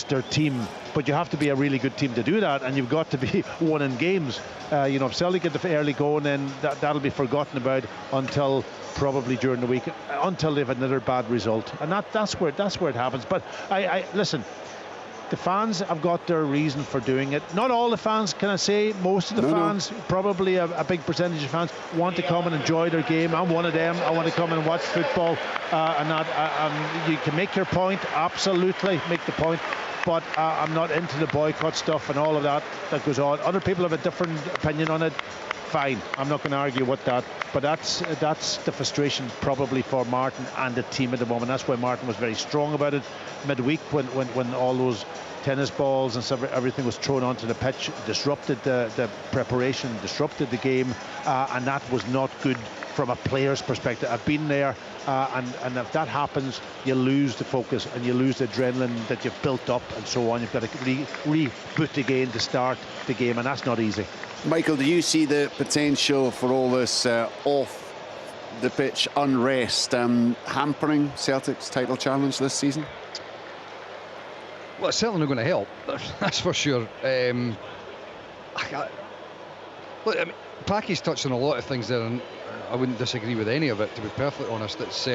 their team, but you have to be a really good team to do that, and you've got to be winning games. If Celtic get the early going, then that'll be forgotten about until probably during the week, until they've another bad result, and that's where it happens. But I listen. The fans have got their reason for doing it. Not all the fans, can I say. Most of the fans, probably a big percentage of fans, want to come and enjoy their game. I'm one of them. I want to come and watch football. You can make your point, absolutely make the point. But I'm not into the boycott stuff and all of that goes on. Other people have a different opinion on it. Fine, I'm not going to argue with that. But that's the frustration probably for Martin and the team at the moment. That's why Martin was very strong about it midweek when all those tennis balls and stuff, everything was thrown onto the pitch, disrupted the preparation, disrupted the game, and that was not good from a player's perspective. I've been there, and if that happens, you lose the focus and you lose the adrenaline that you've built up and so on. You've got to reboot again to start the game, and that's not easy. Michael, do you see the potential for all this off the pitch unrest hampering Celtic's title challenge this season? Well, it's certainly not going to help, that's for sure. Packy's touched on a lot of things there, and I wouldn't disagree with any of it, to be perfectly honest. It's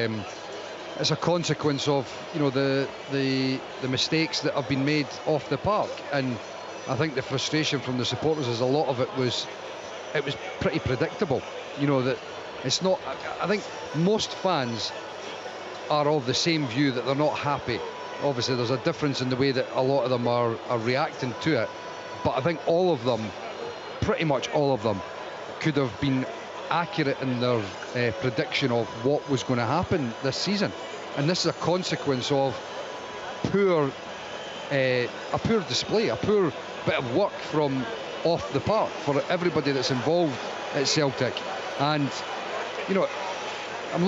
a consequence of the mistakes that have been made off the park, and I think the frustration from the supporters is a lot of it was pretty predictable. That it's not. I think most fans are of the same view that they're not happy. Obviously, there's a difference in the way that a lot of them are reacting to it, but I think all of them, pretty much all of them, could have been accurate in their prediction of what was going to happen this season, and this is a consequence of a poor display, a poor bit of work from off the park for everybody that's involved at Celtic. And I'm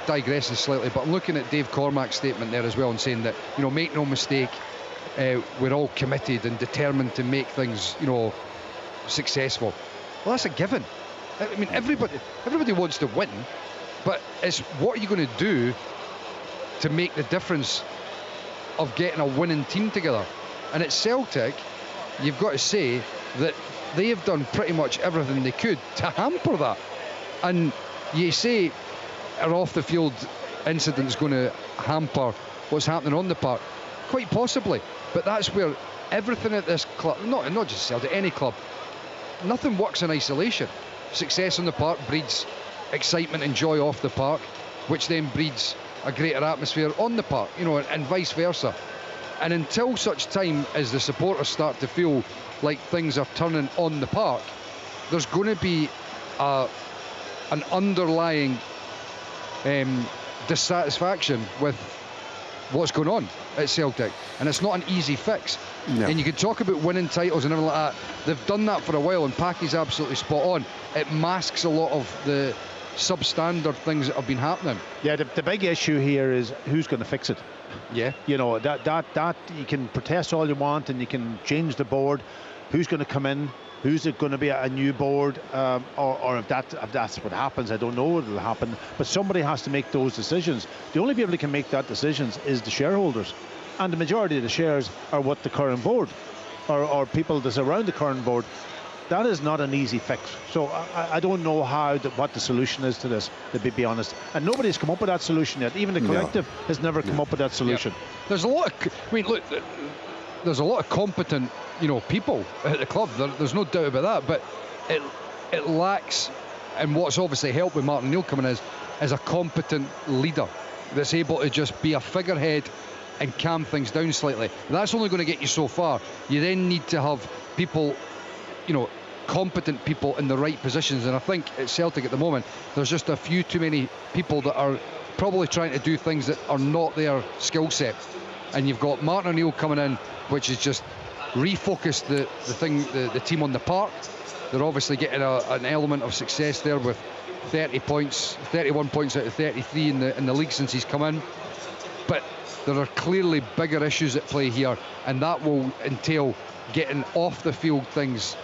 digressing slightly, but I'm looking at Dave Cormack's statement there as well, and saying that make no mistake, we're all committed and determined to make things successful. Well, that's a given. I mean, everybody wants to win, but it's what are you going to do to make the difference of getting a winning team together? And at Celtic, you've got to say that they have done pretty much everything they could to hamper that. And you say an off the field incident is going to hamper what's happening on the park, quite possibly, but that's where everything at this club, not just Celtic, any club, nothing works in isolation. Success on the park breeds excitement and joy off the park, which then breeds a greater atmosphere on the park, and vice versa. And until such time as the supporters start to feel like things are turning on the park, there's going to be an underlying dissatisfaction with what's going on at Celtic, and it's not an easy fix. No. And you can talk about winning titles and everything like that. They've done that for a while, and Packy's absolutely spot on. It masks a lot of the substandard things that have been happening. Yeah, the big issue here is who's going to fix it. Yeah, that you can protest all you want, and you can change the board. Who's going to come in? Who's it going to be a new board, or if that's what happens, I don't know what will happen. But somebody has to make those decisions. The only people that can make that decisions is the shareholders, and the majority of the shares are what the current board, or people that's around the current board. That is not an easy fix. So I don't know what the solution is to this, to be honest. And nobody's come up with that solution yet. Even the collective has never come up with that solution. Yeah. There's a lot of, there's a lot of competent, people at the club. There's no doubt about that. But it lacks, and what's obviously helped with Martin O'Neill coming is a competent leader that's able to just be a figurehead and calm things down slightly. That's only going to get you so far. You then need to have people, competent people in the right positions, and I think at Celtic at the moment there's just a few too many people that are probably trying to do things that are not their skill set. And you've got Martin O'Neill coming in, which is just refocused the team on the park. They're obviously getting an element of success there with 31 points out of 33 in the league since he's come in. But there are clearly bigger issues at play here, and that will entail getting off the field things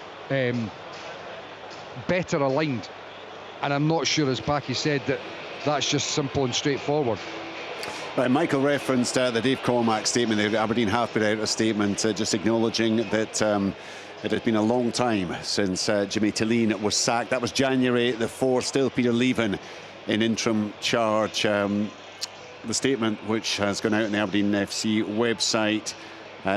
better aligned. And I'm not sure, as Packy said, that that's just simple and straightforward. Right, Michael referenced the Dave Cormack statement there. Aberdeen have put out a statement just acknowledging that it has been a long time since Jimmy Tilleen was sacked. That was January the 4th. Still Peter Leven in interim charge. The statement, which has gone out on the Aberdeen FC website,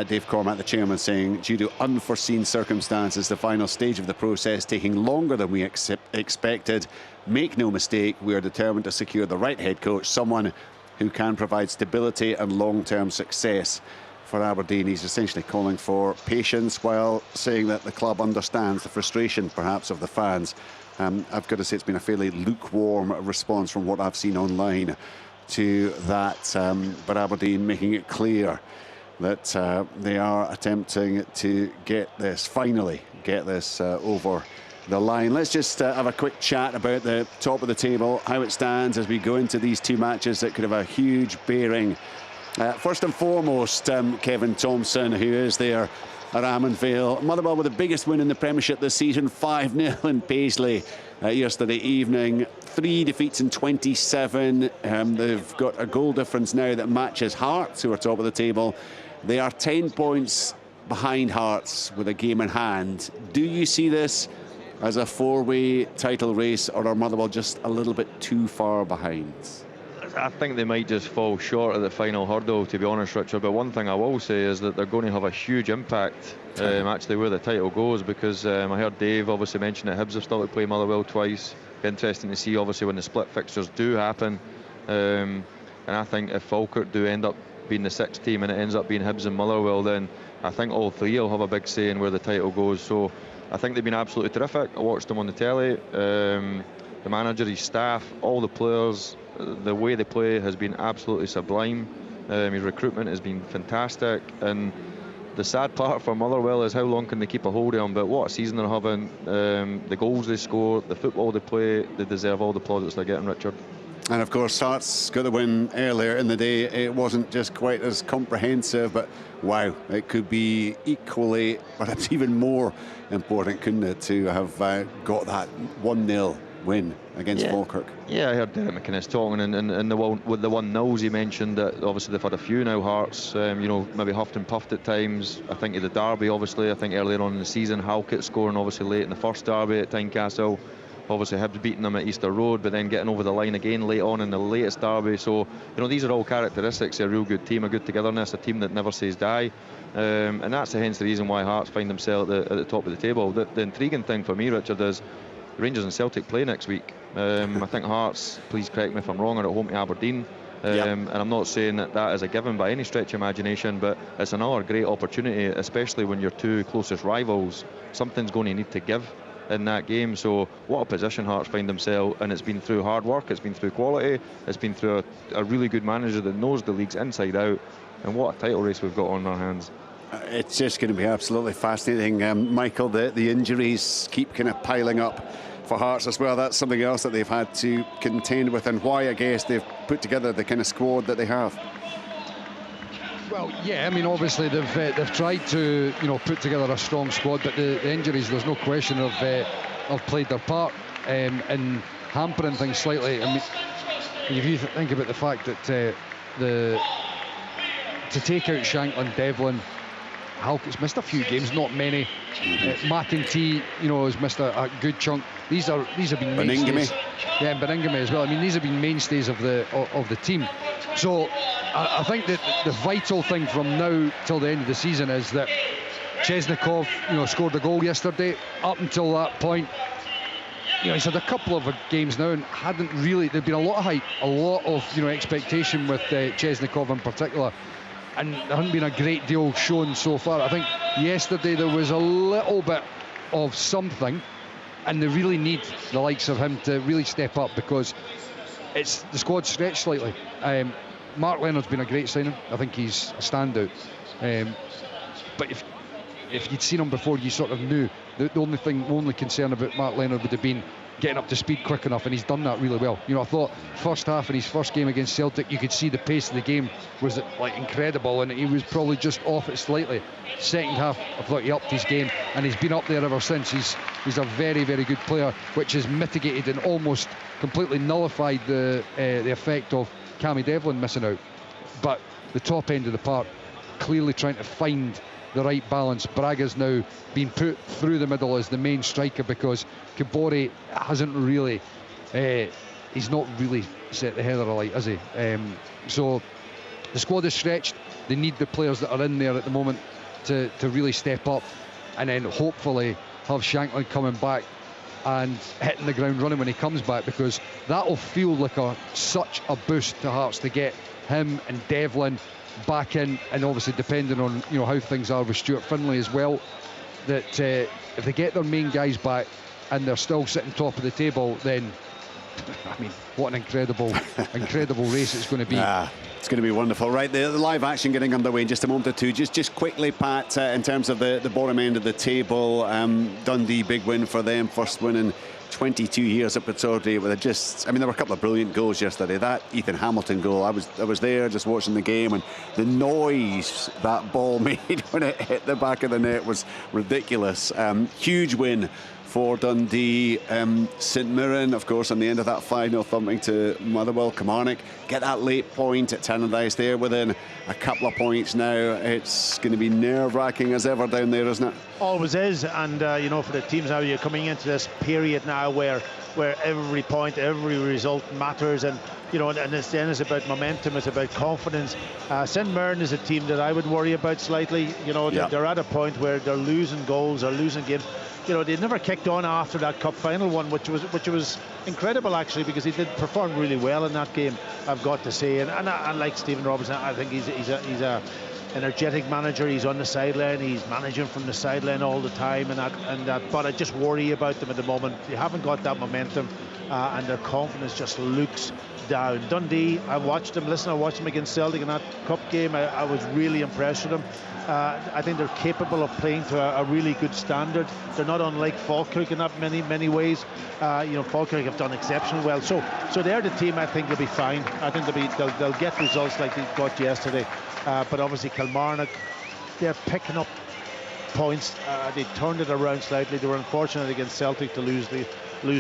Dave Cormack, the chairman, saying, due to unforeseen circumstances, the final stage of the process taking longer than we expected. Make no mistake, we are determined to secure the right head coach, someone who can provide stability and long-term success for Aberdeen. He's essentially calling for patience while saying that the club understands the frustration, perhaps, of the fans. I've got to say it's been a fairly lukewarm response from what I've seen online to that, but Aberdeen making it clear that they are attempting to finally get this over the line. Let's just have a quick chat about the top of the table, how it stands as we go into these two matches that could have a huge bearing. First and foremost, Kevin Thompson, who is there at Ammanvale. Motherwell with the biggest win in the Premiership this season, 5-0 in Paisley yesterday evening. 3 defeats in 27. They've got a goal difference now that matches Hearts, who are top of the table. They are 10 points behind Hearts with a game in hand. Do you see this as a 4-way title race, or are Motherwell just a little bit too far behind? I think they might just fall short of the final hurdle, to be honest, Richard. But one thing I will say is that they're going to have a huge impact actually where the title goes, because I heard Dave obviously mention that Hibs have still to play Motherwell twice. Be interesting to see obviously when the split fixtures do happen, and I think if Falkirk do end up being the 6th team and it ends up being Hibs and Motherwell, then I think all three will have a big say in where the title goes. So I think they've been absolutely terrific. I watched them on the telly. The manager, his staff, all the players, the way they play has been absolutely sublime. His recruitment has been fantastic, and the sad part for Motherwell is how long can they keep a hold of them. But what a season they're having, the goals they score, the football they play, they deserve all the plaudits they're getting, Richard. And of course Hearts got the win earlier in the day. It wasn't just quite as comprehensive, but wow, it could be equally, perhaps even more important, couldn't it, to have got that 1-0 win against Falkirk. Yeah, I heard Derek McInnes talking, and the 1-0s he mentioned that obviously they've had a few now, Hearts, maybe huffed and puffed at times. I think of the derby, obviously, I think earlier on in the season, Halkett scoring obviously late in the first derby at Tynecastle. Obviously Hibs beating them at Easter Road, but then getting over the line again late on in the latest derby. So, these are all characteristics of a real good team, a good togetherness, a team that never says die. And that's hence the reason why Hearts find themselves at the top of the table. The intriguing thing for me, Richard, is Rangers and Celtic play next week. I think Hearts, please correct me if I'm wrong, are at home to Aberdeen. And I'm not saying that is a given by any stretch of imagination, but it's another great opportunity, especially when your two closest rivals, something's going to need to give in that game. So what a position Hearts find themselves, and it's been through hard work, it's been through quality, it's been through a really good manager that knows the leagues inside out, and what a title race we've got on our hands. It's just going to be absolutely fascinating. Michael, the injuries keep kind of piling up for Hearts as well. That's something else that they've had to contend with, and why I guess they've put together the kind of squad that they have. Well, yeah, I mean, obviously they've tried to put together a strong squad, but the injuries, there's no question, have played their part in hampering things slightly. I mean, if you think about the fact that to take out Shankland, Devlin, Halkett's missed a few games, not many. McEntee, has missed a good chunk. These have been mainstays. Yeah, and Beningame as well. I mean, these have been mainstays of the team. So I think that the vital thing from now till the end of the season is that Chesnikov, scored a goal yesterday. Up until that point, he's had a couple of games now and hadn't really. There'd been a lot of hype, a lot of expectation with Chesnikov in particular, and there hasn't been a great deal shown so far. I think yesterday there was a little bit of something, and they really need the likes of him to really step up, because it's the squad's stretched slightly. Mark Leonard's been a great signing. I think he's a standout. But if you'd seen him before, you sort of knew. The only concern about Mark Leonard would have been getting up to speed quick enough, and he's done that really well. I thought first half in his first game against Celtic, you could see the pace of the game was incredible, and he was probably just off it slightly. Second half, I thought he upped his game, and he's been up there ever since. He's a very, very good player, which has mitigated and almost completely nullified the effect of Cammy Devlin missing out. but the top end of the park clearly trying to find the right balance. Braga's now been put through the middle as the main striker because Kabore hasn't really he's not really set the header alight, has he? So the squad is stretched. They need the players that are in there at the moment to really step up, and then hopefully have Shankland coming back and hitting the ground running when he comes back, because that'll feel like such a boost to Hearts to get him and Devlin back in, and obviously depending on how things are with Stuart Finlay as well, that if they get their main guys back and they're still sitting top of the table, then I mean, what an incredible race it's going to be. It's going to be wonderful. Right, the live action getting underway in just a moment or two. Just quickly, Pat, in terms of the bottom end of the table, Dundee, big win for them, first win in 22 years at Pittodrie. There were a couple of brilliant goals yesterday. That Ethan Hamilton goal, I was there just watching the game, and the noise that ball made when it hit the back of the net was ridiculous. Huge win for Dundee. St Mirren, of course, on the end of that 5-0 thumping to Motherwell. Kilmarnock get that late point at Tannadice there within a couple of points now. It's going to be nerve-wracking as ever down there, isn't it? Always is. And for the teams now, you're coming into this period now where every point, every result matters, and it's about momentum, it's about confidence. St Mirren is a team that I would worry about slightly. They're at a point where they're losing goals or losing games. They never kicked on after that cup final one, which was incredible actually, because he did perform really well in that game, I've got to say. And I like Stephen Robertson. I think he's a energetic manager. He's on the sideline, he's managing from the sideline all the time, but I just worry about them at the moment. They haven't got that momentum, and their confidence just looks down. Dundee, I watched them against Celtic in that cup game. I was really impressed with them. I think they're capable of playing to a really good standard. They're not unlike Falkirk in that many ways. Falkirk have done exceptionally well. So they're the team I think will be fine. I think they'll get results like they got yesterday. But obviously Kilmarnock, they're picking up points. They turned it around slightly. They were unfortunate against Celtic to lose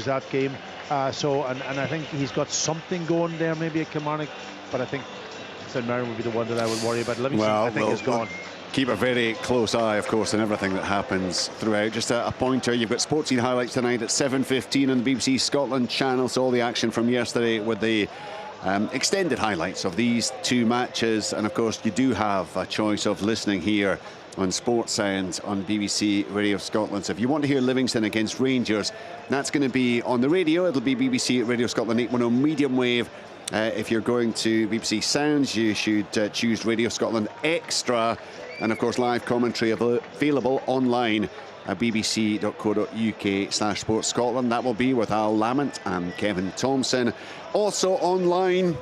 that game. And I think he's got something going there maybe at Kilmarnock, but I think St Mirren would be the one that I would worry about. Livingston, I think, is gone. Keep a very close eye, of course, on everything that happens throughout. Just a pointer, you've got Sports Scene highlights tonight at 7:15 on the BBC Scotland channel. So all the action from yesterday with the extended highlights of these two matches. And of course, you do have a choice of listening here on Sports Sound on BBC Radio Scotland. So if you want to hear Livingston against Rangers, that's going to be on the radio. It'll be BBC Radio Scotland 810 medium wave. If you're going to BBC Sounds, you should choose Radio Scotland Extra. And of course, live commentary available online at bbc.co.uk/Sports Scotland. That will be with Al Lamont and Kevin Thompson. Also online,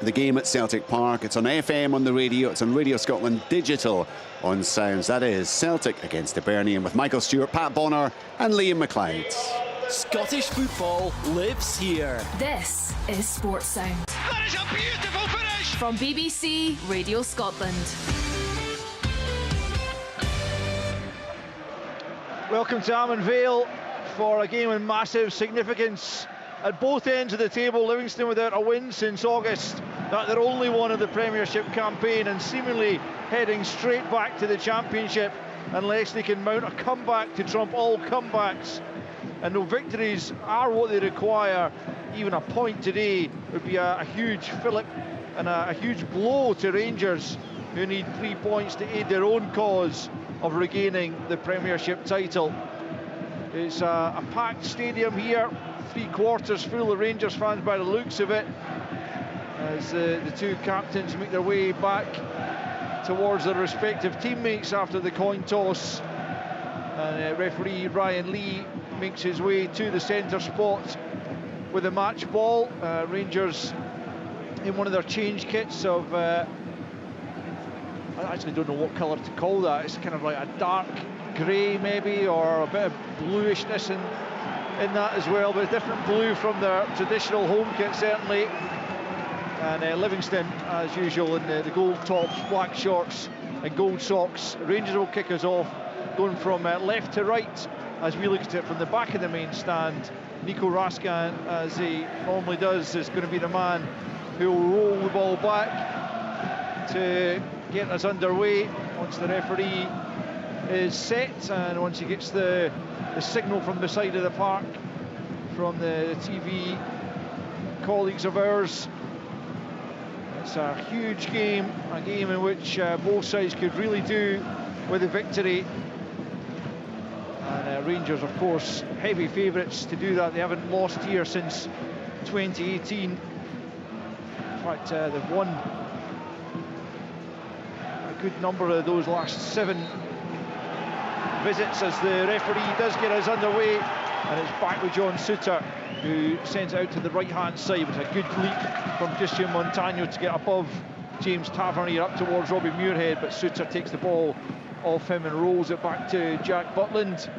the game at Celtic Park. It's on FM on the radio. It's on Radio Scotland Digital on Sounds. That is Celtic against Hibernian with Michael Stewart, Pat Bonner and Liam McLeod. Scottish football lives here. This is Sports Sound. That is a beautiful finish! From BBC Radio Scotland. Welcome to Armand Vale for a game of massive significance. At both ends of the table, Livingston without a win since August. That their only one of the Premiership campaign, and seemingly heading straight back to the Championship unless they can mount a comeback to trump all comebacks. And no victories are what they require. Even a point today would be a huge fillip and a huge blow to Rangers, who need 3 points to aid their own cause of regaining the Premiership title. It's a packed stadium here, 3/4 full of Rangers fans by the looks of it, as the two captains make their way back towards their respective teammates after the coin toss. And referee Ryan Lee makes his way to the centre spot with a match ball. Rangers in one of their change kits of I actually don't know what colour to call that. It's kind of like a dark grey maybe, or a bit of bluishness in that as well, but a different blue from their traditional home kit certainly. And Livingston, as usual, in the gold tops, black shorts and gold socks. Rangers will kick us off, going from left to right as we look at it from the back of the main stand. Nico Raskin, as he normally does, is going to be the man who will roll the ball back. to get us underway once the referee is set and once he gets the signal from the side of the park from the TV colleagues of ours. It's a huge game, a game in which both sides could really do with a victory. And Rangers, of course, heavy favourites to do that. They haven't lost here since 2018. In fact, they've won a good number of those last 7 visits as the referee does get us underway. And it's back with John Souttar, who sends it out to the right-hand side. It was a good leap from Christian Montano to get above James Tavernier up towards Robbie Muirhead, but Souttar takes the ball off him and rolls it back to Jack Butland,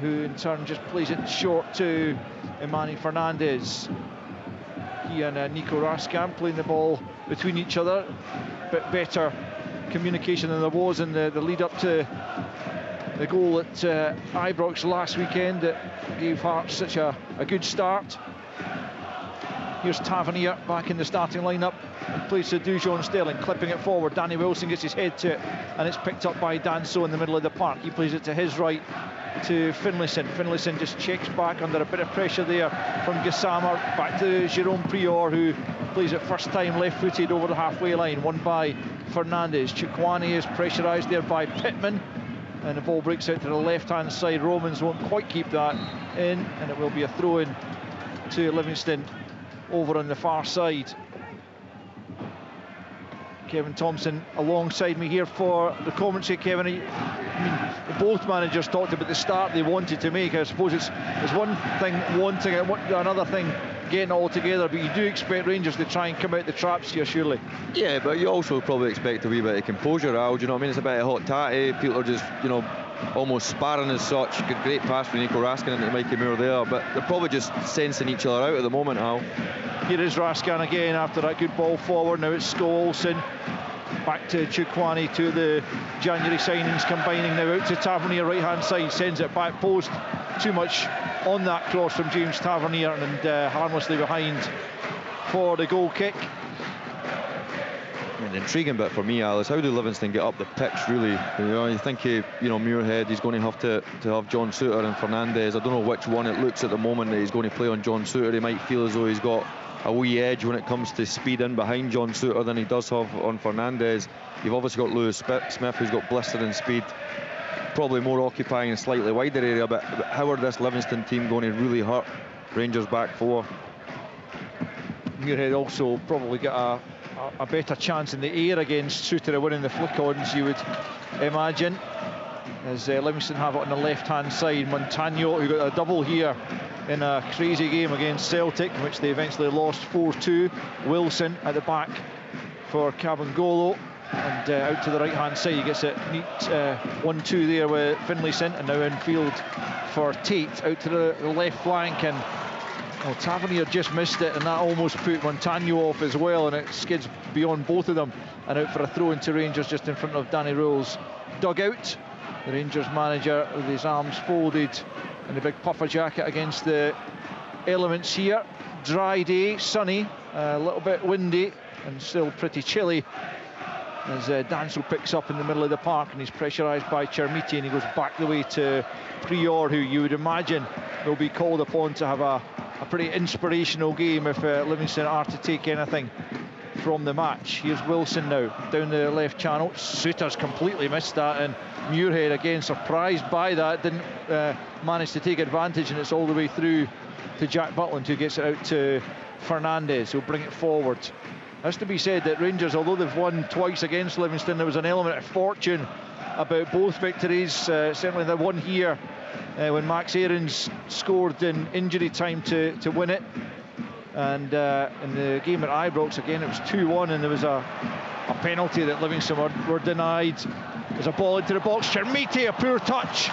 who in turn just plays it short to Imani Fernandez. He and Nico Raskan playing the ball between each other. Bit better communication than there was in the lead up to the goal at Ibrox last weekend that gave Hearts such a good start. Here's Tavernier back in the starting lineup in place of Dujon Sterling, clipping it forward. Danny Wilson gets his head to it and it's picked up by Danso in the middle of the park. He plays it to his right to Finlayson. Finlayson just checks back under a bit of pressure there from Gassama. Back to Jerome Prior, who plays it first time left-footed over the halfway line, won by Fernandez. Chukwani is pressurised there by Pittman, and the ball breaks out to the left-hand side. Romans won't quite keep that in, and it will be a throw-in to Livingston over on the far side. Kevin Thompson alongside me here for the commentary. Kevin, I mean, both managers talked about the start they wanted to make. I suppose it's one thing wanting it, another thing getting it all together, but you do expect Rangers to try and come out the traps here, surely. Yeah, but you also probably expect a wee bit of composure, Al. Do you know what I mean? It's a bit of hot tatty. People are just, you know, almost sparring as such. Great pass from Nico Raskin into Mikey Moore there, but they're probably just sensing each other out at the moment, Al. Here is Raskan again after that good ball forward. Now it's Olsen. Back to Chukwani, to the January signings combining now out to Tavernier, right hand side, sends it back post. Too much on that cross from James Tavernier, and harmlessly behind for the goal kick. The intriguing bit for me, Al, is how do Livingston get up the pitch, really? You know, you think, Muirhead, he's going to have to have John Souttar and Fernandez. I don't know which one it looks at the moment that he's going to play on John Souttar. He might feel as though he's got a wee edge when it comes to speed in behind John Souttar than he does have on Fernandez. You've obviously got Lewis Smith, who's got blistering speed, probably more occupying a slightly wider area, but how are this Livingston team going to really hurt Rangers back four? Muirhead also probably get a better chance in the air against Souttar of winning the flick-ons, you would imagine, as Livingston have it on the left-hand side. Montano, who got a double here in a crazy game against Celtic, which they eventually lost 4-2. Wilson at the back for Cabangolo, and out to the right-hand side. He gets it neat 1-2 there with Finlayson, and now in field for Tate out to the left flank, and Tavernier just missed it, and that almost put Montano off as well, and it skids beyond both of them and out for a throw into Rangers just in front of Danny Rowell's dugout. The Rangers manager with his arms folded in a big puffer jacket against the elements here. Dry day, sunny, a little bit windy and still pretty chilly, as Danso picks up in the middle of the park, and he's pressurised by Chermiti, and he goes back the way to Prior, who you would imagine will be called upon to have a pretty inspirational game if Livingston are to take anything from the match. Here's Wilson now down the left channel. Souttar's completely missed that, and Muirhead again surprised by that, didn't manage to take advantage, and it's all the way through to Jack Butland, who gets it out to Fernandez, who'll bring it forward. Has to be said that Rangers, although they've won twice against Livingston, there was an element of fortune about both victories. Certainly the one here when Max Aarons scored in injury time to win it, and in the game at Ibrox again it was 2-1, and there was a penalty that Livingston were denied. There's a ball into the box, Chermiti, a poor touch,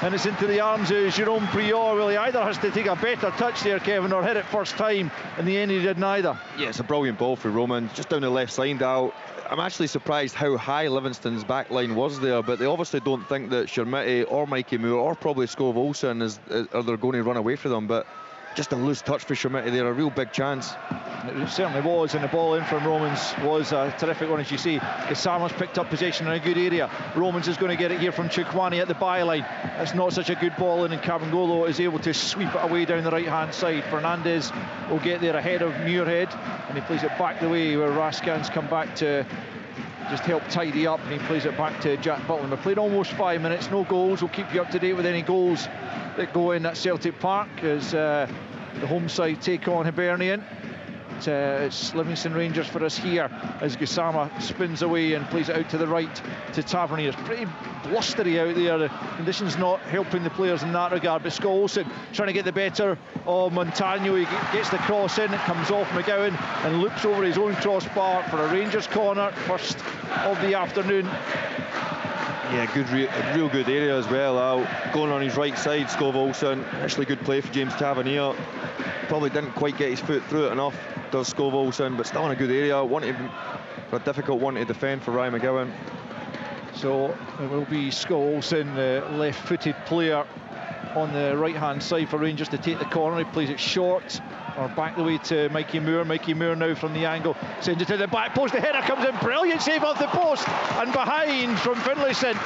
and it's into the arms of Jerome Prior. Well, he either has to take a better touch there, Kevin, or hit it first time. In the end he did neither. Yeah, it's a brilliant ball for Roman, just down the left side out. I'm actually surprised how high Livingston's back line was there, but they obviously don't think that Chermiti or Mikey Moore or probably Skov Olsen are they're going to run away from them. But just a loose touch for Shermitti there, a real big chance. It certainly was, and the ball in from Romans was a terrific one, as you see. Gassama's picked up possession in a good area. Romans is going to get it here from Chukwani at the byline. That's not such a good ball in, and Kabangolo is able to sweep it away down the right-hand side. Fernandez will get there ahead of Muirhead, and he plays it back the way where Raskan's come back to just help tidy up, and he plays it back to Jack Butland. We've played almost 5 minutes, no goals. We'll keep you up to date with any goals that go in at Celtic Park as the home side take on Hibernian. It's Livingston Rangers for us here as Gassama spins away and plays it out to the right to Tavernier. It's pretty blustery out there. The conditions not helping the players in that regard. But Scott Olsen trying to get the better of Montano. He gets the cross in, it comes off McGowan and loops over his own crossbar for a Rangers corner, first of the afternoon. Yeah, real good area as well. Going on his right side, Scott Olsen. Actually good play for James Tavernier. Probably didn't quite get his foot through it enough, does Scott Olsen, but still in a good area. A difficult one to defend for Ryan McGowan. So it will be Scott Olsen, the left-footed player on the right-hand side for Rangers to take the corner. He plays it short or back the way to Mikey Moore. Mikey Moore now from the angle sends it to the back post. The header comes in, brilliant save off the post, and behind from Finlayson.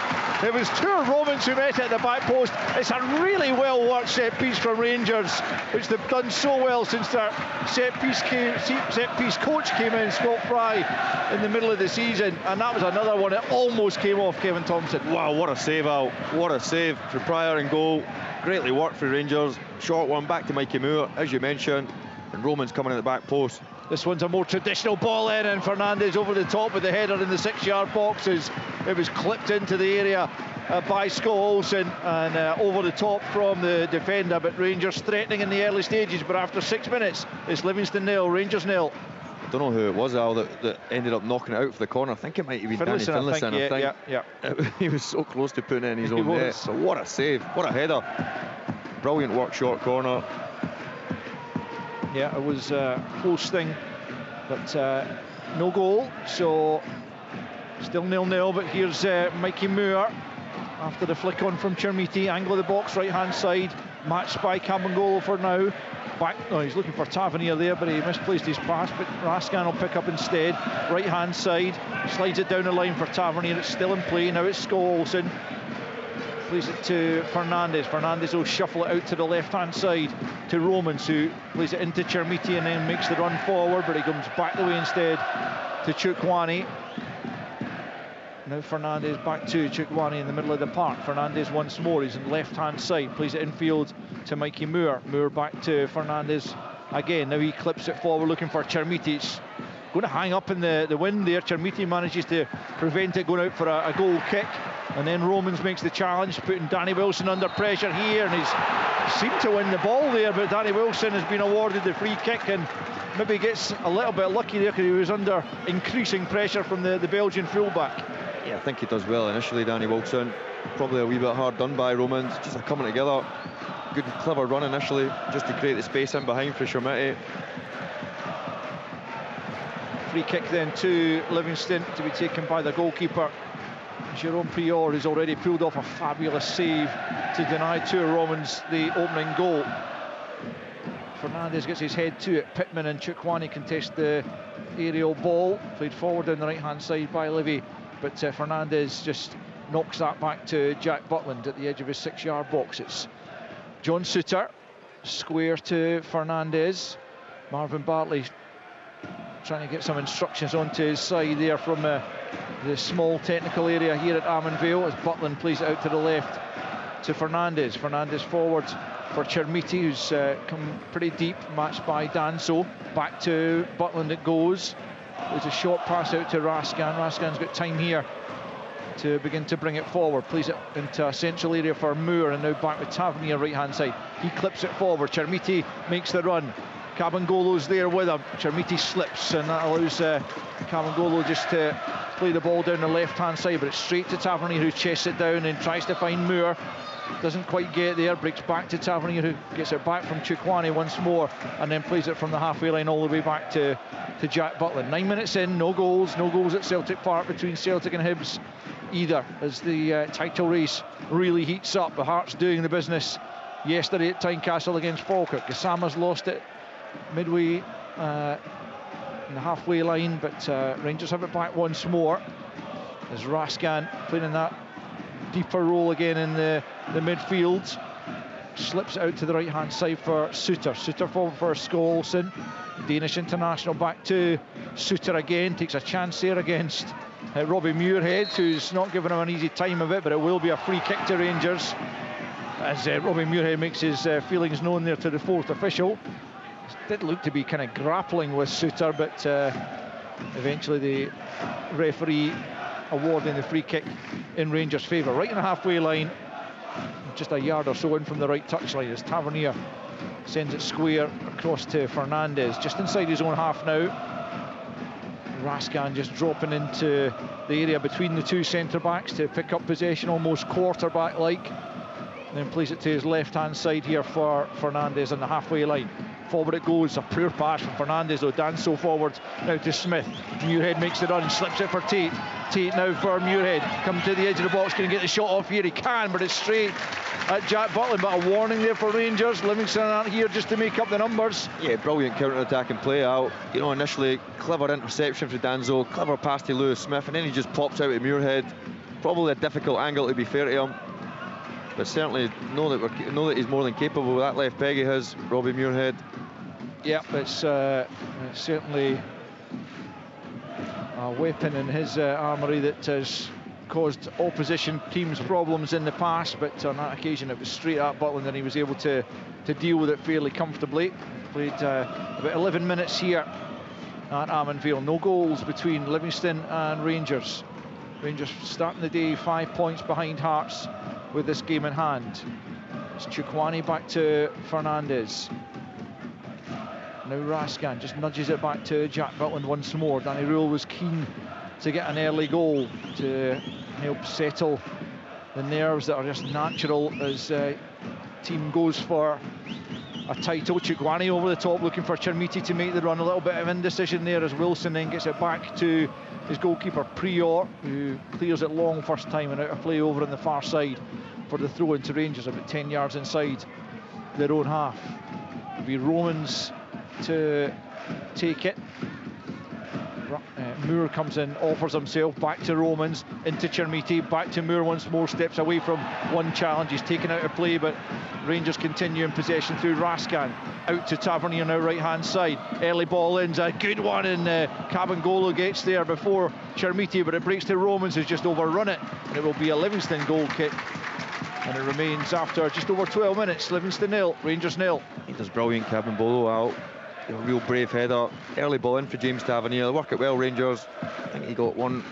It was two Romans who met at the back post. It's a really well worked set piece from Rangers, which they've done so well since their set piece coach came in, Scott Fry, in the middle of the season, and that was another one that almost came off Kevin Thompson. Wow, what a save, Al. What a save for Pryor in goal. Greatly worked for Rangers. Short one back to Mikey Moore, as you mentioned, and Romans coming at the back post. This one's a more traditional ball in, and Fernandez over the top with the header in the 6-yard boxes. It was clipped into the area by Scott Olsen and over the top from the defender, but Rangers threatening in the early stages. But after 6 minutes, it's Livingston 0, Rangers 0. I don't know who it was, Al, that ended up knocking it out for the corner. I think it might have been Danny Finlayson. I think. He was so close to putting it in his own net. So what a save, what a header. Brilliant work, short corner. Yeah, it was a close thing, but no goal. So still 0-0, but here's Mikey Moore after the flick on from Chermiti. Angle of the box, right-hand side, matched by Kabangolo for now. Back, he's looking for Tavernier there, but he misplaced his pass, but Raskan will pick up instead. Right-hand side, slides it down the line for Tavernier. It's still in play, now it's Scott Olsen. Plays it to Fernandez. Fernandez will shuffle it out to the left-hand side to Romans, who plays it into Chermiti and then makes the run forward, but he comes back the way instead to Chukwani. Now Fernandez back to Chukwani in the middle of the park. Fernandez once more, he's on the left-hand side, plays it infield to Mikey Moore. Moore back to Fernandez again. Now he clips it forward looking for Chermiti. It's going to hang up in the wind there. Chermiti manages to prevent it going out for a goal kick. And then Romans makes the challenge, putting Danny Wilson under pressure here, and he's seemed to win the ball there, but Danny Wilson has been awarded the free kick and maybe gets a little bit lucky there because he was under increasing pressure from the Belgian fullback. Yeah, I think he does well initially, Danny Wilson. Probably a wee bit hard done by Romans, just coming together. Good, clever run initially, just to create the space in behind for Chermiti. Free kick then to Livingston to be taken by the goalkeeper. Jerome Prior has already pulled off a fabulous save to deny two Romans the opening goal. Fernandez gets his head to it. Pittman and Chukwani contest the aerial ball. Played forward down the right-hand side by Livy, but Fernandez just knocks that back to Jack Butland at the edge of his 6-yard box. It's John Suter, square to Fernandez. Marvin Bartley trying to get some instructions onto his side there from the small technical area here at Armand Vale as Butland plays it out to the left to Fernandez. Fernandez forward for Chermiti, who's come pretty deep, matched by Danso. Back to Butland it goes. There's a short pass out to Raskan. Raskan's got time here to begin to bring it forward. Plays it into a central area for Moore, and now back with Tavernier right-hand side. He clips it forward. Chermiti makes the run. Kabangolo's there with him. Chermiti slips, and that allows Kabangolo just to play the ball down the left-hand side, but it's straight to Tavernier, who chests it down and tries to find Moore. Doesn't quite get there, breaks back to Tavernier, who gets it back from Chukwani once more, and then plays it from the halfway line all the way back to Jack Butland. 9 minutes in, no goals at Celtic Park between Celtic and Hibs either, as the title race really heats up. The Hearts doing the business yesterday at Tynecastle against Falkirk. Gassama's lost it midway in the halfway line, but Rangers have it back once more as Raskan playing in that deeper role again in the midfield. Slips it out to the right hand side for Suter. Suter forward for Skålsen. Danish international back to Suter again. Takes a chance there against Robbie Muirhead, who's not giving him an easy time of it, but it will be a free kick to Rangers as Robbie Muirhead makes his feelings known there to the fourth official. It did look to be kind of grappling with Suter, but eventually the referee awarding the free kick in Rangers' favour. Right in the halfway line, just a yard or so in from the right touchline, as Tavernier sends it square across to Fernandez, just inside his own half now. Raskan just dropping into the area between the two centre-backs to pick up possession, almost quarterback-like. Then plays it to his left-hand side here for Fernandez on the halfway line. Forward it goes, a poor pass from Fernandez though. Danso forward now to Smith. Muirhead makes the run, slips it for Tate. Tate now for Muirhead, coming to the edge of the box, going to get the shot off here. He can, but it's straight at Jack Butland. But a warning there for Rangers. Livingston aren't here just to make up the numbers. Yeah, brilliant counter-attacking play out. You know, initially clever interception for Danso, clever pass to Lewis Smith, and then he just pops out at Muirhead. Probably a difficult angle, to be fair to him, but certainly know that he's more than capable with that left peg he has, Robbie Muirhead. Yeah, it's certainly a weapon in his armoury that has caused opposition teams problems in the past, but on that occasion it was straight at Butland and he was able to deal with it fairly comfortably. Played about 11 minutes here at Armandville. No goals between Livingston and Rangers. Rangers starting the day 5 points behind Hearts with this game in hand. It's Chukwani back to Fernandez. Now Raskan just nudges it back to Jack Butland once more. Danny Rule was keen to get an early goal to help settle the nerves that are just natural as team goes for a title. Chukwani over the top looking for Chermiti to make the run. A little bit of indecision there as Wilson then gets it back to his goalkeeper Prior, who clears it long first time and out of play over on the far side for the throw into Rangers about 10 yards inside their own half. It'll be Romans to take it. Moore comes in, offers himself back to Romans, into Chermiti, back to Moore once more, steps away from one challenge. He's taken out of play, but Rangers continue in possession through Raskan. Out to Tavernier now, right hand side. Early ball in's a good one, and Cabangolo gets there before Chermiti, but it breaks to Romans, who's just overrun it, and it will be a Livingston goal kick. And it remains after just over 12 minutes. Livingston 0, Rangers 0. He does brilliant, Cabangolo out. A real brave header. Early ball in for James Tavernier. They work it well, Rangers. I think he got one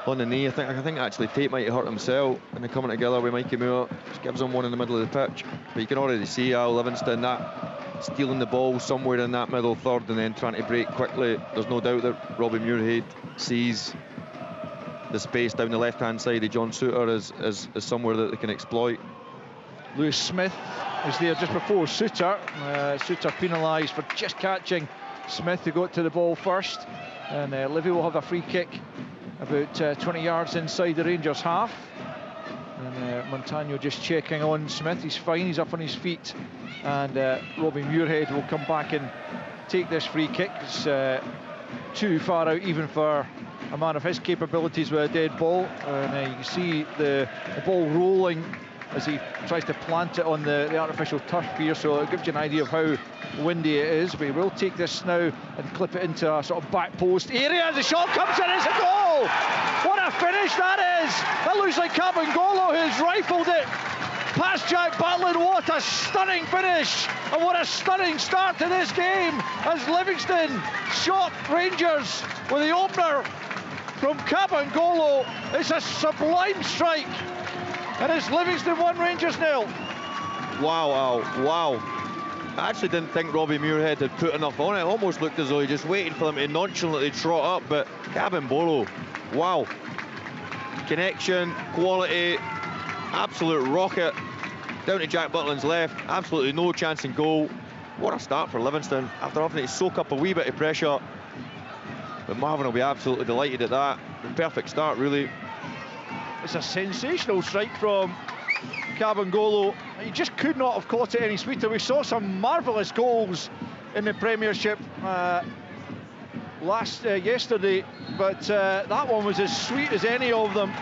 on the knee. I think actually Tate might have hurt himself, and they're coming together with Mikey Moore. Just gives him one in the middle of the pitch. But you can already see how Livingston, that stealing the ball somewhere in that middle third and then trying to break quickly. There's no doubt that Robbie Muirhead sees the space down the left-hand side of John Suter as somewhere that they can exploit. Lewis Smith is there just before Suter. Suter penalised for just catching Smith, who got to the ball first. And Livy will have a free kick about 20 yards inside the Rangers half. And Montano just checking on Smith. He's fine, he's up on his feet. And Robbie Muirhead will come back and take this free kick. It's too far out even for a man of his capabilities with a dead ball. And you can see the ball rolling as he tries to plant it on the artificial turf here, so it gives you an idea of how windy it is. But he will take this now and clip it into a sort of back post area. The shot comes in, it's a goal! What a finish that is! That looks like Cabangolo, who's rifled it past Jack Butland. What a stunning finish, and what a stunning start to this game as Livingston shock Rangers with the opener from Cabangolo. It's a sublime strike. And it's Livingston 1, Rangers 0. Wow. I actually didn't think Robbie Muirhead had put enough on it. It almost looked as though he just waited for them to nonchalantly trot up, but Cabangolo, wow. Connection, quality, absolute rocket. Down to Jack Butland's left, absolutely no chance in goal. What a start for Livingston after having to soak up a wee bit of pressure. But Marvin will be absolutely delighted at that. The perfect start, really. It's a sensational strike from Cabangolo. He just could not have caught it any sweeter. We saw some marvellous goals in the Premiership yesterday, but that one was as sweet as any of them.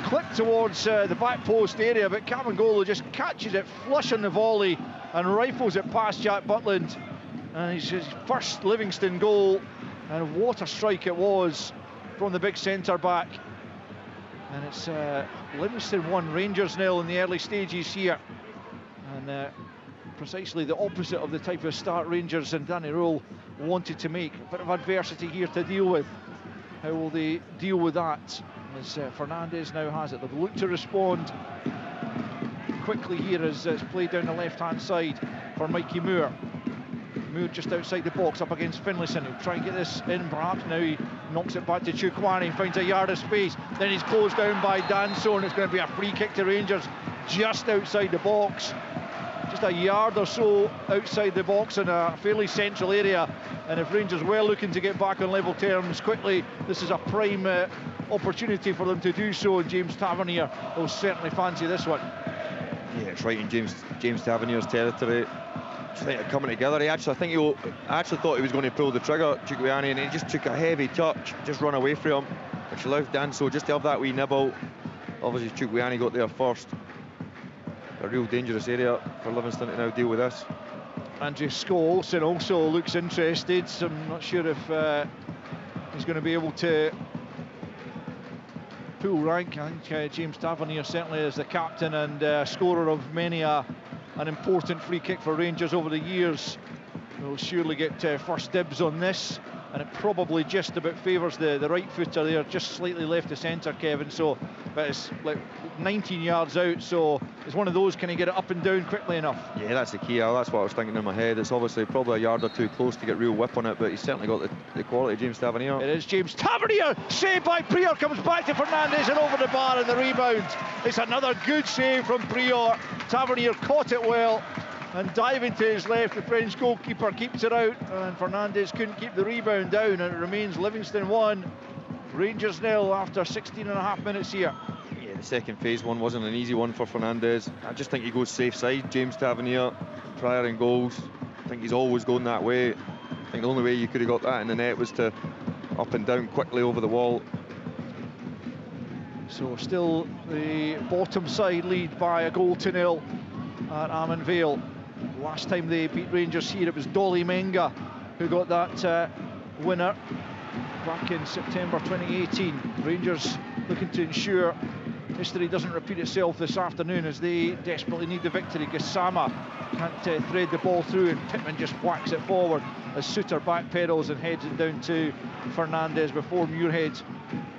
Clipped towards the back post area, but Cabangolo just catches it flush on the volley and rifles it past Jack Butland. And it's his first Livingston goal, and what a strike it was from the big centre back. And it's Livingston 1, Rangers 0 in the early stages here, and precisely the opposite of the type of start Rangers and Danny Rule wanted to make. A bit of adversity here to deal with. How will they deal with that? As Fernandez now has it. They've looked to respond quickly here as it's played down the left-hand side for Mikey Moore. Moore just outside the box up against Finlayson. He'll try and get this in perhaps. Now he knocks it back to Chukwani and finds a yard of space. Then he's closed down by Danso, and it's going to be a free kick to Rangers just outside the box. Just a yard or so outside the box in a fairly central area. And if Rangers were looking to get back on level terms quickly, this is a prime opportunity for them to do so. And James Tavernier will certainly fancy this one. Yeah, it's right in James Tavernier's territory. Just think coming together. I actually thought he was going to pull the trigger, Chukwuani, and he just took a heavy touch, just run away from him, which allowed Danso just to have that wee nibble. Obviously Chukwuani got there first. A real dangerous area for Livingston to now deal with this. Andrew Scholes also looks interested. So I'm not sure if he's going to be able to pull rank. I think James Tavernier certainly is the captain and scorer of many an important free kick for Rangers over the years. Will surely get first dibs on this, and it probably just about favours the right footer there, just slightly left to centre, Kevin. So, but it's like 19 yards out, so it's one of those, can he get it up and down quickly enough? Yeah, that's the key. That's what I was thinking in my head. It's obviously probably a yard or two close to get real whip on it, but he's certainly got the quality, James Tavernier. It is James Tavernier, saved by Prior, comes back to Fernandez and over the bar, and the rebound. It's another good save from Prior. Tavernier caught it well, and diving to his left, the French goalkeeper keeps it out, and Fernandez couldn't keep the rebound down, and it remains Livingston 1, Rangers 0 after 16.5 minutes here. Yeah, the second phase one wasn't an easy one for Fernandez. I just think he goes safe side, James Tavernier, prior in goals. I think he's always going that way. I think the only way you could have got that in the net was to up and down quickly over the wall. So still the bottom side lead by 1-0 at Almond Vale. Last time they beat Rangers here, it was Dolly Menga who got that winner back in September 2018. Rangers looking to ensure history doesn't repeat itself this afternoon as they desperately need the victory. Gassama can't thread the ball through, and Pittman just whacks it forward as Suter backpedals and heads it down to Fernandez before Muirhead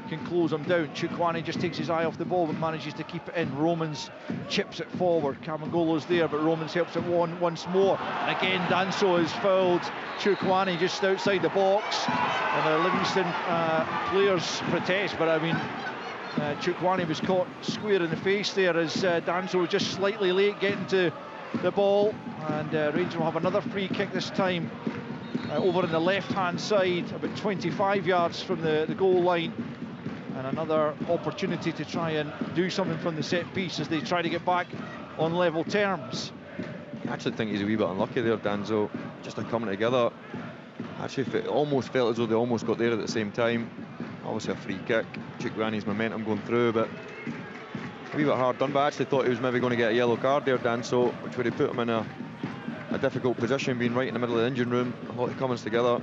can close him down. Chukwani just takes his eye off the ball but manages to keep it in. Romans chips it forward. Cabangolo's there, but Romans helps it once more. And again, Danso is fouled. Chukwani just outside the box, and the Livingston players protest, but I mean, Chukwani was caught square in the face there as Danso was just slightly late getting to the ball, and Rangers will have another free kick this time over on the left-hand side, about 25 yards from the goal line, and another opportunity to try and do something from the set piece as they try to get back on level terms. I actually think he's a wee bit unlucky there, Danso, just in coming together. Actually, it almost felt as though they almost got there at the same time. Obviously a free kick, Chukwuani's momentum going through, but a wee bit hard done. But I actually thought he was maybe going to get a yellow card there, Danso, which would have put him in a difficult position, being right in the middle of the engine room. A lot of comments together.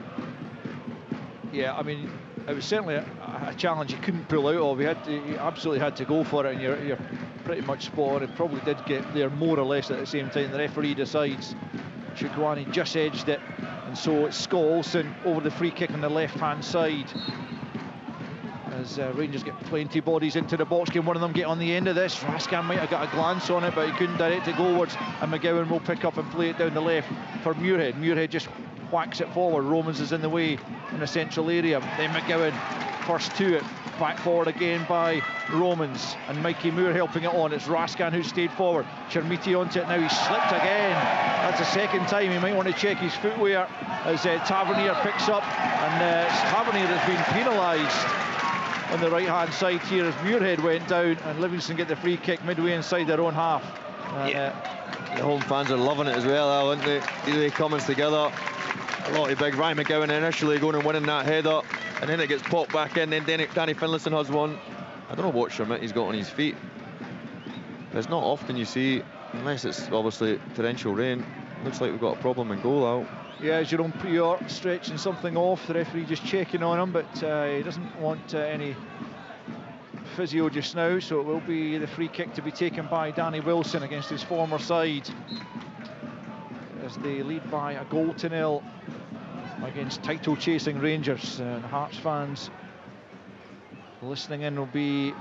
Yeah, I mean, it was certainly a challenge he couldn't pull out of. He absolutely had to go for it, and you're pretty much spot on. It probably did get there more or less at the same time. The referee decides Chukwuani just edged it, and so it's Scott Olsen over the free kick on the left-hand side. As Rangers get plenty bodies into the box, can one of them get on the end of this? Raskan might have got a glance on it, but he couldn't direct it goalwards, and McGowan will pick up and play it down the left for Muirhead. Muirhead just whacks it forward. Romans is in the way in the central area. Then McGowan first to it, back forward again by Romans, and Mikey Moore helping it on. It's Raskan who stayed forward. Chermiti onto it now. He slipped again. That's the second time. He might want to check his footwear as Tavernier picks up, and it's Tavernier that's been penalised. on the right hand side here as Muirhead went down, and Livingston get the free kick midway inside their own half. The home fans are loving it as well, aren't they? These are the comments together. A lot of big. Ryan McGowan initially going and winning that header, and then it gets popped back in. Then Danny Finlayson has one. I don't know what Shermitty's got on his feet. But it's not often you see, unless it's obviously torrential rain. Looks like we've got a problem in goal out. Yeah, Jerome Prior stretching something off. The referee just checking on him, but he doesn't want any physio just now, so it will be the free kick to be taken by Danny Wilson against his former side, as they lead by a 1-0 against title chasing Rangers. Hearts fans listening in will be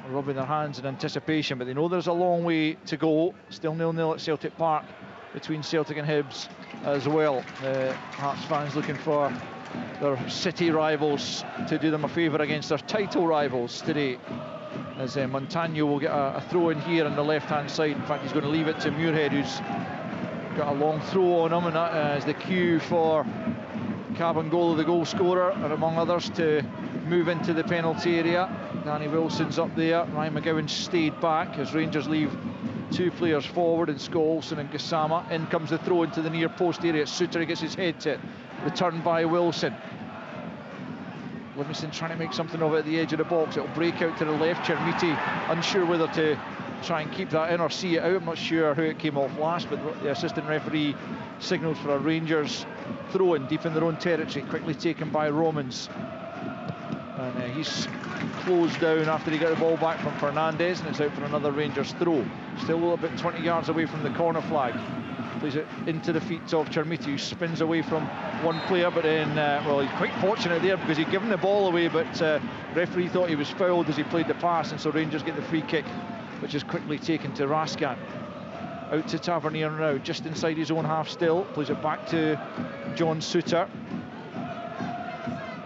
rubbing their hands in anticipation, but they know there's a long way to go. Still 0-0 at Celtic Park between Celtic and Hibs as well. Hearts fans looking for their city rivals to do them a favour against their title rivals today, as Montano will get a throw in here on the left hand side. In fact, he's going to leave it to Muirhead, who's got a long throw on him, and that is the cue for Cabangolo, the goal scorer, and among others, to move into the penalty area. Danny Wilson's up there. Ryan McGowan stayed back as Rangers leave two players forward in Scholes and Gassama. In comes the throw into the near post area. Suter, he gets his head to it. Returned by Wilson. Livingston trying to make something of it at the edge of the box. It'll break out to the left. Chermiti unsure whether to try and keep that in or see it out. I'm not sure who it came off last, but the assistant referee signals for a Rangers throw in deep in their own territory. Quickly taken by Romans. And he's closed down after he got the ball back from Fernandez, and it's out for another Rangers throw. Still a little bit 20 yards away from the corner flag. Plays it into the feet of Chermiti, who spins away from one player, but then, well, he's quite fortunate there because he'd given the ball away, but referee thought he was fouled as he played the pass, and so Rangers get the free kick, which is quickly taken to Raskan. Out to Tavernier now, just inside his own half still. Plays it back to John Suter.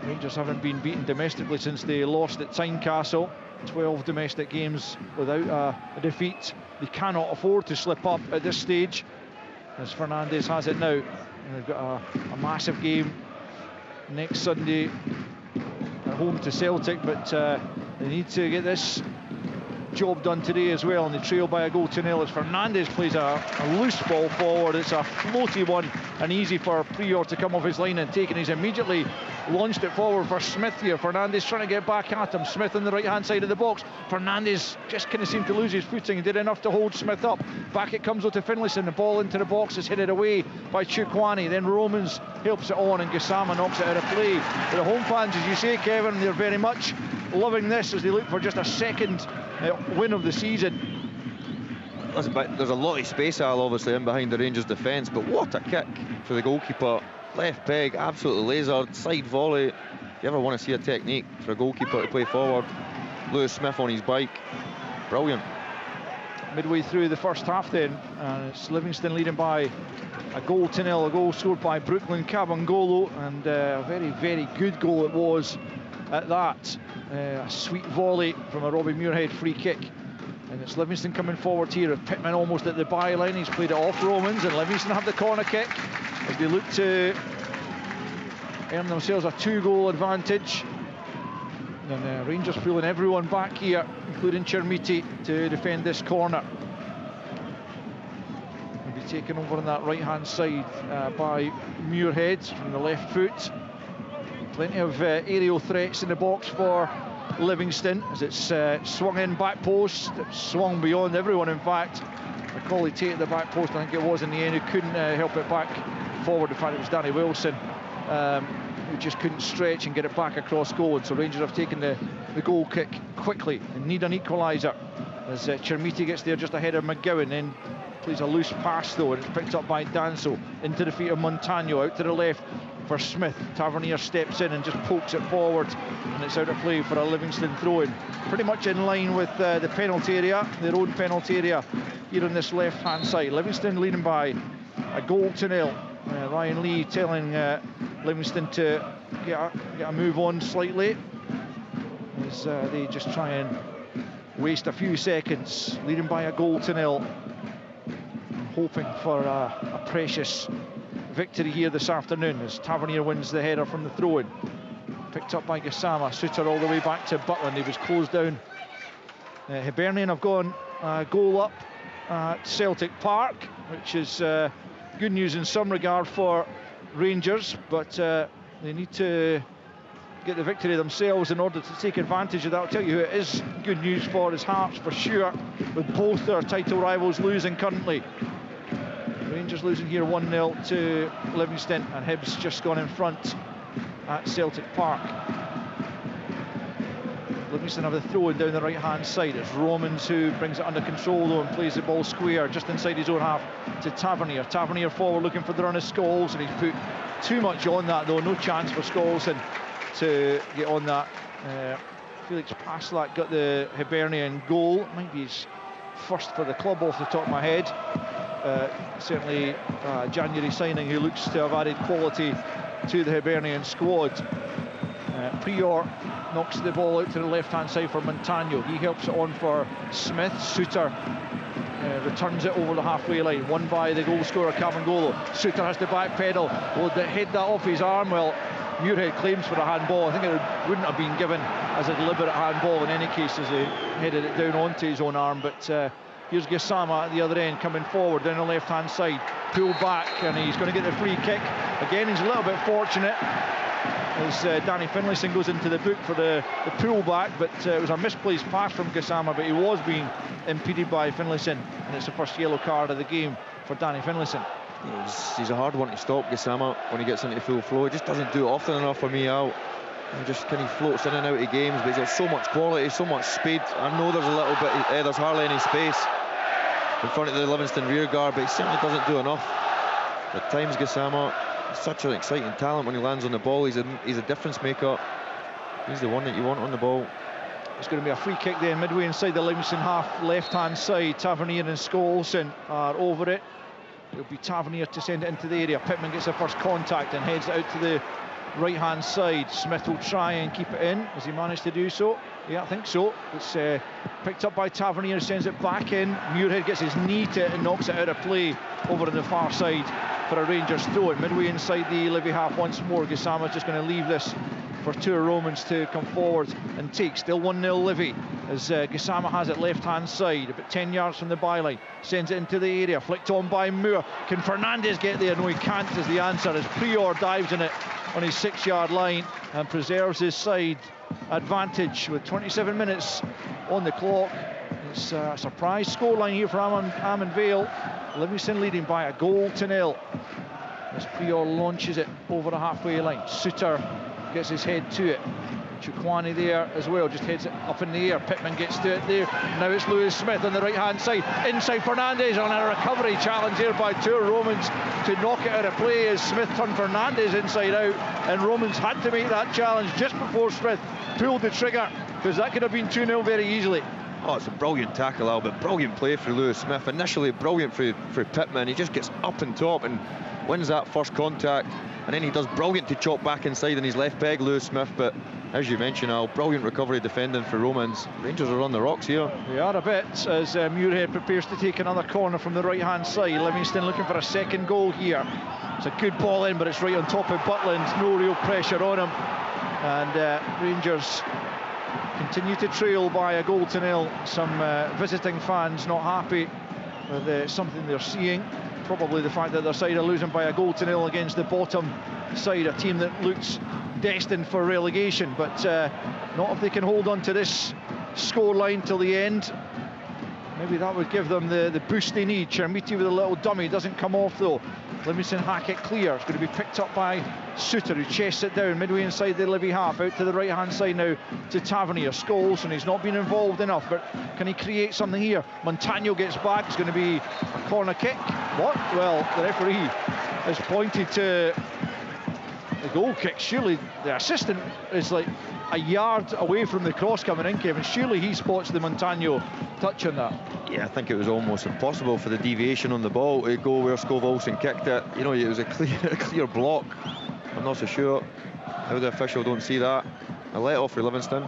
Rangers haven't been beaten domestically since they lost at Tynecastle. 12 domestic games without a defeat. They cannot afford to slip up at this stage, as Fernandez has it now. And they've got a massive game next Sunday at home to Celtic, but they need to get this job done today as well, and they trail by a 1-0 as Fernandez plays a loose ball forward. It's a floaty one, and easy for Prior to come off his line and take, and he's immediately launched it forward for Smith here. Fernandez trying to get back at him. Smith on the right hand side of the box. Fernandez just kind of seemed to lose his footing and did enough to hold Smith up. Back it comes to Finlayson. The ball into the box is headed away by Chukwani. Then Romans helps it on, and Gassama knocks it out of play. But the home fans, as you say, Kevin, they're very much loving this as they look for just a second win of the season. Listen, there's a lot of space, Al, obviously, in behind the Rangers defence, but what a kick for the goalkeeper. Left peg, absolutely lasered, side volley. If you ever want to see a technique for a goalkeeper to play forward, Lewis Smith on his bike, brilliant. Midway through the first half then, and it's Livingston leading by a 1-0, a goal scored by Brooklyn Cabangolo, and a very, very good goal it was at that. A sweet volley from a Robbie Muirhead free kick, and it's Livingston coming forward here. Pittman almost at the byline, he's played it off Romans, and Livingston have the corner kick as they look to earn themselves a 2-goal advantage. And Rangers pulling everyone back here, including Chermiti, to defend this corner. Will be taken over on that right hand side by Muirhead from the left foot. Plenty of aerial threats in the box for Livingston as it's swung in back post. It swung beyond everyone, in fact. Macaulay Tate at the back post, I think it was in the end, who couldn't help it back forward. In fact, it was Danny Wilson who just couldn't stretch and get it back across goal. And so Rangers have taken the goal kick quickly and need an equaliser as Chermiti gets there just ahead of McGowan. Then plays a loose pass though, and it's picked up by Danso into the feet of Montano. Out to the left for Smith. Tavernier steps in and just pokes it forward, and it's out of play for a Livingston throw-in. Pretty much in line with the penalty area, their own penalty area here on this left hand side. Livingston leading by a 1-0. Ryan Lee telling Livingston to get a move on slightly as they just try and waste a few seconds, leading by a 0-0, hoping for a precious victory here this afternoon as Tavernier wins the header from the throw-in. picked up by Gassama. Suter all the way back to Butland. He was closed down. Hibernian have gone goal up at Celtic Park, which is good news in some regard for Rangers, but they need to get the victory themselves in order to take advantage of that. I'll tell you who it is good news for is Hearts, for sure, with both their title rivals losing currently. Rangers losing here 1-0 to Livingston, and Hibs just gone in front at Celtic Park. Livingston have the throw-in down the right-hand side. It's Romans who brings it under control though and plays the ball square just inside his own half to Tavernier. Tavernier forward looking for the run of Scholes, and he's put too much on that though. No chance for Scholes to get on that. Felix Paslak got the Hibernian goal. Might be his first for the club off the top of my head. Certainly January signing who looks to have added quality to the Hibernian squad. Prior knocks the ball out to the left-hand side for Montano. He helps it on for Smith. Suter returns it over the halfway line, won by the goal scorer Cavangolo. Suter has to backpedal. Will head that off his arm? Well, Muirhead claims for a handball. I think it wouldn't have been given as a deliberate handball in any case, as he headed it down onto his own arm. But here's Gassama at the other end coming forward down the left-hand side. Pulled back, and he's going to get the free kick. Again, he's a little bit fortunate as Danny Finlayson goes into the book for the pull-back, but it was a misplaced pass from Gassama, but he was being impeded by Finlayson, and it's the first yellow card of the game for Danny Finlayson. He's a hard one to stop, Gassama, when he gets into full flow. He just doesn't do it often enough for me, Al. He just kind of floats in and out of games, but he's got so much quality, so much speed. I know there's a little bit, there's hardly any space in front of the Livingston rear guard, but he simply doesn't do enough. At times, Gassama, such an exciting talent when he lands on the ball. He's a difference maker. He's the one that you want on the ball. It's going to be a free kick there midway inside the Livingston half, left-hand side. Tavernier and Scholes are over it. It'll be Tavernier to send it into the area. Pittman gets the first contact and heads it out to the right-hand side. Smith will try and keep it in. Has he managed to do so? Yeah, I think so. It's picked up by Tavernier, sends it back in. Muirhead gets his knee to it and knocks it out of play over on the far side for a Rangers throw. It midway inside the Livy half once more. Gassama's just going to leave this for two Romans to come forward and take. Still 1-0 Livy as Gassama has it left-hand side, about 10 yards from the byline. Sends it into the area, flicked on by Moore. Can Fernandez get there? No, he can't, is the answer, as Prior dives in it on his 6-yard line and preserves his side advantage with 27 minutes on the clock. It's a surprise scoreline here for Amon Vale. Livingston leading by 1-0 as Prior launches it over the halfway line. Suter gets his head to it. Chukwani there as well, just heads it up in the air. Pittman gets to it there. Now it's Lewis Smith on the right-hand side. Inside Fernandez on a recovery challenge here by two Romans to knock it out of play as Smith turned Fernandez inside out, and Romans had to make that challenge just before Smith pulled the trigger, because that could have been 2-0 very easily. Oh, it's a brilliant tackle, Al, but brilliant play for Lewis Smith. Initially brilliant for Pittman. He just gets up and top and wins that first contact, and then he does brilliant to chop back inside on his left peg, Lewis Smith. But as you mentioned, Al, brilliant recovery defending for Romans. Rangers are on the rocks here. They are a bit, as Muirhead prepares to take another corner from the right-hand side. Livingston looking for a second goal here. It's a good ball in, but it's right on top of Butland. No real pressure on him. And Rangers continue to trail by 1-0. Some visiting fans not happy with something they're seeing. Probably the fact that their side are losing by 1-0 against the bottom side, a team that looks destined for relegation. But not if they can hold on to this scoreline till the end. Maybe that would give them the boost they need. Chermiti with a little dummy, doesn't come off though. Livingston hack it clear. It's going to be picked up by Suter, who chests it down midway inside the Livy half. Out to the right hand side now to Tavernier. Scholes, and he's not been involved enough, but can he create something here? Montano gets back. It's going to be a corner kick. What? Well, the referee has pointed to the goal kick. Surely the assistant is like a yard away from the cross coming in, Kevin. Surely he spots the Montano touch on that. Yeah, I think it was almost impossible for the deviation on the ball to go where Skov Olsen kicked it. You know, it was a clear block. I'm not so sure how the official don't see that. A let off for Livingston.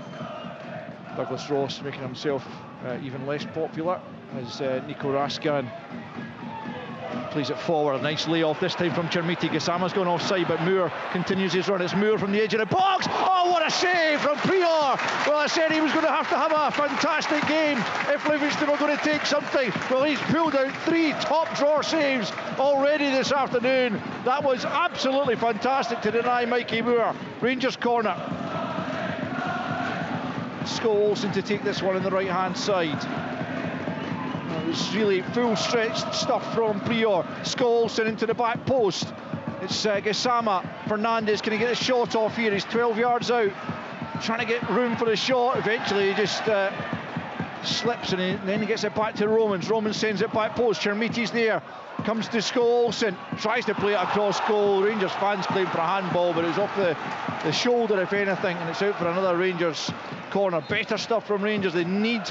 Douglas Ross making himself even less popular as Nico Raskan Plays it forward, a nice layoff this time from Chermiti. Gassama's gone offside, but Moore continues his run. It's Moore from the edge of the box. Oh, what a save from Prior! Well, I said he was going to have a fantastic game if Livingston were going to take something. Well, he's pulled out 3 top drawer saves already this afternoon. That was absolutely fantastic to deny Mikey Moore. Rangers corner. Scholes to take this one on the right hand side. It was really full stretched stuff from Prior. Scholes into the back post. It's Gassama. Fernandez, can he get a shot off here? He's 12 yards out, trying to get room for the shot. Eventually he just slips, and then he gets it back to Romans. Romans sends it back post. Chermiti's there, comes to Scholes and tries to play it across goal. Rangers fans playing for a handball, but it was off the shoulder if anything, and it's out for another Rangers corner. Better stuff from Rangers. They need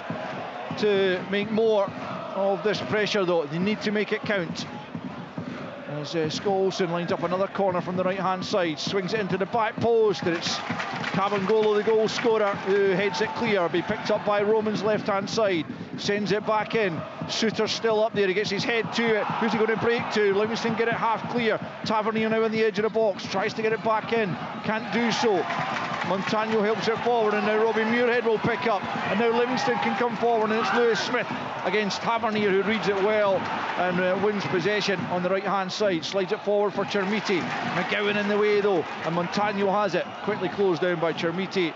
to make more of this pressure though. They need to make it count. As Scholes lines up another corner from the right hand side, swings it into the back post, and it's Cavangolo, the goal scorer, who heads it clear. Be picked up by Roman's left hand side, sends it back in. Suter's still up there, he gets his head to it. Who's he going to break to? Livingston get it half clear. Tavernier now on the edge of the box, tries to get it back in, can't do so. Montano helps it forward, and now Robbie Muirhead will pick up, and now Livingston can come forward, and it's Lewis Smith against Tavernier, who reads it well and wins possession on the right hand side. Slides it forward for Chermiti. McGowan in the way though, and Montano has it, quickly closed down by Chermiti,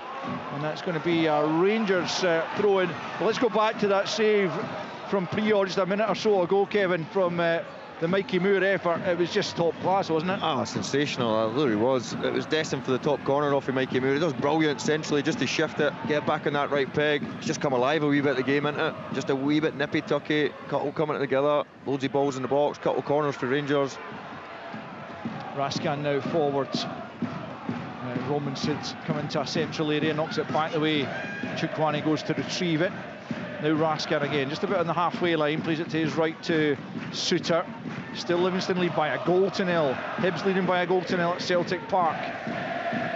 and that's going to be a Rangers throw in. Well, let's go back to that save from Prior just a minute or so ago, Kevin, from the Mikey Moore effort. It was just top class, wasn't it? Ah, sensational, it really was. It was destined for the top corner off of Mikey Moore. It was brilliant centrally, just to shift it, get back on that right peg. It's just come alive a wee bit of the game, isn't it? Just a wee bit nippy-tucky, couple coming together, loads of balls in the box, couple corners for Rangers. Raskan now forwards. Roman Sid's come into a central area, knocks it back the way. Chukwani goes to retrieve it. Now Raskan again, just about on the halfway line, plays it to his right to Suter. Still Livingston lead by a goal to nil. Hibs leading by a goal to nil at Celtic Park.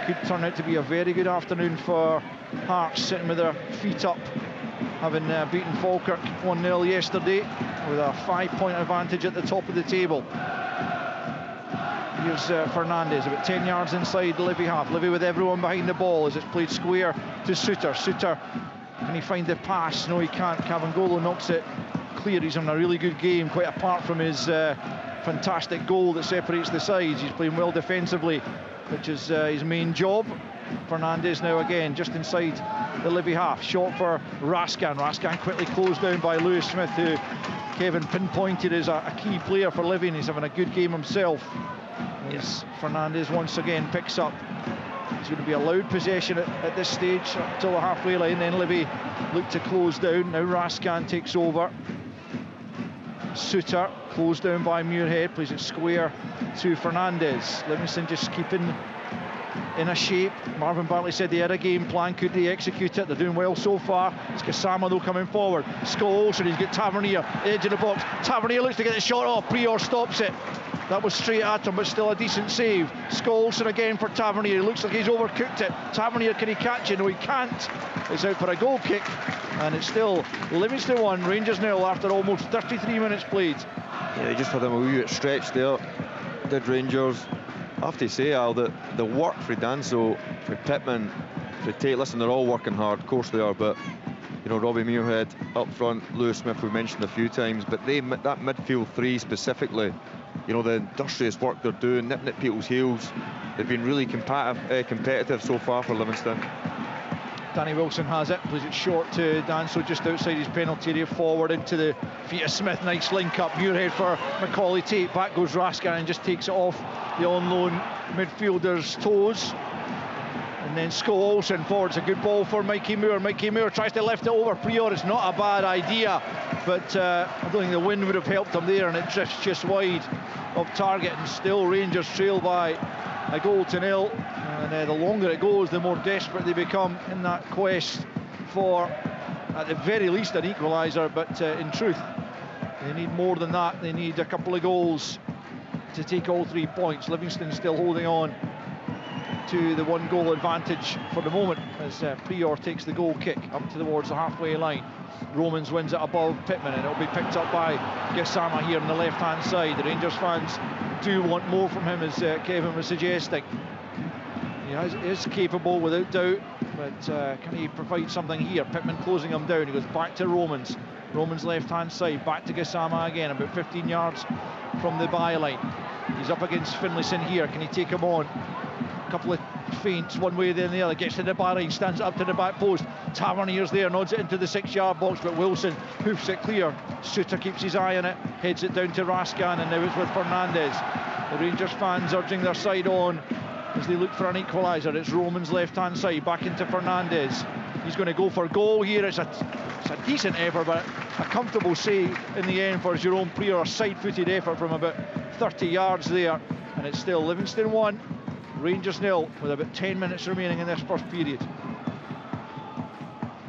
Could turn out to be a very good afternoon for Hearts, sitting with their feet up, having beaten Falkirk 1-0 yesterday with a 5-point advantage at the top of the table. Here's Fernandez, about 10 yards inside the Livy half. Livy with everyone behind the ball as it's played square to Suter. Suter, can he find the pass? No, he can't. Cavangolo knocks it clear. He's on a really good game, quite apart from his fantastic goal that separates the sides. He's playing well defensively, which is his main job. Fernandez now again, just inside the Livy half. Shot for Raskan. Raskan quickly closed down by Lewis Smith, who Kevin pinpointed as a key player for Livy, and he's having a good game himself. As Fernandez once again picks up. It's going to be allowed possession at this stage up till the halfway line. Then Livy look to close down. Now Raskan takes over. Suter closed down by Muirhead, plays it square to Fernandez. Livingston just keeping in a shape. Marvin Bartley said they had a game plan. Could they execute it? They're doing well so far. It's Gassama though coming forward. Scholes, and he's got Tavernier edge of the box. Tavernier looks to get the shot off. Prior stops it. That was straight at him, but still a decent save. Scholes again for Tavernier. It looks like he's overcooked it. Tavernier, can he catch it? No, he can't. It's out for a goal kick, and it's still Livingston 1, Rangers 0 after almost 33 minutes played. Yeah, they just had them a wee bit stretched there, did Rangers. I have to say, Al, that the work for Danso, for Pittman, for Tate, listen, they're all working hard, of course they are, but you know, Robbie Muirhead up front, Lewis Smith we've mentioned a few times, but that midfield three specifically, you know, the industrious work they're doing, nipping at people's heels. They've been really competitive so far for Livingston. Danny Wilson has it, plays it short to Danso just outside his penalty area, forward into the feet of Smith. Nice link up, Muirhead for Macaulay Tate. Back goes Raskan and just takes it off the on-loan midfielder's toes. And then Scholes forward. It's a good ball for Mikey Moore. Mikey Moore tries to lift it over Prior. It's not a bad idea, but I don't think the wind would have helped him there, and it drifts just wide of target, and still Rangers trail by a goal to nil. And the longer it goes, the more desperate they become in that quest for, at the very least, an equaliser. But in truth, they need more than that. They need a couple of goals to take all 3 points. Livingston still holding on to the 1-goal advantage for the moment as Prior takes the goal kick up towards the halfway line. Romans wins it above Pittman, and it'll be picked up by Gassama here on the left-hand side. The Rangers fans do want more from him, as Kevin was suggesting. He is capable without doubt, but can he provide something here? Pittman closing him down. He goes back to Romans. Romans left-hand side, back to Gassama again, about 15 yards from the byline. He's up against Finlayson here. Can he take him on? A couple of feints, one way then the other. Gets to the byline, stands up to the back post. Tavernier's there, nods it into the 6-yard box, but Wilson hoofs it clear. Suter keeps his eye on it, heads it down to Raskan, and now it's with Fernandez. The Rangers fans urging their side on as they look for an equaliser. It's Romans left-hand side, back into Fernandez. He's going to go for goal here. It's a decent effort, but a comfortable save in the end for Jerome Prior. A side-footed effort from about 30 yards there, and it's still Livingston 1, Rangers 0, with about 10 minutes remaining in this first period.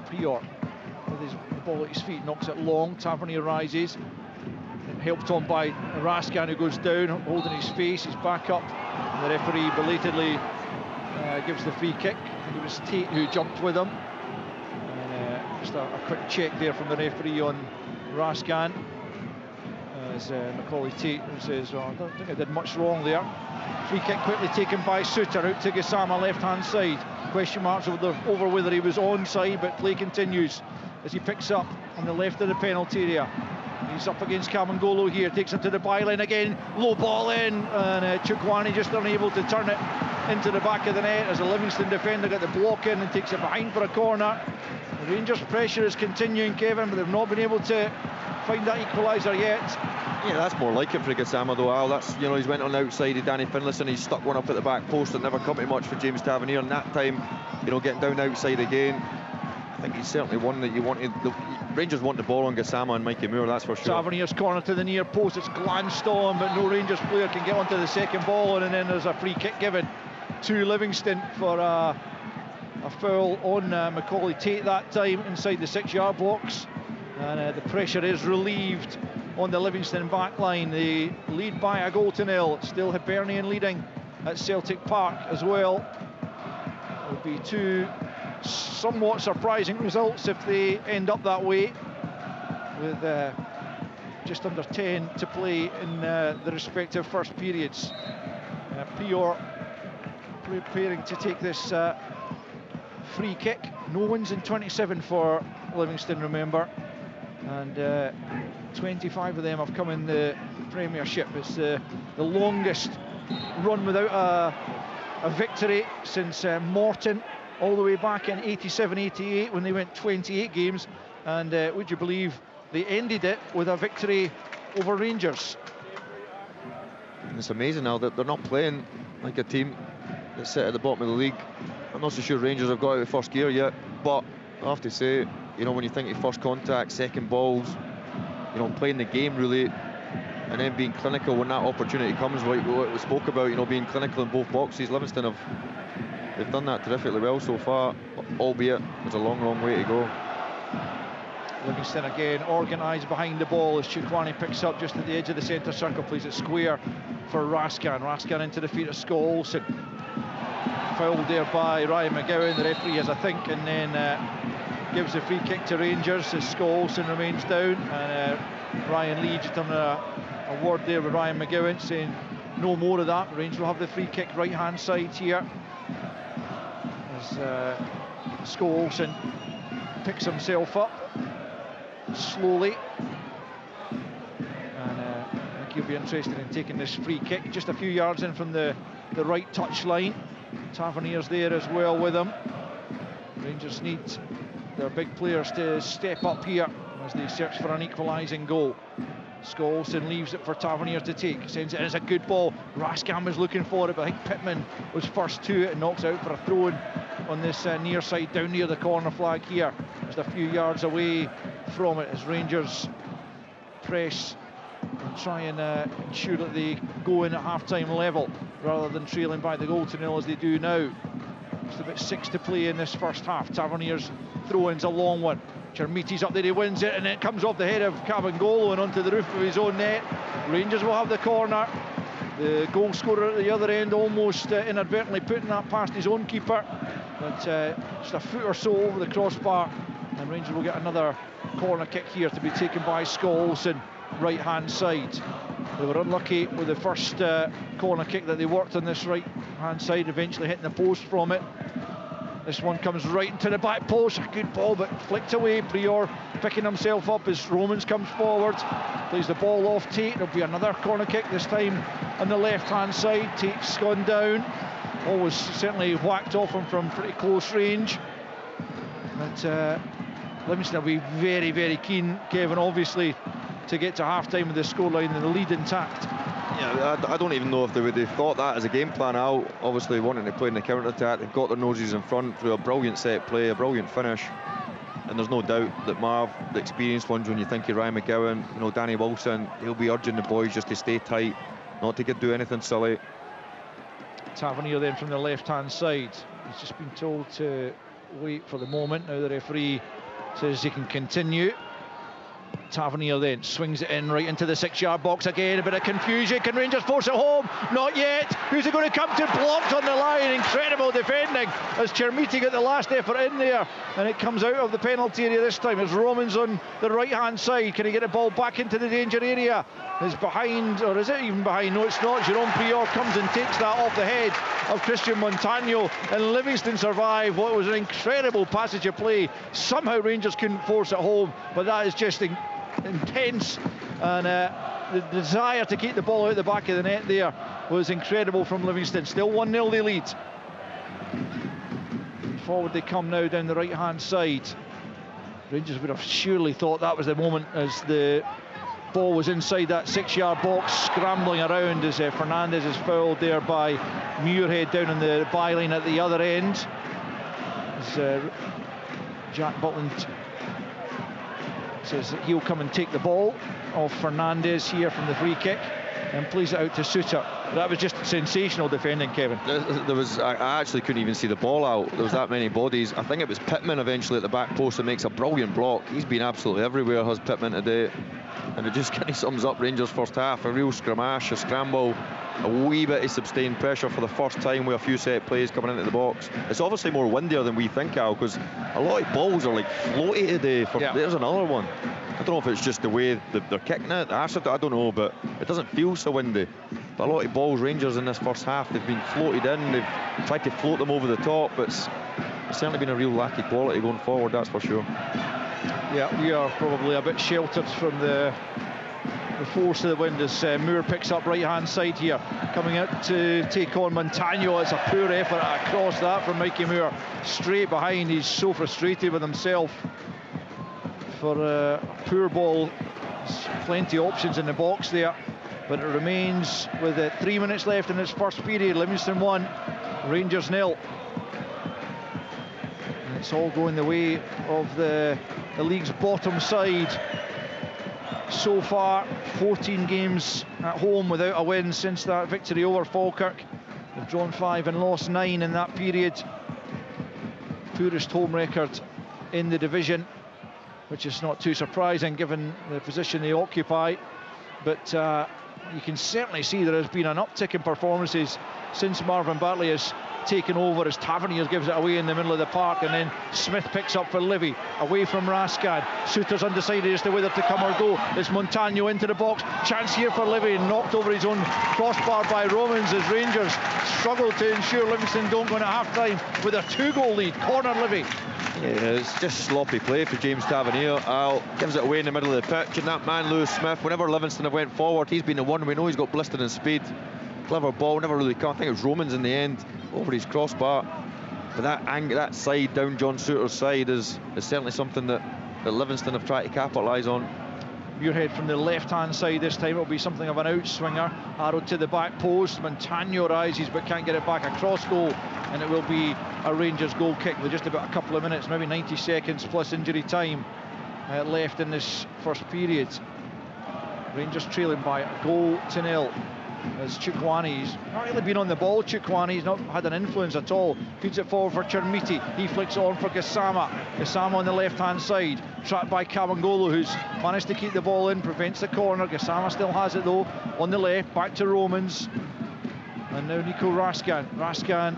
Prior with the ball at his feet, knocks it long. Tavernier rises, helped on by Raskan, who goes down, holding his face. He's back up, and the referee belatedly gives the free kick. I think it was Tate who jumped with him. And just a quick check there from the referee on Raskan, as Macaulay Tate says, well, I don't think I did much wrong there. Free kick quickly taken by Suter, out to Gassama left-hand side. Question marks over whether he was onside, but play continues as he picks up on the left of the penalty area. He's up against Kamangolo here, takes him to the byline again, low ball in, and Chukwani just unable to turn it into the back of the net as a Livingston defender got the block in and takes it behind for a corner. The Rangers' pressure is continuing, Kevin, but they've not been able to find that equaliser yet. Yeah, that's more like it for Gassama though, Al. That's, you know, he's went on the outside of Danny Finlayson, he's stuck one up at the back post and never come to much for James Tavernier, and that time, you know, getting down outside again. I think he's certainly one that you wanted. The Rangers want the ball on Gassama and Mikey Moore, that's for sure. Tavernier's corner to the near post, it's glanced on, but no Rangers player can get onto the second ball, and then there's a free kick given to Livingston for a foul on Macaulay Tate that time inside the 6-yard box, and the pressure is relieved on the Livingston back line. They lead by a goal to nil. Still Hibernian leading at Celtic Park as well. It would be two somewhat surprising results if they end up that way, with just under 10 to play in the respective first periods. Prior preparing to take this free kick. No wins in 27 for Livingston, remember, and 25 of them have come in the Premiership. It's the longest run without a victory since Morton, all the way back in 87-88 when they went 28 games, and would you believe they ended it with a victory over Rangers. And it's amazing now that they're not playing like a team that's set at the bottom of the league. I'm not so sure Rangers have got out of first gear yet, but I have to say, you know, when you think of first contact, second balls, you know, playing the game really, and then being clinical when that opportunity comes, like what we spoke about, you know, being clinical in both boxes. Livingston they've done that terrifically well so far, albeit there's a long way to go. Livingston again organised behind the ball as Chukwani picks up just at the edge of the centre circle, plays it square for Raskan. Raskan into the feet of Scott Olsen. Fouled there by Ryan McGowan. The referee has a think and then gives the free kick to Rangers as Scott Olsen remains down, and Ryan Lee just done a word there with Ryan McGowan saying no more of that. Rangers will have the free kick right hand side here as Scott Olsen picks himself up slowly, and I think he'll be interested in taking this free kick just a few yards in from the right touch line. Tavernier's there as well with him. Rangers need their big players to step up here as they search for an equalising goal. Scholes leaves it for Tavernier to take, sends it in as a good ball. Raskan was looking for it, but I think Pittman was first to it and knocks out for a throw-in on this near side, down near the corner flag here, just a few yards away from it, as Rangers press and try and ensure that they go in at half-time level rather than trailing by the goal to nil as they do now. Just about 6 to play in this first half. Tavernier's throw-in's a long one. Chermiti's up there, he wins it, and it comes off the head of Cabangolo and onto the roof of his own net. Rangers will have the corner. The goal scorer at the other end almost inadvertently putting that past his own keeper, but just a foot or so over the crossbar, and Rangers will get another corner kick here to be taken by Sk Olsen, right hand side. They were unlucky with the first corner kick that they worked on this right hand side, eventually hitting the post from it. This one comes right into the back post, a good ball but flicked away. Prior picking himself up as Romans comes forward, plays the ball off Tate. There'll be another corner kick, this time on the left hand side. Tate's gone down, always certainly whacked off him from pretty close range. But Livingston will be very, very keen, Kevin, obviously, to get to half-time with the scoreline and the lead intact. Yeah, I don't even know if they've thought that as a game plan out. Obviously wanting to play in the counter-attack, they've got their noses in front through a brilliant set play, a brilliant finish, and there's no doubt that Marv, the experienced ones, when you think of Ryan McGowan, you know, Danny Wilson, he'll be urging the boys just to stay tight, not to do anything silly. Tavernier then from the left-hand side. He's just been told to wait for the moment. Now the referee says he can continue. Tavernier then swings it in right into the 6-yard box again. A bit of confusion. Can Rangers force it home? Not yet. Who's it going to come to? Blocked on the line. Incredible defending as Chermiti got the last effort in there, and it comes out of the penalty area this time. It's Romans on the right hand side. Can he get the ball back into the danger area? Is behind, or is it even behind? No, it's not. Jerome Prior comes and takes that off the head of Christian Montagno, and Livingston survive what was an incredible passage of play. Somehow Rangers couldn't force it home, but that is just intense, and the desire to keep the ball out the back of the net there was incredible from Livingston. Still 1-0 they lead. Forward they come now down the right hand side. Rangers would have surely thought that was the moment as the ball was inside that 6-yard box, scrambling around as Fernandez is fouled there by Muirhead down on the byline at the other end. As Jack Butland says that he'll come and take the ball off Fernandez here from the free kick and plays it out to Suter. That was just sensational defending, Kevin. I actually couldn't even see the ball out. There was that many bodies. I think it was Pittman eventually at the back post that makes a brilliant block. He's been absolutely everywhere, has Pittman today. And it just kind of sums up Rangers' first half. A real scramash, a scramble, a wee bit of sustained pressure for the first time with a few set plays coming into the box. It's obviously more windier than we think, Al, because a lot of balls are like floaty today. There's another one. I don't know if it's just the way they're kicking it. I don't know, but it doesn't feel so windy. But a lot of balls, Rangers in this first half, they've been floated in. They've tried to float them over the top, but it's certainly been a real lack of quality going forward, that's for sure. Yeah, we are probably a bit sheltered from the force of the wind as Moore picks up right hand side here, coming out to take on Montagno. It's a poor effort across that from Mikey Moore, straight behind. He's so frustrated with himself for a poor ball. There's plenty of options in the box there, but it remains with 3 minutes left in this first period. Livingston 1, Rangers 0. And it's all going the way of the league's bottom side so far. 14 games at home without a win since that victory over Falkirk. They've drawn 5 and lost 9 in that period. Poorest home record in the division, which is not too surprising given the position they occupy. But you can certainly see there has been an uptick in performances since Marvin Bartley has taken over, as Tavernier gives it away in the middle of the park, and then Smith picks up for Livy, away from Raskan. Suter's undecided as to whether to come or go. It's Montagno into the box, chance here for Livy, knocked over his own crossbar by Romans as Rangers struggle to ensure Livingston don't go into half-time with a 2-goal lead. Corner Livy. Yeah, it's just sloppy play for James Tavernier. Gives it away in the middle of the pitch, and that man Lewis Smith, whenever Livingston have went forward, he's been the one. We know he's got blistering speed. Clever ball, never really come. I think it was Romans in the end over his crossbar. But that side down John Suter's side is certainly something that Livingston have tried to capitalise on. Muirhead from the left-hand side this time. It'll be something of an outswinger. Arrowed to the back post. Montagno rises but can't get it back across goal, and it will be a Rangers goal kick with just about a couple of minutes, maybe 90 seconds plus injury time left in this first period. Rangers trailing by a goal to 0. As Chukwani's not really been on the ball. Chukwani's not had an influence at all. Feeds it forward for Chermiti. He flicks it on for Gassama. Gassama on the left-hand side, trapped by Kabangolo, who's managed to keep the ball in, prevents the corner. Gassama still has it though on the left. Back to Romans. And now Nico Raskan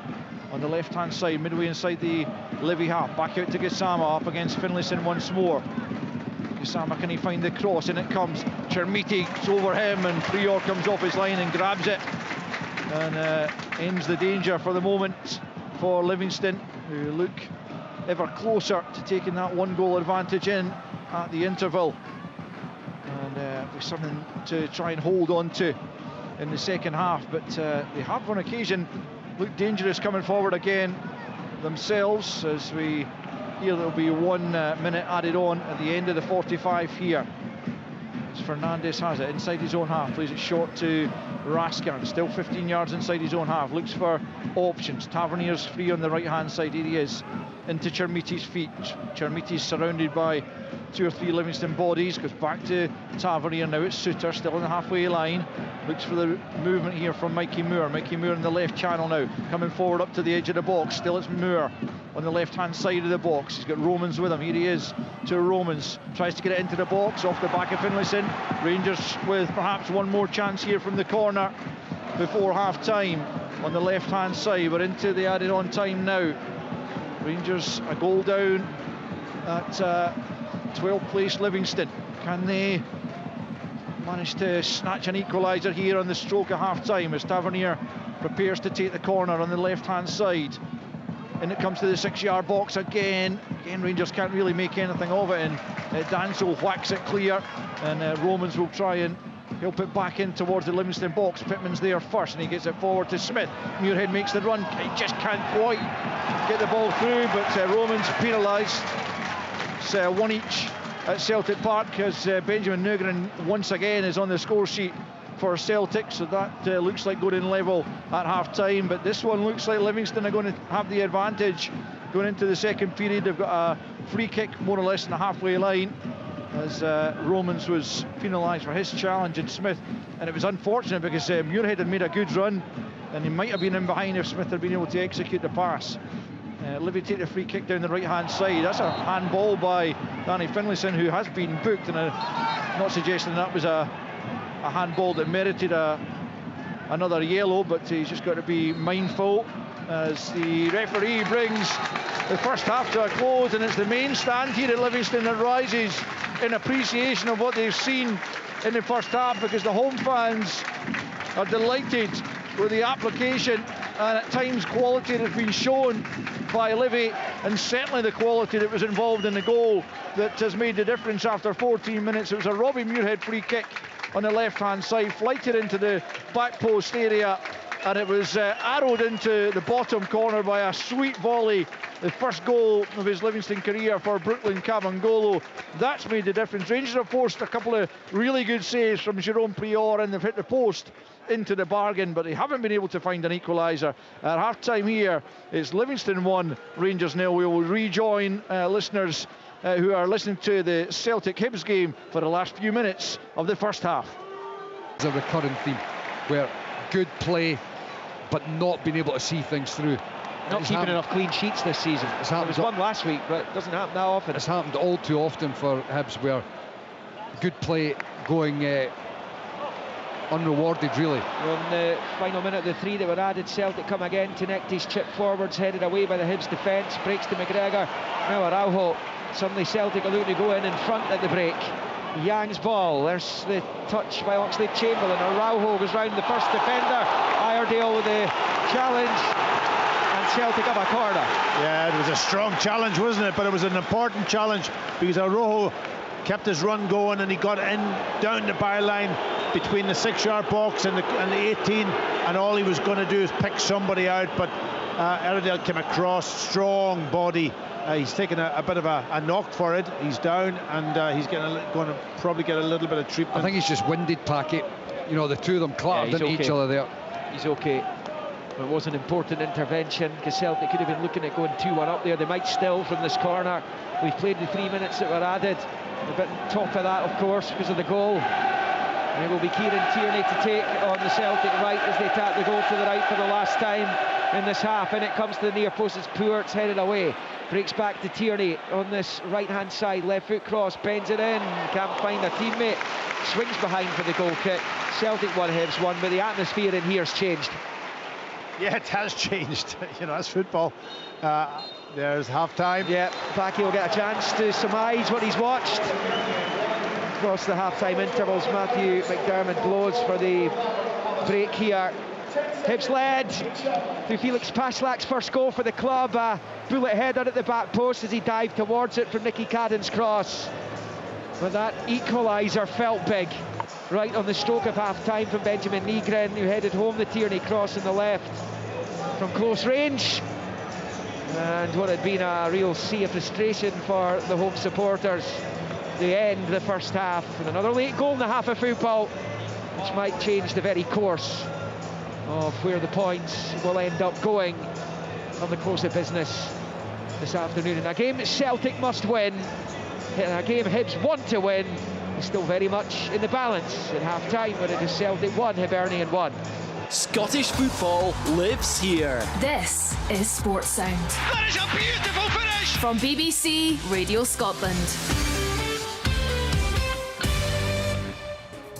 on the left hand side, midway inside the Livy half, back out to Gassama, up against Finlayson once more. Gassama, can he find the cross? In it comes. Chermiti over him, and Prior comes off his line and grabs it, and ends the danger for the moment for Livingston, who look ever closer to taking that 1-goal advantage in at the interval, and with something to try and hold on to in the second half. But they have on occasion looked dangerous coming forward again themselves, as we hear there'll be 1 minute added on at the end of the 45 here. As Fernandez has it inside his own half, plays it short to Raskan, still 15 yards inside his own half, looks for options. Tavernier's free on the right hand side, here he is, into Chermiti's feet. Chermiti's surrounded by 2 or 3 Livingston bodies, goes back to Tavernier, now it's Suter, still on the halfway line, looks for the movement here from Mikey Moore. Mikey Moore in the left channel now, coming forward up to the edge of the box, still it's Moore on the left hand side of the box. He's got Romans with him, here he is to Romans, tries to get it into the box, off the back of Finlayson. Rangers with perhaps one more chance here from the corner before half time on the left hand side. We're into the added on time now. Rangers a goal down at 12th place Livingston. Can they manage to snatch an equaliser here on the stroke of half time, as Tavernier prepares to take the corner on the left hand side? And it comes to the 6-yard box again. Rangers can't really make anything of it, and Danso whacks it clear, and Romans will try and help it back in towards the Livingston box. Pittman's there first, and he gets it forward to Smith. Muirhead makes the run, he just can't quite get the ball through, but Romans penalised. It's 1 each at Celtic Park, as Benjamin Nugren once again is on the score sheet for Celtic, so that looks like going in level at half time. But this one looks like Livingston are going to have the advantage going into the second period. They've got a free kick more or less in the halfway line, as Romans was penalised for his challenge in Smith, and it was unfortunate because Muirhead had made a good run, and he might have been in behind if Smith had been able to execute the pass. Livy take the free kick down the right hand side. That's a handball by Danny Finlayson, who has been booked, and I'm not suggesting that was a handball that merited another yellow, but he's just got to be mindful as the referee brings the first half to a close, and it's the main stand here at Livingston that rises in appreciation of what they've seen in the first half, because the home fans are delighted with the application and at times quality that has been shown by Livy, and certainly the quality that was involved in the goal that has made the difference after 14 minutes. It was a Robbie Muirhead free kick on the left hand side, flighted into the back post area, and it was arrowed into the bottom corner by a sweet volley, the first goal of his Livingston career for Brooklyn Cavangolo. That's made the difference. Rangers have forced a couple of really good saves from Jerome Prior, and they've hit the post into the bargain, but they haven't been able to find an equaliser. At half time here, it's Livingston 1, Rangers 0. We will rejoin listeners who are listening to the Celtic Hibs game for the last few minutes of the first half. It's a recurring theme where good play but not being able to see things through. Not keeping enough clean sheets this season. There was one last week, but it doesn't happen that often. It's happened all too often for Hibs, where good play going unrewarded, really. On the final minute, the 3 that were added, Celtic come again. Tinecti's chip forwards, headed away by the Hibs defence, breaks to McGregor. Now Araujo. Suddenly Celtic are looking to go in front at the break. Yang's ball, there's the touch by Oxlade Chamberlain. Araujo goes round the first defender. Iredale with the challenge, and Celtic have a corner. Yeah, it was a strong challenge, wasn't it? But it was an important challenge, because Araujo kept his run going, and he got in down the byline between the 6-yard box and the 18, and all he was going to do is pick somebody out. But Iredale came across, strong body. He's taken a bit of a knock for it. He's down, and he's going to probably get a little bit of treatment. I think he's just winded, Packet. You know, the two of them clattered into each other there. He's okay. But it was an important intervention, because Celtic could have been looking at going 2-1 up there. They might still from this corner. We've played the 3 minutes that were added. A bit on top of that, of course, because of the goal. And it will be Kieran Tierney to take on the Celtic right as they tap the goal to the right for the last time in this half. And it comes to the near post. It's Poor, it's headed away. Breaks back to Tierney on this right-hand side. Left foot cross, bends it in. Can't find a teammate. Swings behind for the goal kick. Celtic 1, Hibs 1, but the atmosphere in here's changed. Yeah, it has changed. You know, that's football. There's half-time. Yeah, Packie will get a chance to surmise what he's watched. Across the half-time intervals, Matthew McDermott blows for the break here. Hibs led through Felix Paslak's first goal for the club. A bullet header at the back post as he dived towards it from Nicky Cadden's cross. But that equaliser felt big right on the stroke of half-time from Benjamin Nygren, who headed home the Tierney cross in the left from close range. And what had been a real sea of frustration for the home supporters. They end the first half with another late goal in the half of football, which might change the very course of where the points will end up going on the course of business this afternoon. In a game that Celtic must win, in a game Hibs want to win, is still very much in the balance at half-time, when it is Celtic 1, Hibernian 1. Scottish football lives here. This is Sports Sound. That is a beautiful finish! From BBC Radio Scotland.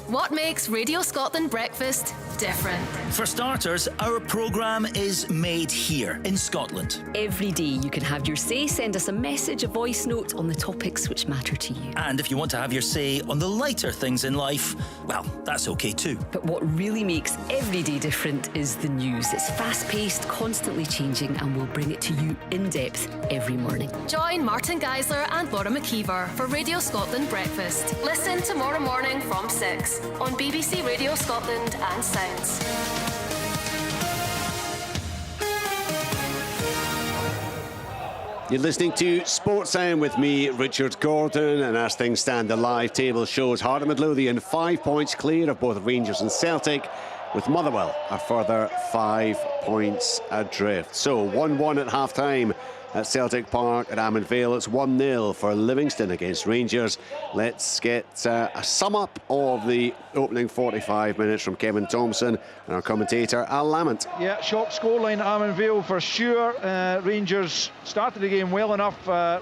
What makes Radio Scotland breakfast different? For starters, our programme is made here in Scotland. Every day you can have your say. Send us a message, a voice note on the topics which matter to you. And if you want to have your say on the lighter things in life, well, that's okay too. But what really makes every day different is the news. It's fast-paced, constantly changing, and we'll bring it to you in depth every morning. Join Martin Geisler and Laura McKeever for Radio Scotland Breakfast. Listen tomorrow morning from 6 on BBC Radio Scotland and Sounds. You're listening to Sports Sound with me, Richard Gordon, and as things stand, the live table shows Heart of Midlothian 5 points clear of both Rangers and Celtic, with Motherwell a further 5 points adrift. So 1-1 at half-time at Celtic Park at Amon Vale. It's 1-0 for Livingston against Rangers. Let's get a sum-up of the opening 45 minutes from Kevin Thompson and our commentator Al Lamont. Yeah, shock scoreline at Amon Vale for sure. Rangers started the game well enough.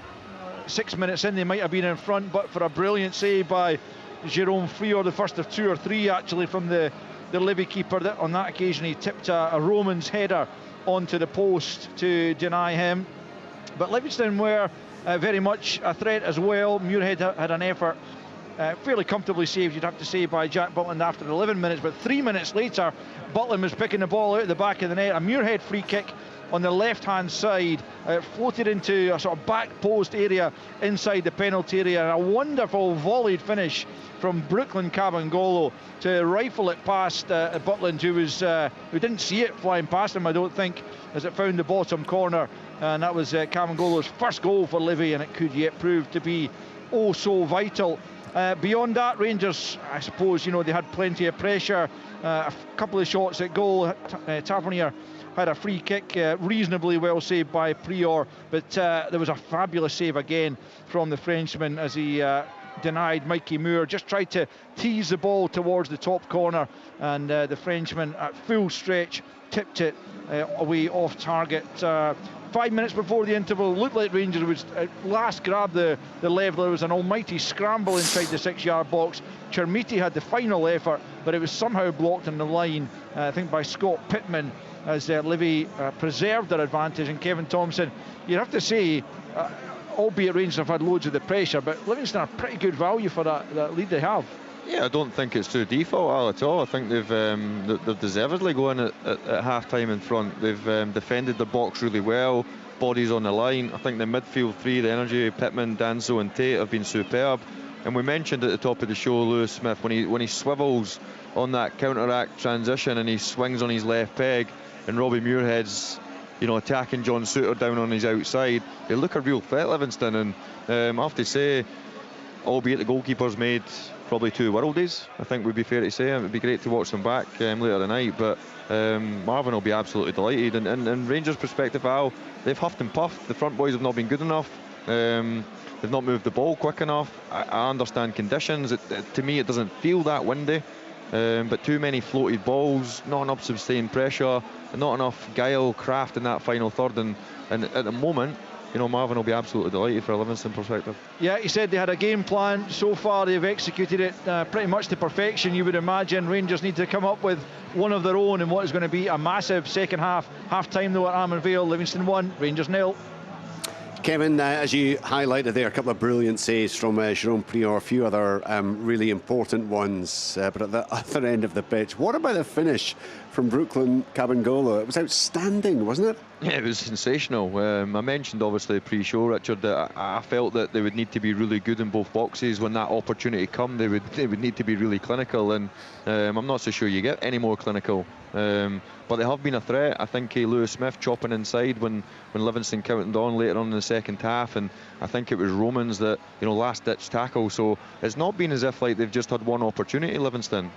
6 minutes in, they might have been in front, but for a brilliant save by Jerome Frior, the first of 2 or 3 actually from the Livy keeper. On that occasion he tipped a Romans header onto the post to deny him. But Livingston were very much a threat as well. Muirhead had an effort fairly comfortably saved, you'd have to say, by Jack Butland after 11 minutes. But 3 minutes later, Butland was picking the ball out of the back of the net. A Muirhead free kick on the left-hand side, floated into a sort of back post area inside the penalty area. And a wonderful volleyed finish from Brooklyn Cabangolo to rifle it past Butland, who didn't see it flying past him, I don't think, as it found the bottom corner. And that was Cabangolo's first goal for Livy, and it could yet prove to be oh so vital. Beyond that, Rangers, I suppose, you know, they had plenty of pressure. A couple of shots at goal. Tavernier had a free kick, reasonably well saved by Prior, but there was a fabulous save again from the Frenchman as he denied Mikey Moore. Just tried to tease the ball towards the top corner, and the Frenchman at full stretch tipped it away off target. 5 minutes before the interval, looked like Rangers would last grab the level. There was an almighty scramble inside the 6-yard box. Chermiti had the final effort, but it was somehow blocked on the line, I think by Scott Pittman, as Livy preserved their advantage. And Kevin Thompson, you'd have to say, albeit Rangers have had loads of the pressure, but Livingston are pretty good value for that lead they have. Yeah, I don't think it's through default, Al, at all. I think they've deservedly gone at half-time in front. They've defended the box really well, bodies on the line. I think the midfield three, the energy, Pittman, Danso and Tate, have been superb. And we mentioned at the top of the show, Lewis Smith, when he swivels on that counter-act transition and he swings on his left peg, and Robbie Muirhead's, you know, attacking John Souttar down on his outside, they look a real threat, Livingston. And I have to say, albeit the goalkeeper's made probably 2 worldies, I think would be fair to say. It would be great to watch them back later tonight, but Marvin will be absolutely delighted. And Rangers' perspective, Al, they've huffed and puffed. The front boys have not been good enough. They've not moved the ball quick enough. I understand conditions. To me, it doesn't feel that windy, but too many floated balls, not enough sustained pressure, not enough guile, craft in that final third. And at the moment, Marvin will be absolutely delighted for a Livingston perspective. Yeah, he said they had a game plan. So far they've executed it pretty much to perfection, you would imagine. Rangers need to come up with one of their own in what is going to be a massive second half. Half-time though at Armand Vale, Livingston 1, Rangers 0. Kevin, as you highlighted there, a couple of brilliant saves from Jerome Prior, a few other really important ones, but at the other end of the pitch, what about the finish from Brooklyn Cabangolo? It was outstanding, wasn't it? Yeah, it was sensational. I mentioned obviously pre-show, Richard, that I felt that they would need to be really good in both boxes when that opportunity come. They would need to be really clinical, and I'm not so sure you get any more clinical. But they have been a threat. I think Lewis Smith chopping inside when Livingston counted on later on in the second half, and I think it was Romans that last-ditch tackle. So it's not been as if like they've just had one opportunity, Livingston.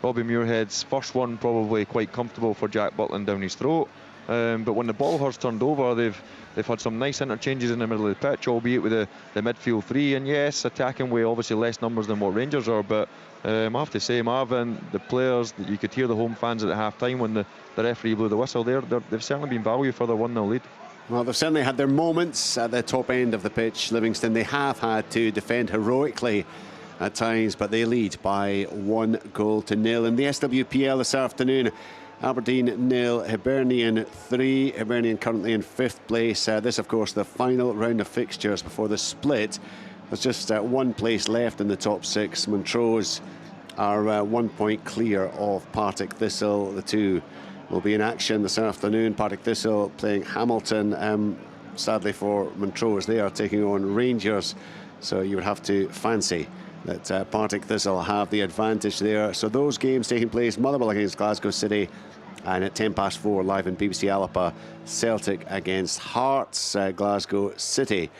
Robbie Muirhead's first one probably quite comfortable for Jack Butland down his throat. But when the ball has turned over, they've had some nice interchanges in the middle of the pitch, albeit with the midfield three. And yes, attacking way obviously less numbers than what Rangers are, but I have to say, Marvin, the players, you could hear the home fans at the half-time when the referee blew the whistle. They've certainly been value for their 1-0 lead. Well, they've certainly had their moments at the top end of the pitch, Livingston. They have had to defend heroically at times, but they lead by 1-0. In the SWPL this afternoon, Aberdeen 0, Hibernian 3. Hibernian currently in 5th place. This, of course, the final round of fixtures before the split. There's just one place left in the top 6. Montrose are 1 point clear of Partick Thistle. The two will be in action this afternoon. Partick Thistle playing Hamilton. Sadly for Montrose, they are taking on Rangers. So you would have to fancy that Partick Thistle have the advantage there. So those games taking place, Motherwell against Glasgow City, and at 4:10 live in BBC Alapa, Celtic against Hearts. Glasgow City,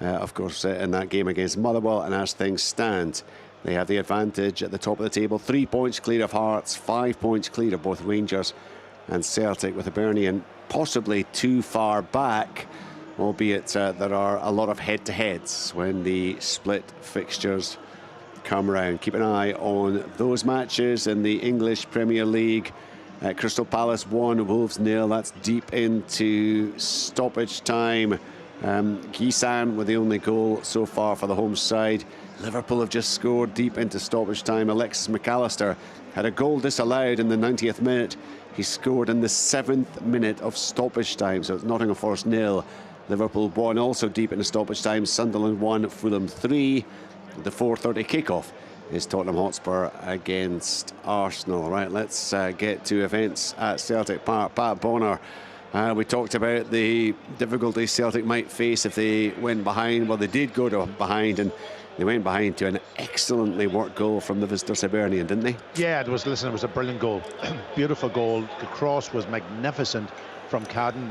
of course, in that game against Motherwell. And as things stand, they have the advantage at the top of the table. 3 points clear of Hearts, 5 points clear of both Rangers and Celtic, with Hibernian possibly too far back, albeit there are a lot of head-to-heads when the split fixtures come round. Keep an eye on those matches in the English Premier League. Crystal Palace 1, Wolves 0. That's deep into stoppage time. Gisan with the only goal so far for the home side. Liverpool have just scored deep into stoppage time. Alexis McAllister had a goal disallowed in the 90th minute. He scored in the 7th minute of stoppage time. So it's Nottingham Forest 0, Liverpool 1. Also deep into stoppage time, Sunderland 1, Fulham 3. The 4:30 kickoff is Tottenham Hotspur against Arsenal. Right, let's get to events at Celtic Park. Pat Bonner, we talked about the difficulties Celtic might face if they went behind. Well, they did go to behind, and they went behind to an excellently worked goal from the visitors Hibernian, didn't they? Yeah, it was a brilliant goal. Beautiful goal. The cross was magnificent from Cadden,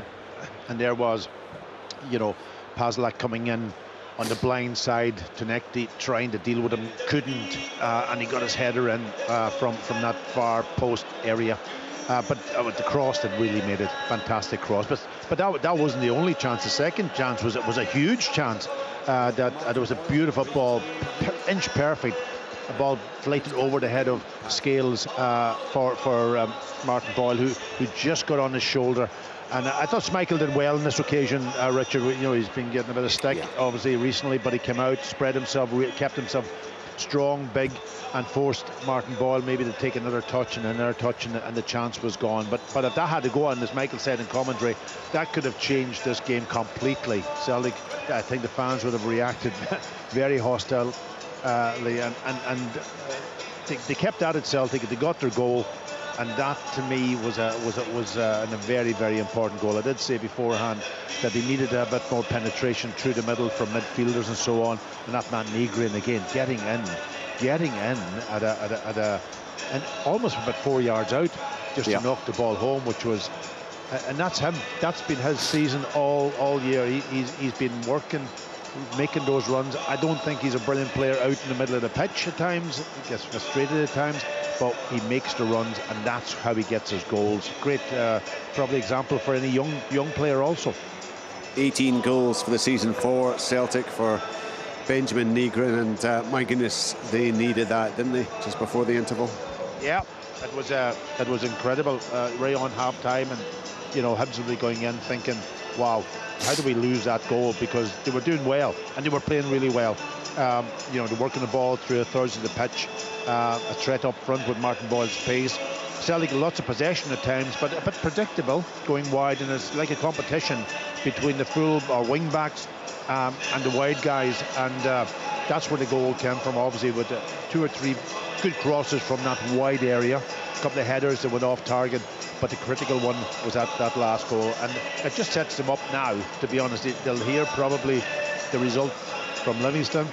and there was, Paslak coming in on the blind side. Tonekti trying to deal with him, couldn't, and he got his header in from that far post area. But the cross that really made it fantastic cross. But that wasn't the only chance. The second chance was a huge chance. There was a beautiful ball, inch perfect. A ball flighted over the head of Scales for Martin Boyle, who just got on his shoulder. And I thought Schmeichel did well on this occasion, Richard. He's been getting a bit of stick, obviously, recently, but he came out, spread himself, kept himself strong, big, and forced Martin Boyle maybe to take another touch, and the chance was gone. But if that had to go on, as Michael said in commentary, that could have changed this game completely. Celtic, I think the fans would have reacted very hostilely, and they kept at it, Celtic. They got their goal. And that, to me, was a very, very important goal. I did say beforehand that they needed a bit more penetration through the middle from midfielders and so on. And that man Negrin again getting in and almost about 4 yards out, just to knock the ball home, which was, and that's him. That's been his season all year. He's been working, making those runs. I don't think he's a brilliant player out in the middle of the pitch at times. He gets frustrated at times, but he makes the runs, and that's how he gets his goals. Great, probably example for any young player also. 18 goals for the season for Celtic, for Benjamin Negrin, and my goodness, they needed that, didn't they, just before the interval? Yeah, it was incredible. Right on half time, and Hibs will be going in thinking wow, how do we lose that goal? Because they were doing well and they were playing really well. You know, they're working the ball through a third of the pitch, a threat up front with Martin Boyle's pace. Celtic lots of possession at times, but a bit predictable going wide, and it's like a competition between the full or wing backs and the wide guys, and that's where the goal came from, obviously, with 2 or 3 good crosses from that wide area, a couple of headers that went off target, but the critical one was at that last goal, and it just sets them up now, to be honest. They'll hear probably the result from Livingston,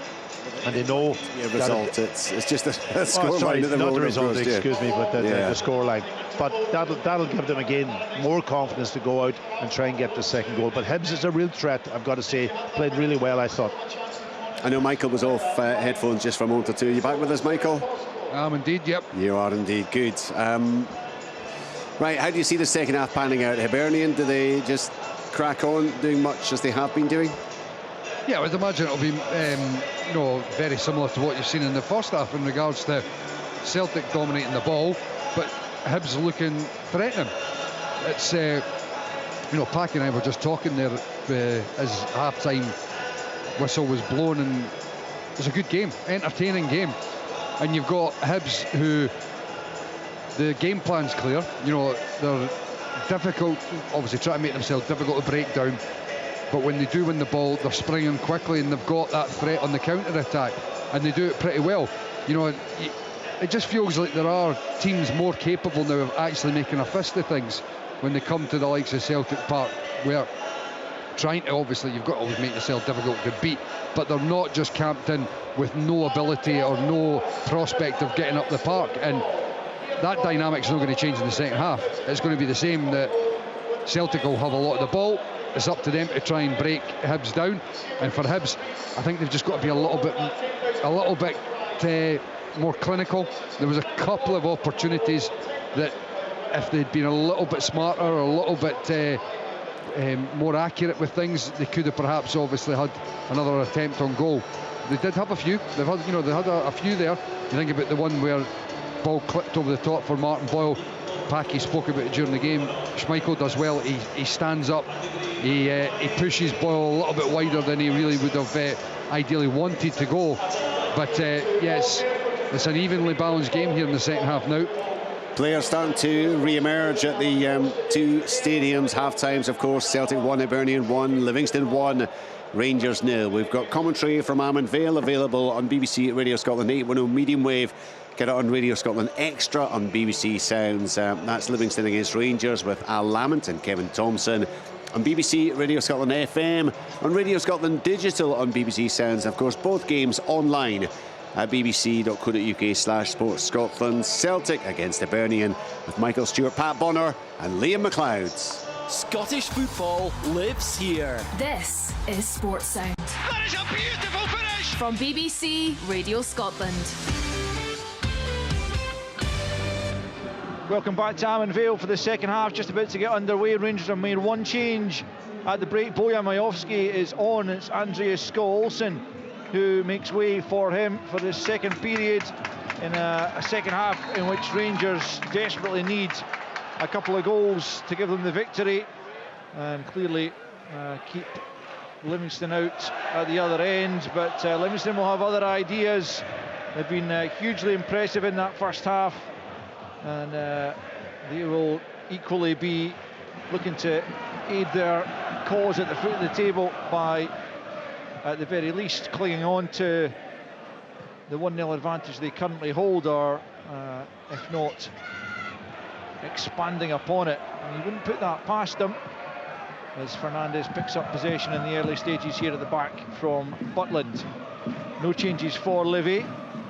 and they know it's just a score line at the not moment, the result, course, excuse me, but the score line. But that'll give them again more confidence to go out and try and get the second goal. But Hibs is a real threat, I've got to say. Played really well, I thought. I know Michael was off headphones just for a moment or two. Are you back with us, Michael? Indeed, yep. You are indeed. Good. Right, how do you see the second half panning out? Hibernian, do they just crack on doing much as they have been doing? Yeah, I would imagine it'll be you know, very similar to what you've seen in the first half in regards to Celtic dominating the ball, but Hibs looking threatening. It's you know, Packy and I were just talking there as half-time whistle was blown, and it was a good game, entertaining game. And you've got Hibs who the game plan's clear. You know, they're difficult, obviously try to make themselves difficult to break down, but when they do win the ball, they're springing quickly and they've got that threat on the counter-attack, and they do it pretty well. You know, it just feels like there are teams more capable now of actually making a fist of things when they come to the likes of Celtic Park, where trying to, obviously, you've got to always make yourself difficult to beat, but they're not just camped in with no ability or no prospect of getting up the park, and that dynamic's not going to change in the second half. It's going to be the same, that Celtic will have a lot of the ball. It's up to them to try and break Hibs down, and for Hibs, I think they've just got to be a little bit more clinical. There was a couple of opportunities that, if they'd been a little bit smarter or a little bit more accurate with things, they could have perhaps obviously had another attempt on goal. They did have a few. They had a few there. You think about the one where ball clipped over the top for Martin Boyle. Packy spoke about it during the game. Schmeichel does well. He stands up. He pushes Boyle a little bit wider than he really would have ideally wanted to go. But yes, it's an evenly balanced game here in the second half now. Players starting to re-emerge at the 2 stadiums. Half times, of course. Celtic 1, Hibernian 1, Livingston 1, Rangers 0. We've got commentary from Armand Vale available on BBC Radio Scotland 810 medium wave. Get it on Radio Scotland Extra on BBC Sounds. That's Livingston against Rangers with Al Lamont and Kevin Thompson. On BBC Radio Scotland FM, on Radio Scotland Digital on BBC Sounds. Of course, both games online at bbc.co.uk/Sports Scotland. Celtic against Hibernian with Michael Stewart, Pat Bonner and Liam McLeod. Scottish football lives here. This is Sports Sound. That is a beautiful finish! From BBC Radio Scotland. Welcome back to Armand Vale for the second half, just about to get underway. Rangers have made one change at the break. Bojan Majowski is on. It's Andreas Skol-Olsen who makes way for him for the second period in a second half in which Rangers desperately need a couple of goals to give them the victory and clearly keep Livingston out at the other end. But Livingston will have other ideas. They've been hugely impressive in that first half, and they will equally be looking to aid their cause at the foot of the table by, at the very least, clinging on to the 1-0 advantage they currently hold, or if not, expanding upon it. And you wouldn't put that past them, as Fernandez picks up possession in the early stages here at the back from Butland. No changes for Livy,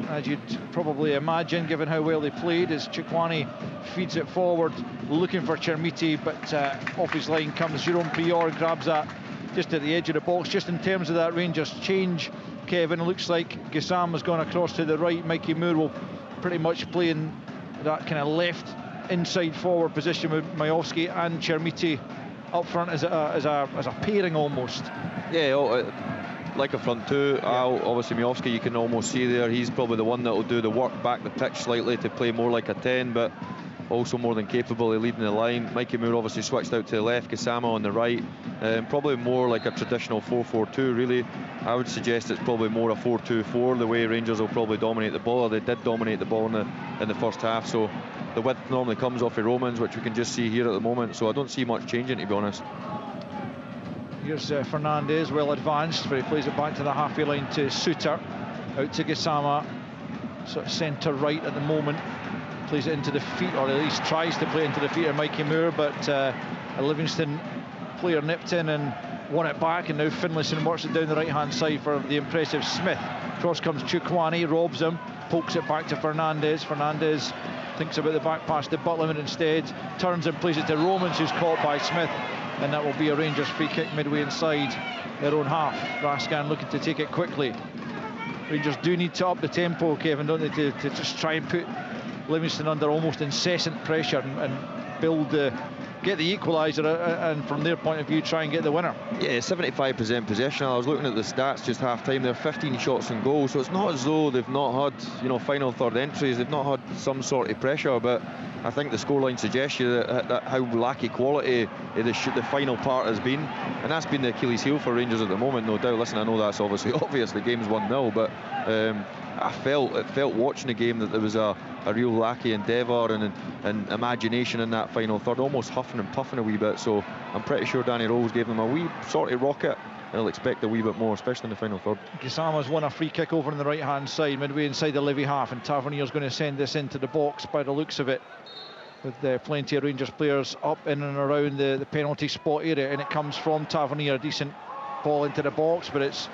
as you'd probably imagine, given how well they played, as Chikwani feeds it forward looking for Chermiti, but off his line comes Jerome Prior, grabs that just at the edge of the box. Just in terms of that Rangers change, Kevin, it looks like Gassam has gone across to the right. Mikey Moore will pretty much play in that kind of left inside forward position with Majowski and Chermiti up front as a pairing almost. Yeah, like a front two. Obviously Majowski, you can almost see there, he's probably the one that will do the work back the pitch slightly to play more like a 10, but also more than capable of leading the line. Mikey Moore obviously switched out to the left, Gassama on the right. Probably more like a traditional 4-4-2 really. I would suggest it's probably more a 4-2-4, the way Rangers will probably dominate the ball, or they did dominate the ball in the first half. So the width normally comes off of Romans, which we can just see here at the moment, so I don't see much changing, to be honest. Here's Fernandez, well advanced, where he plays it back to the halfway line to Suter. Out to Gassama, sort of centre right at the moment. Plays it into the feet, or at least tries to play into the feet of Mikey Moore, but a Livingston player nipped in and won it back, and now Finlayson works it down the right-hand side for the impressive Smith. Cross comes Chukwani, robs him, pokes it back to Fernandez. Fernandez thinks about the back pass to Butland, instead turns and plays it to Romans, who's caught by Smith, and that will be a Rangers free kick midway inside their own half. Raskan looking to take it quickly. Rangers do need to up the tempo, Kevin, don't they, to just try and put Livingston under almost incessant pressure and build get the equaliser, and from their point of view try and get the winner. Yeah, 75% possession. I was looking at the stats just half time. They're 15 shots and goals, so it's not as though they've not had final third entries. They've not had some sort of pressure, but I think the scoreline suggests you that how lackey quality the final part has been, and that's been the Achilles heel for Rangers at the moment, no doubt. Listen, I know that's obviously obvious, the game's 1-0, but it felt watching the game that there was a real lackey endeavour and imagination in that final third, almost huffing and puffing a wee bit. So I'm pretty sure Danny Rose gave them a wee sort of rocket, and I'll expect a wee bit more, especially in the final third. Gassama's won a free kick over on the right hand side, midway inside the Livy half, and Tavernier's going to send this into the box by the looks of it, with plenty of Rangers players up in and around the penalty spot area, and it comes from Tavernier. A decent ball into the box, but it's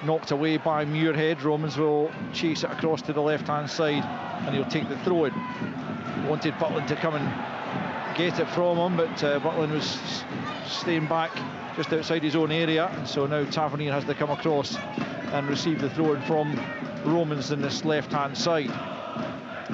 knocked away by Muirhead. Romans will chase it across to the left hand side, and he'll take the throw in. Wanted Butland to come and get it from him, but Butland was staying back just outside his own area, and so now Tavernier has to come across and receive the throw in from Romans in this left hand side.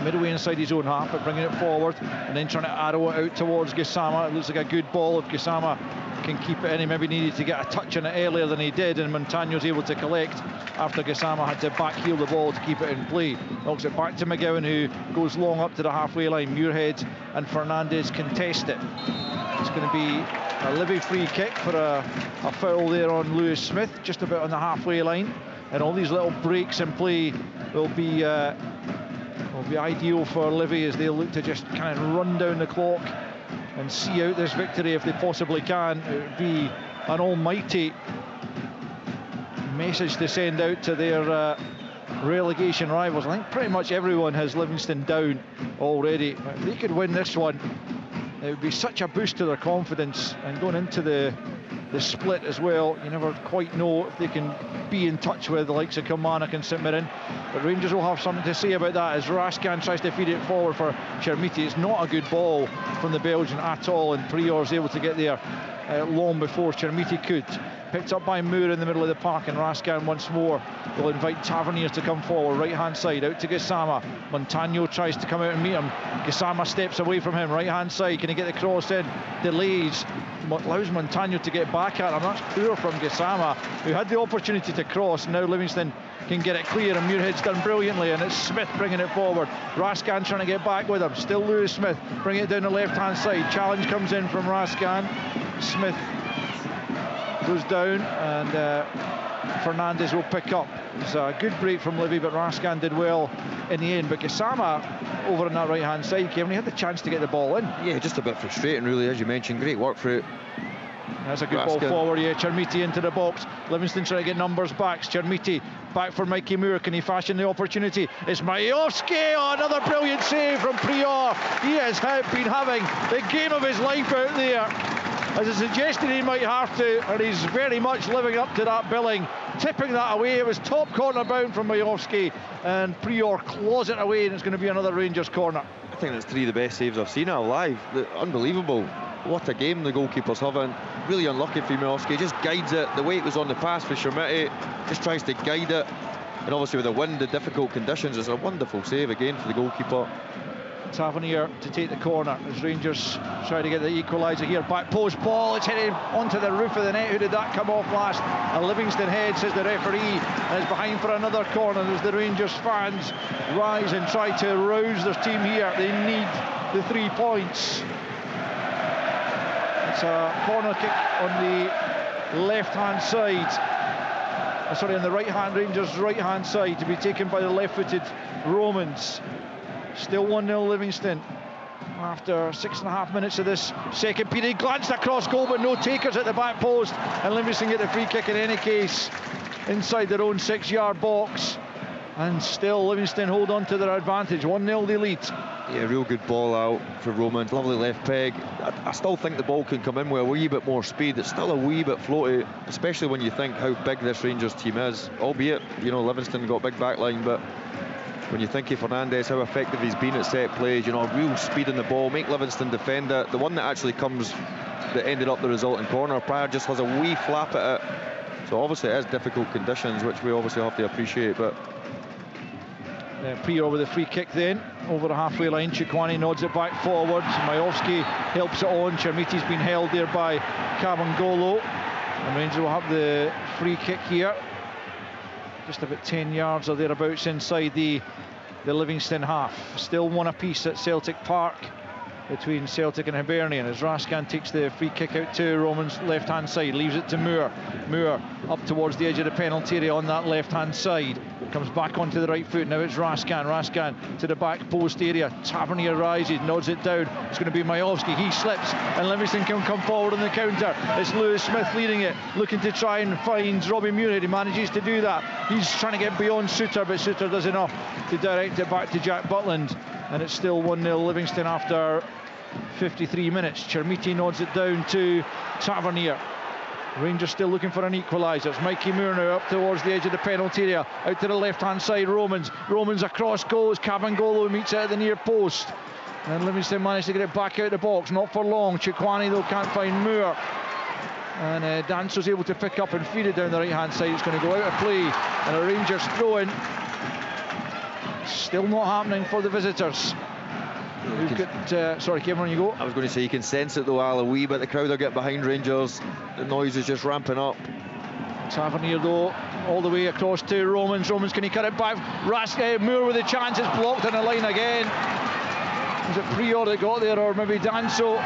Midway inside his own half, but bringing it forward and then trying to arrow it out towards Gassama. It looks like a good ball if Gassama can keep it in. He maybe needed to get a touch on it earlier than he did, and Montagno's able to collect after Gassama had to backheel the ball to keep it in play. Knocks it back to McGowan, who goes long up to the halfway line. Muirhead and Fernandez contest it. It's going to be a Livy free kick for a foul there on Lewis Smith, just about on the halfway line, and all these little breaks in play will be ideal for Livy as they look to just kind of run down the clock and see out this victory if they possibly can. It would be an almighty message to send out to their relegation rivals. I think pretty much everyone has Livingston down already. If they could win this one, it would be such a boost to their confidence, and going into the split as well, you never quite know if they can be in touch with the likes of Kilmarnock and St Mirren, but Rangers will have something to say about that as Raskan tries to feed it forward for Chermiti. It's not a good ball from the Belgian at all, and Prior's able to get there long before Chermiti could. Picked up by Moore in the middle of the park, and Raskan once more will invite Tavernier to come forward, right hand side, out to Gassama. Montagno tries to come out and meet him. Gassama steps away from him, right hand side, can he get the cross in? Delays, allows Montagno to get back at him. That's poor from Gassama, who had the opportunity to cross. Now Livingston can get it clear, and Muirhead's done brilliantly, and it's Smith bringing it forward. Raskan trying to get back with him, still Lewis Smith, bringing it down the left hand side. Challenge comes in from Raskan. Smith goes down, and Fernandez will pick up. It's a good break from Livy, but Raskan did well in the end. But Gassama over on that right hand side, Kevin, he had the chance to get the ball in. Yeah, just a bit frustrating really, as you mentioned. Great work for it. That's a good ball forward, yeah. Chermiti into the box. Livingston trying to get numbers back. Chermiti back for Mikey Moore. Can he fashion the opportunity? It's Majowski. Oh, another brilliant save from Prior. He has been having the game of his life out there, as I suggested he might have to, and he's very much living up to that billing. Tipping that away. It was top corner bound from Majowski, and Prior claws it away, and it's going to be another Rangers corner. I think that's three of the best saves I've seen out live. Unbelievable. What a game the goalkeeper's having. Really unlucky for Majowski. Just guides it. The way it was on the pass for Chermiti, just tries to guide it. And obviously with the wind, the difficult conditions, it's a wonderful save again for the goalkeeper. Tavernier to take the corner as Rangers try to get the equaliser here. Back post ball, it's headed onto the roof of the net. Who did that come off last? A Livingston head, says the referee, and is behind for another corner as the Rangers fans rise and try to rouse their team here. They need the 3 points. It's a corner kick on the left-hand side. Sorry, on the right-hand, Rangers' right-hand side, to be taken by the left-footed Romans. Still 1-0 Livingston after 6.5 minutes of this second period. Glanced across goal, but no takers at the back post, and Livingston get the free kick in any case inside their own 6-yard box, and still Livingston hold on to their advantage. 1-0 they lead. Yeah, real good ball out for Roman. Lovely left peg. I still think the ball can come in with a wee bit more speed. It's still a wee bit floaty, especially when you think how big this Rangers team is. Albeit, you know, Livingston got a big backline, but when you think of Fernandez, how effective he's been at set plays, you know, real speed in the ball, make Livingston defend it. The one that actually comes, that ended up the resulting corner, Pryor just has a wee flap at it. So obviously it is difficult conditions, which we obviously have to appreciate, but Prior with a free kick then, over the halfway line. Chikwani nods it back forwards. Majowski helps it on. Chermiti's been held there by Kabangolo. And Rangers will have the free kick here. Just about 10 yards or thereabouts inside the Livingston half. Still one apiece at Celtic Park between Celtic and Hibernian as Raskan takes the free kick out to Roman's left-hand side, leaves it to Moore. Moore up towards the edge of the penalty area on that left-hand side. Comes back onto the right foot, now it's Raskan. Raskan to the back post area. Tavernier rises, nods it down. It's going to be Majowski, he slips, and Livingston can come forward on the counter. It's Lewis Smith leading it, looking to try and find Robbie Muirhead. He manages to do that. He's trying to get beyond Suter, but Suter does enough to direct it back to Jack Butland. And it's still 1-0 Livingston after 53 minutes. Chermiti nods it down to Tavernier. Rangers still looking for an equaliser. It's Mikey Moore now up towards the edge of the penalty area. Out to the left-hand side, Romans across goes. Kabangolo meets it at the near post. And Livingston managed to get it back out the box. Not for long. Chikwani though can't find Moore. And Danso's able to pick up and feed it down the right-hand side. It's going to go out of play. And a Rangers throw-in. Still not happening for the visitors. Sorry, Cameron, you go. I was going to say you can sense it though, Al, a wee bit. The crowd are getting behind Rangers. The noise is just ramping up. Tavernier though, all the way across to Romans. Romans, can he cut it back? Moore with a chance. It's blocked on the line again. Was it Prior that got there, or maybe Danso?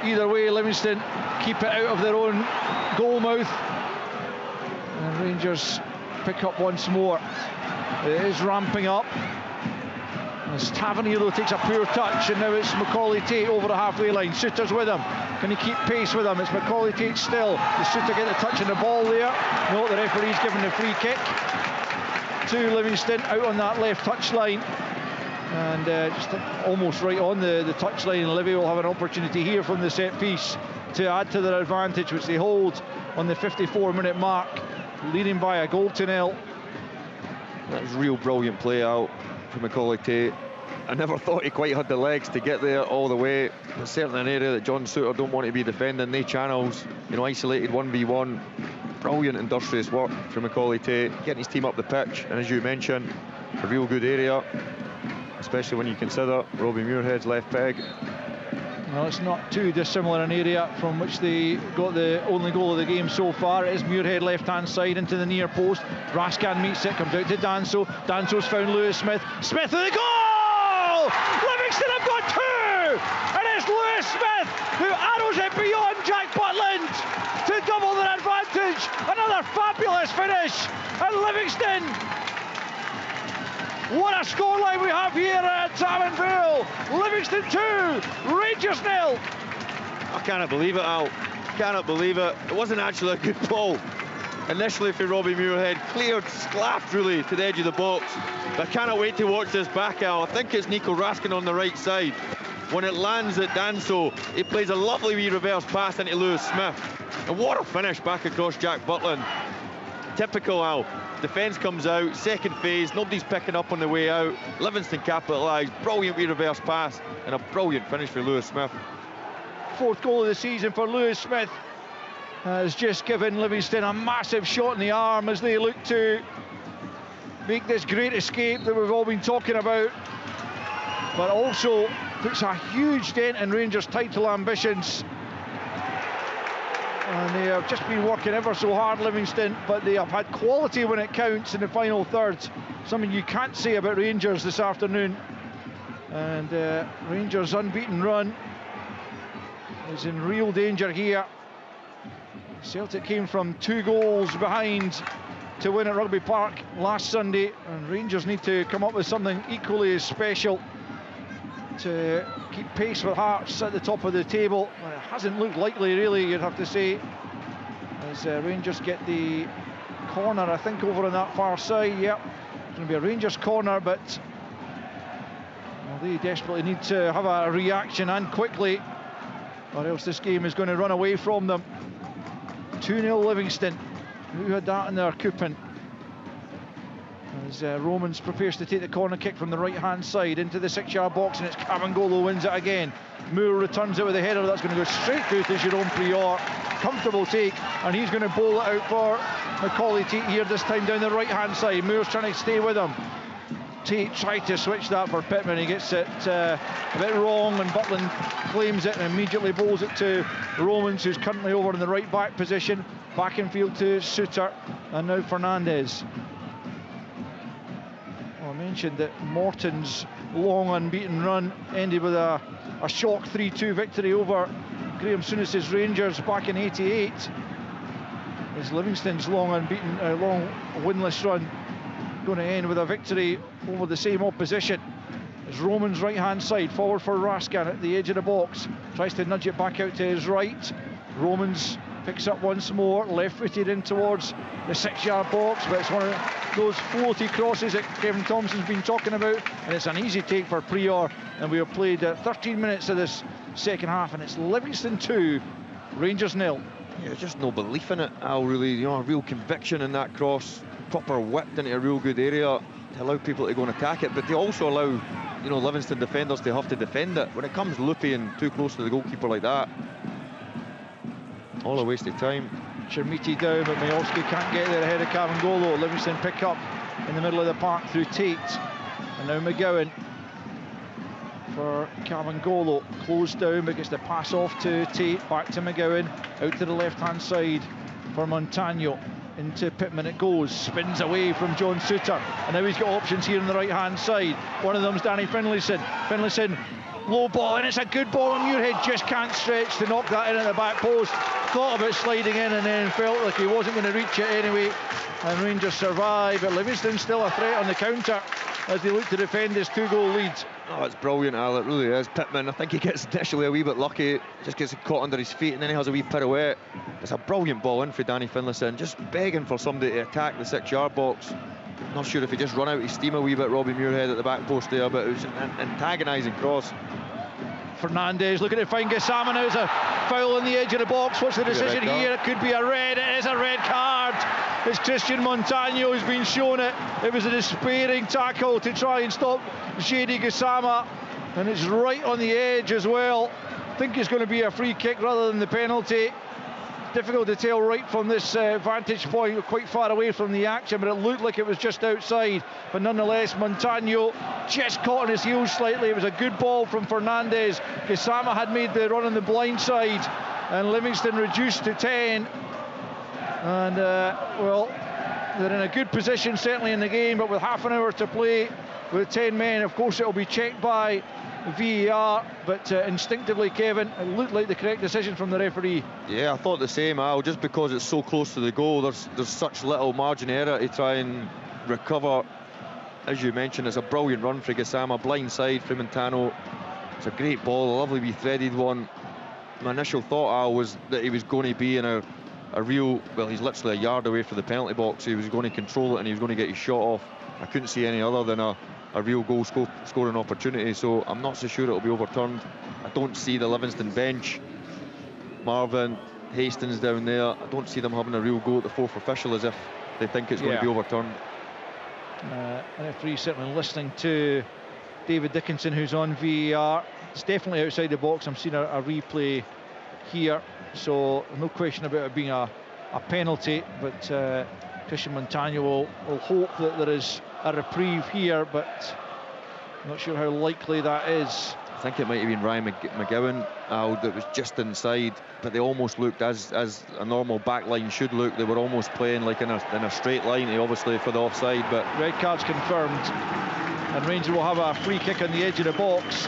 Either way, Livingston keep it out of their own goal mouth. And Rangers pick up once more. It is ramping up. As Tavernier though takes a poor touch, and now it's Macaulay Tate over the halfway line. Suter's with him. Can he keep pace with him? It's Macaulay Tate still. Does Suter get the touch on the ball there? No, the referee's given the free kick to Livingston out on that left touch line. And just almost right on the touch line. Livy will have an opportunity here from the set piece to add to their advantage, which they hold on the 54-minute mark, leading by a goal to nil. That was real brilliant play out from Macaulay Tate. I never thought he quite had the legs to get there all the way. It's certainly an area that John Suter don't want to be defending. They channels, you know, isolated 1v1. Brilliant industrious work from Macaulay Tate, getting his team up the pitch, and as you mentioned, a real good area, especially when you consider Robbie Muirhead's left peg. Well, it's not too dissimilar an area from which they got the only goal of the game so far. It is Muirhead left-hand side into the near post. Raskan meets it, comes out to Danso. Danso's found Lewis Smith. Smith with the goal! Livingston have got two! And it's Lewis Smith who arrows it beyond Jack Butland to double their advantage. Another fabulous finish. And Livingston, what a scoreline we have here at Tamanville. Livingston 2, Rangers 0. I cannot believe it, Al. Cannot believe it. It wasn't actually a good ball. Initially for Robbie Muirhead, cleared, sclaffed really to the edge of the box. But I cannot wait to watch this back, Al. I think it's Nico Raskin on the right side. When it lands at Danso, he plays a lovely wee reverse pass into Lewis Smith. And what a finish back across Jack Butland. Typical, Al. Defence comes out, second phase, nobody's picking up on the way out. Livingston capitalised, brilliant wee reverse pass, and a brilliant finish for Lewis Smith. Fourth goal of the season for Lewis Smith has just given Livingston a massive shot in the arm as they look to make this great escape that we've all been talking about but also puts a huge dent in Rangers' title ambitions. And they have just been working ever so hard, Livingston, but they have had quality when it counts in the final third. Something you can't say about Rangers this afternoon. And Rangers' unbeaten run is in real danger here. Celtic came from 2 goals behind to win at Rugby Park last Sunday, and Rangers need to come up with something equally as special to keep pace with Hearts at the top of the table. And it hasn't looked likely, really, you'd have to say, as Rangers get the corner, I think, over on that far side. Yep, it's going to be a Rangers corner, but well, they desperately need to have a reaction, and quickly, or else this game is going to run away from them. 2-0 Livingston. Who had that in their coupon? As Romans prepares to take the corner kick from the right-hand side into the 6-yard box, and it's Cavangolo wins it again. Moore returns it with a header that's going to go straight through to Jerome Prior. Comfortable take, and he's going to bowl it out for Macaulay Tate here, this time down the right-hand side. Moore's trying to stay with him. Tate tried to switch that for Pittman. He gets it a bit wrong, and Butland claims it and immediately bowls it to Romans, who's currently over in the right back position. Back in field to Suter, and now Fernandez. Well, I mentioned that Morton's long unbeaten run ended with a shock 3-2 victory over Graham Souness's Rangers back in '88. As Livingston's long winless run going to end with a victory over the same opposition. As Roman's right-hand side, forward for Raskin at the edge of the box, tries to nudge it back out to his right. Romans picks up once more, left-footed in towards the 6-yard box, but it's one of those floaty crosses that Kevin Thompson's been talking about, and it's an easy take for Prior. And we have played 13 minutes of this second half, and it's Livingston 2, Rangers 0. Yeah, just no belief in it, Al, really. You know, a real conviction in that cross, proper whipped into a real good area to allow people to go and attack it, but they also allow, you know, Livingston defenders to have to defend it. When it comes loopy and too close to the goalkeeper like that, all a waste of time. Chermiti down, but Majorski can't get there ahead of Cavangolo. Livingston pick up in the middle of the park through Tate, and now McGowan for Cavangolo, closed down, but gets the pass off to Tate, back to McGowan, out to the left-hand side for Montano. Into Pittman it goes, spins away from John Suter, and now he's got options here on the right-hand side. One of them's Danny Finlayson. Finlayson, low ball, and it's a good ball, and Muirhead just can't stretch to knock that in at the back post. Thought about sliding in and then felt like he wasn't going to reach it anyway, and Rangers survive, but Livingston still a threat on the counter as they look to defend this 2-goal lead. Oh, it's brilliant, Al, it really is. Pittman, I think he gets initially a wee bit lucky, just gets caught under his feet, and then he has a wee pirouette. It's a brilliant ball in for Danny Finlayson, just begging for somebody to attack the 6-yard box. Not sure if he just run out of steam a wee bit, Robbie Muirhead at the back post there, but it was an antagonising cross. Fernandez looking to find Gassama. Now it's a foul on the edge of the box. What's the decision here? It could be a red. It is a red card. It's Christian Montano who's been shown it. It was a despairing tackle to try and stop Shady Gassama, and it's right on the edge as well. I think it's going to be a free kick rather than the penalty. Difficult to tell right from this vantage point. We're quite far away from the action, but it looked like it was just outside. But nonetheless, Montano just caught on his heels slightly. It was a good ball from Fernandez. Gassama had made the run on the blind side, and Livingston reduced to 10. And well, they're in a good position certainly in the game, but with half an hour to play with 10 men, of course it'll be checked by VAR, but instinctively, Kevin, it looked like the correct decision from the referee. Yeah, I thought the same, Al. Just because it's so close to the goal, there's such little margin of error to try and recover. As you mentioned, it's a brilliant run for Gassama, blind side for Montano. It's a great ball, a lovely wee threaded one. My initial thought, Al, was that he was going to be in a real, well, he's literally a yard away from the penalty box. He was going to control it and he was going to get his shot off. I couldn't see any other than a real goal scoring opportunity, so I'm not so sure it'll be overturned. I don't see the Livingston bench, Marvin, Hastings down there, I don't see them having a real go at the fourth official as if they think it's going to be overturned. The referee certainly listening to David Dickinson, who's on VAR. It's definitely outside the box. I'm seeing a replay here, so no question about it being a penalty, but Christian Montano will hope that there is a reprieve here, but Not sure how likely that is. I think it might have been Ryan McGowan that was just inside, but they almost looked as a normal back line should look. They were almost playing like in a straight line, obviously for the offside. But red card's confirmed, and Rangers will have a free kick on the edge of the box,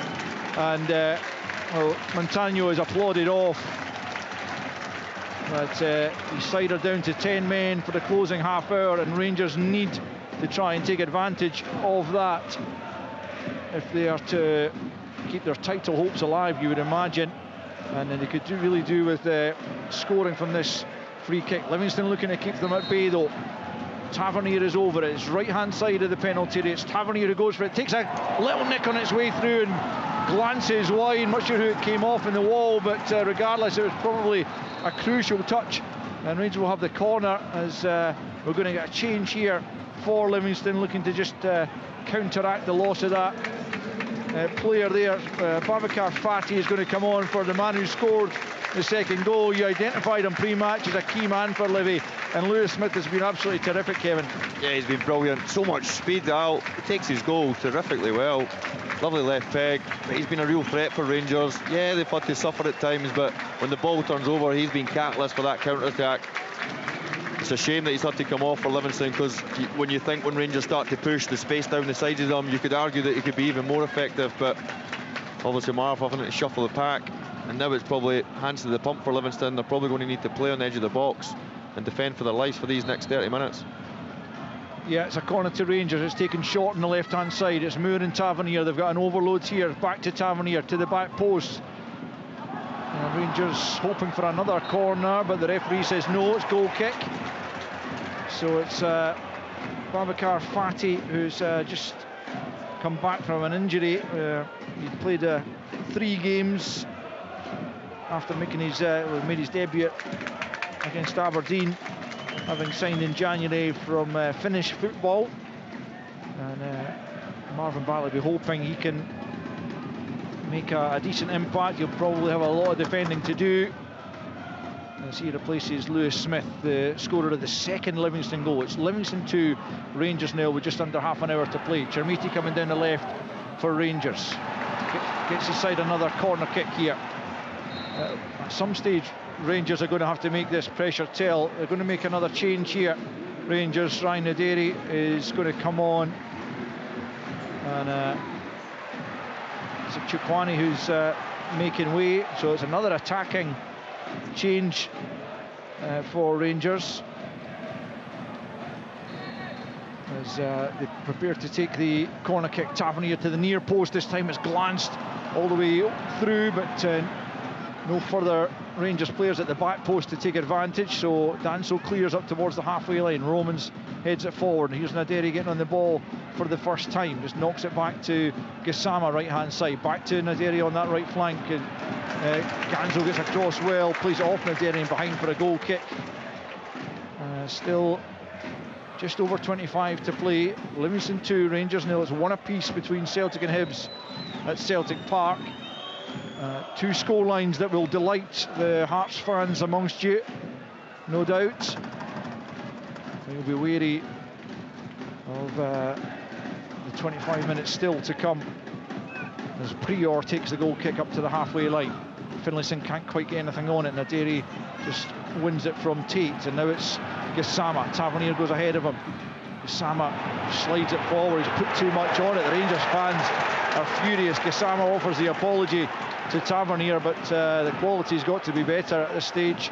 and well, Montano is applauded off. But his side are down to 10 men for the closing half hour, and Rangers need to try and take advantage of that if they are to keep their title hopes alive, you would imagine. And then they could really do with scoring from this free kick. Livingston looking to keep them at bay though. Tavernier is over it. It's right hand side of the penalty area. It's Tavernier who goes for it, takes a little nick on its way through and glances wide. Not sure who it came off in the wall, but regardless, it was probably a crucial touch. And Rangers will have the corner as we're going to get a change here for Livingston, looking to just counteract the loss of that player there. Babacar Fati is going to come on for the man who scored the second goal. You identified him pre-match as a key man for Livy, and Lewis Smith has been absolutely terrific, Kevin. Yeah, he's been brilliant. So much speed out. He takes his goal terrifically well. Lovely left peg. But he's been a real threat for Rangers. Yeah, they've had to suffer at times, but when the ball turns over, he's been catalyst for that counter-attack. It's a shame that he's had to come off for Livingston, because when Rangers start to push the space down the sides of them, you could argue that he could be even more effective, but obviously Marv having to shuffle the pack, and now it's probably hands to the pump for Livingston. They're probably going to need to play on the edge of the box and defend for their lives for these next 30 minutes. Yeah, it's a corner to Rangers. It's taken short on the left hand side. It's Moore and Tavernier. They've got an overload here. Back to Tavernier to the back post. Rangers hoping for another corner, but the referee says no, it's goal kick. So it's Babacar Fati, who's just come back from an injury. He played 3 games after making made his debut against Aberdeen, having signed in January from Finnish football. And Marvin Bartley will be hoping he can make a decent impact. He'll probably have a lot of defending to do, as he replaces Lewis Smith, the scorer of the second Livingston goal. It's Livingston 2, Rangers 0 with just under half an hour to play. Chermiti coming down the left for Rangers. Gets aside another corner kick here. At some stage, Rangers are going to have to make this pressure tell. They're going to make another change here. Rangers, Ryan Naderi is going to come on, and it's Chukwani who's making way. So it's another attacking change for Rangers as they prepare to take the corner kick. Tavernier to the near post. This time it's glanced all the way through, but no further Rangers players at the back post to take advantage. So Danso clears up towards the halfway line. Romans heads it forward. Here's Naderi getting on the ball for the first time. Just knocks it back to Gassama, right hand side. Back to Naderi on that right flank. And Ganzo gets across well, plays it off Naderi and behind for a goal kick. Still just over 25 to play. Livingston 2, Rangers 0. It's 1 apiece between Celtic and Hibs at Celtic Park. 2 score lines that will delight the Hearts fans amongst you, no doubt. You'll be wary of the 25 minutes still to come as Prior takes the goal kick up to the halfway line. Finlayson can't quite get anything on it. Naderi just wins it from Tate, and now it's Gassama. Tavernier goes ahead of him. Gassama slides it forward. He's put too much on it. The Rangers fans are furious. Gassama offers the apology to Tavernier, but the quality's got to be better at this stage.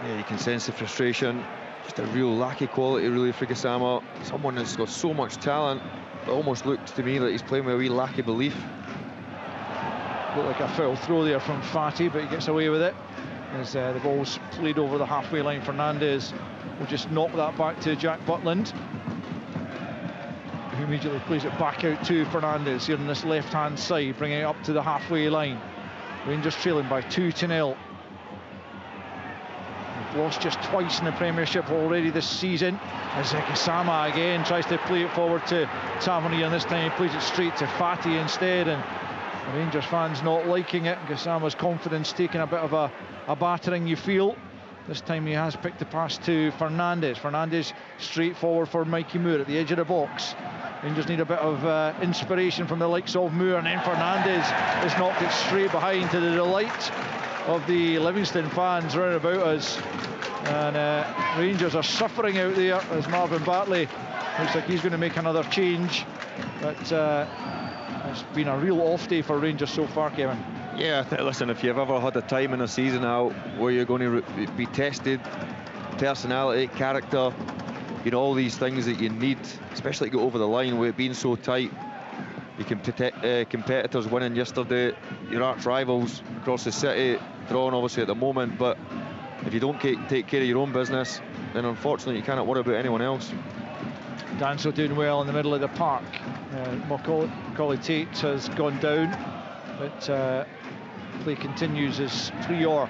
Yeah, you can sense the frustration. Just a real lack of quality really for Gassama. Someone that's got so much talent, but almost looked to me like he's playing with a wee lack of belief. Looked like a foul throw there from Fati, but he gets away with it as the ball's played over the halfway line. Fernandez will just knock that back to Jack Butland, who immediately plays it back out to Fernandez here on this left hand side, bringing it up to the halfway line. Rangers trailing by 2-0. They've lost just twice in the Premiership already this season, as Gassama again tries to play it forward to Tavernier, and this time he plays it straight to Fati instead, and the Rangers fans not liking it. Gassama's confidence taking a bit of a battering, you feel. This time he has picked the pass to Fernandez. Fernandez straight forward for Mikey Moore at the edge of the box. Rangers need a bit of inspiration from the likes of Moore, and then Fernandez has knocked it straight behind to the delight of the Livingston fans round about us. And Rangers are suffering out there as Marvin Bartley looks like he's going to make another change. But it's been a real off day for Rangers so far, Kevin. Yeah, listen, if you've ever had a time in a season out where you're going to be tested, personality, character, you know, all these things that you need, especially to go over the line with it being so tight. Your competitors winning yesterday, your arch rivals across the city, drawn obviously at the moment, but if you don't take care of your own business, then unfortunately you cannot worry about anyone else. Danso doing well in the middle of the park. Macaulay Tate has gone down, but play continues as Prior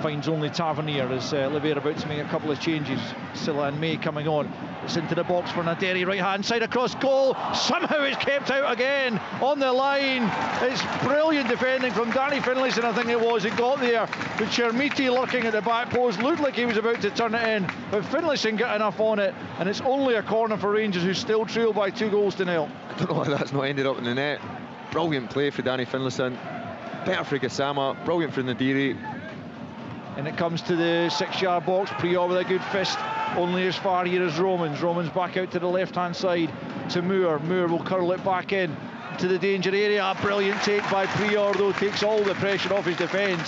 finds only Tavernier as Olivier about to make a couple of changes. Silla and May coming on. It's into the box for Naderi, right hand side across goal. Somehow it's kept out again on the line. It's brilliant defending from Danny Finlayson, I think it was. It got there, but Chermiti lurking at the back post looked like he was about to turn it in, but Finlayson got enough on it, and it's only a corner for Rangers, who still trail by 2-0. I don't know why that's not ended up in the net. Brilliant play for Danny Finlayson. Better for Gassama. Brilliant for Nadiri. And it comes to the 6-yard box. Prior with a good fist, only as far here as Romans. Romans back out to the left-hand side to Moore. Moore will curl it back in to the danger area. Brilliant take by Prior, though, takes all the pressure off his defence.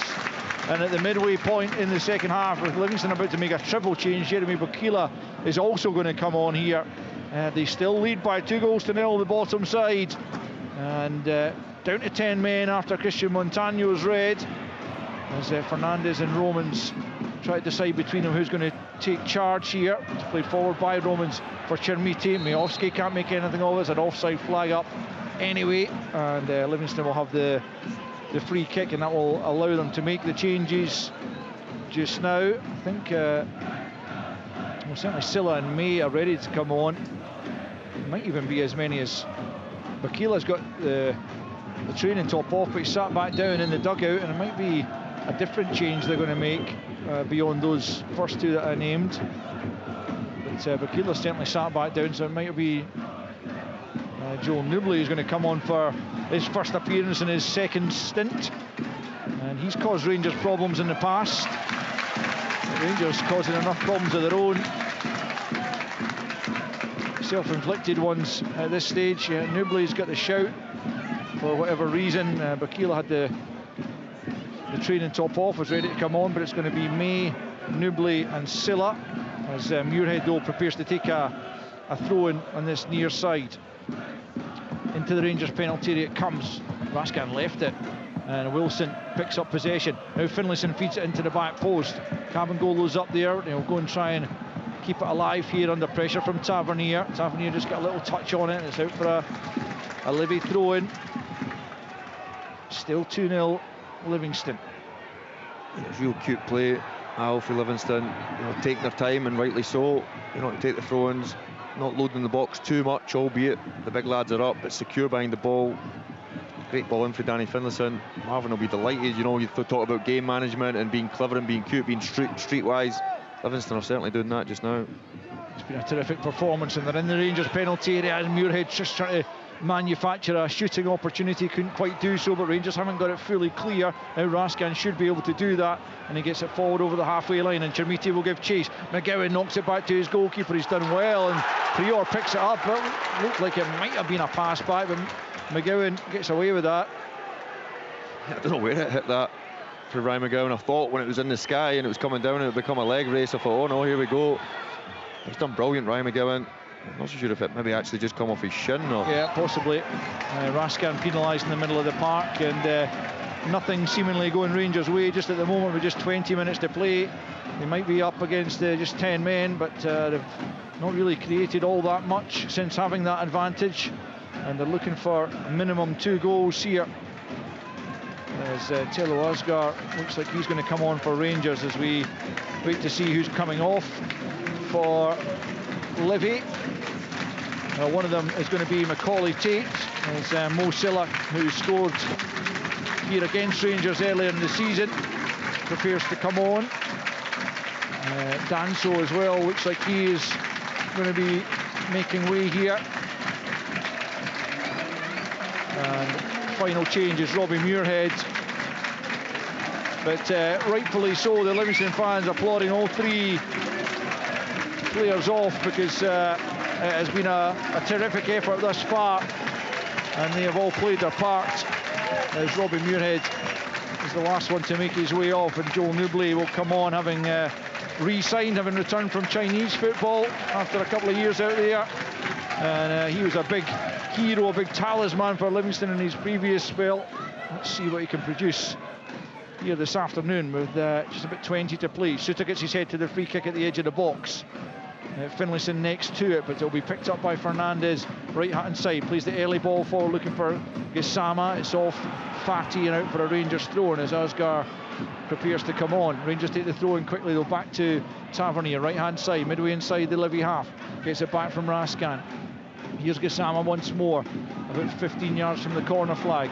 And at the midway point in the second half, with Livingston about to make a triple change, Jeremy Bukila is also going to come on here. They still lead by 2-0 the bottom side. And down to 10 men after Christian Montagno's red, as Fernandez and Romans try to decide between them who's going to take charge here. It's played forward by Romans for Chermiti. Miovski can't make anything of it. It's an offside flag up anyway, and Livingston will have the free kick, and that will allow them to make the changes just now. I think well, certainly Silla and May are ready to come on. It might even be as many as Bakila's got the training top off, but he sat back down in the dugout, and it might be a different change they're going to make beyond those first two that I named. But Bakila certainly sat back down, so it might be Joel Newbley who's going to come on for his first appearance in his second stint. And he's caused Rangers problems in the past. Rangers causing enough problems of their own. Self-inflicted ones at this stage. Newbley's got the shout for whatever reason. Bakila had the training top off, was ready to come on, but it's going to be May, Newbley and Silla as Muirhead though prepares to take a throw in on this near side. Into the Rangers penalty area it comes. Raskin left it, and Wilson picks up possession. Now Finlayson feeds it into the back post. Cabangolo's up there. He'll go and try and keep it alive here under pressure from Tavernier. Tavernier just got a little touch on it, and it's out for a Livy throw in. Still 2-0 Livingston. It's real cute play, Al, for Livingston. You know, taking their time, and rightly so. You know, to take the throw-ins, not loading the box too much, albeit the big lads are up, but secure behind the ball. Great ball in for Danny Finlayson. Marvin will be delighted. You know, you talk about game management and being clever and being cute, being streetwise. Livingston are certainly doing that just now. It's been a terrific performance, and they're in the Rangers penalty area, and Muirhead just trying to manufacture a shooting opportunity, couldn't quite do so, but Rangers haven't got it fully clear. Now Raskin should be able to do that, and he gets it forward over the halfway line, and Chermiti will give chase. McGowan knocks it back to his goalkeeper. He's done well, and Prior picks it up. It looked like it might have been a pass back, but McGowan gets away with that. I don't know where it hit that for Ryan McGowan. I thought when it was in the sky and it was coming down, it would become a leg race. I thought, oh no, here we go. He's done brilliant, Ryan McGowan. I'm not so sure if it maybe actually just come off his shin or... Yeah, possibly. Raskin penalised in the middle of the park, and nothing seemingly going Rangers' way just at the moment with just 20 minutes to play. They might be up against just 10 men, but they've not really created all that much since having that advantage, and they're looking for a minimum 2 goals here. As Telo Asgar looks like he's going to come on for Rangers as we wait to see who's coming off for Livy. One of them is going to be Macaulay Tate, as Mo Silla, who scored here against Rangers earlier in the season, prepares to come on. Danso as well, looks like he is going to be making way here. And final change is Robbie Muirhead. But rightfully so, the Livingston fans applauding all three players off, because it has been a terrific effort thus far, and they have all played their part. As Robbie Muirhead is the last one to make his way off, and Joel Newbley will come on, having re-signed, having returned from Chinese football after a couple of years out there. And he was a big hero, a big talisman for Livingston in his previous spell. Let's see what he can produce here this afternoon with just about 20 to play. Suter gets his head to the free kick at the edge of the box. Finlayson next to it, but it'll be picked up by Fernandez, right hand side. Plays the early ball forward, looking for Gassama. It's off Fatty and out for a Rangers throw, and as Asgar prepares to come on, Rangers take the throw in quickly, though, back to Tavernier, right hand side, midway inside the Livy half. Gets it back from Raskan. Here's Gassama once more, about 15 yards from the corner flag.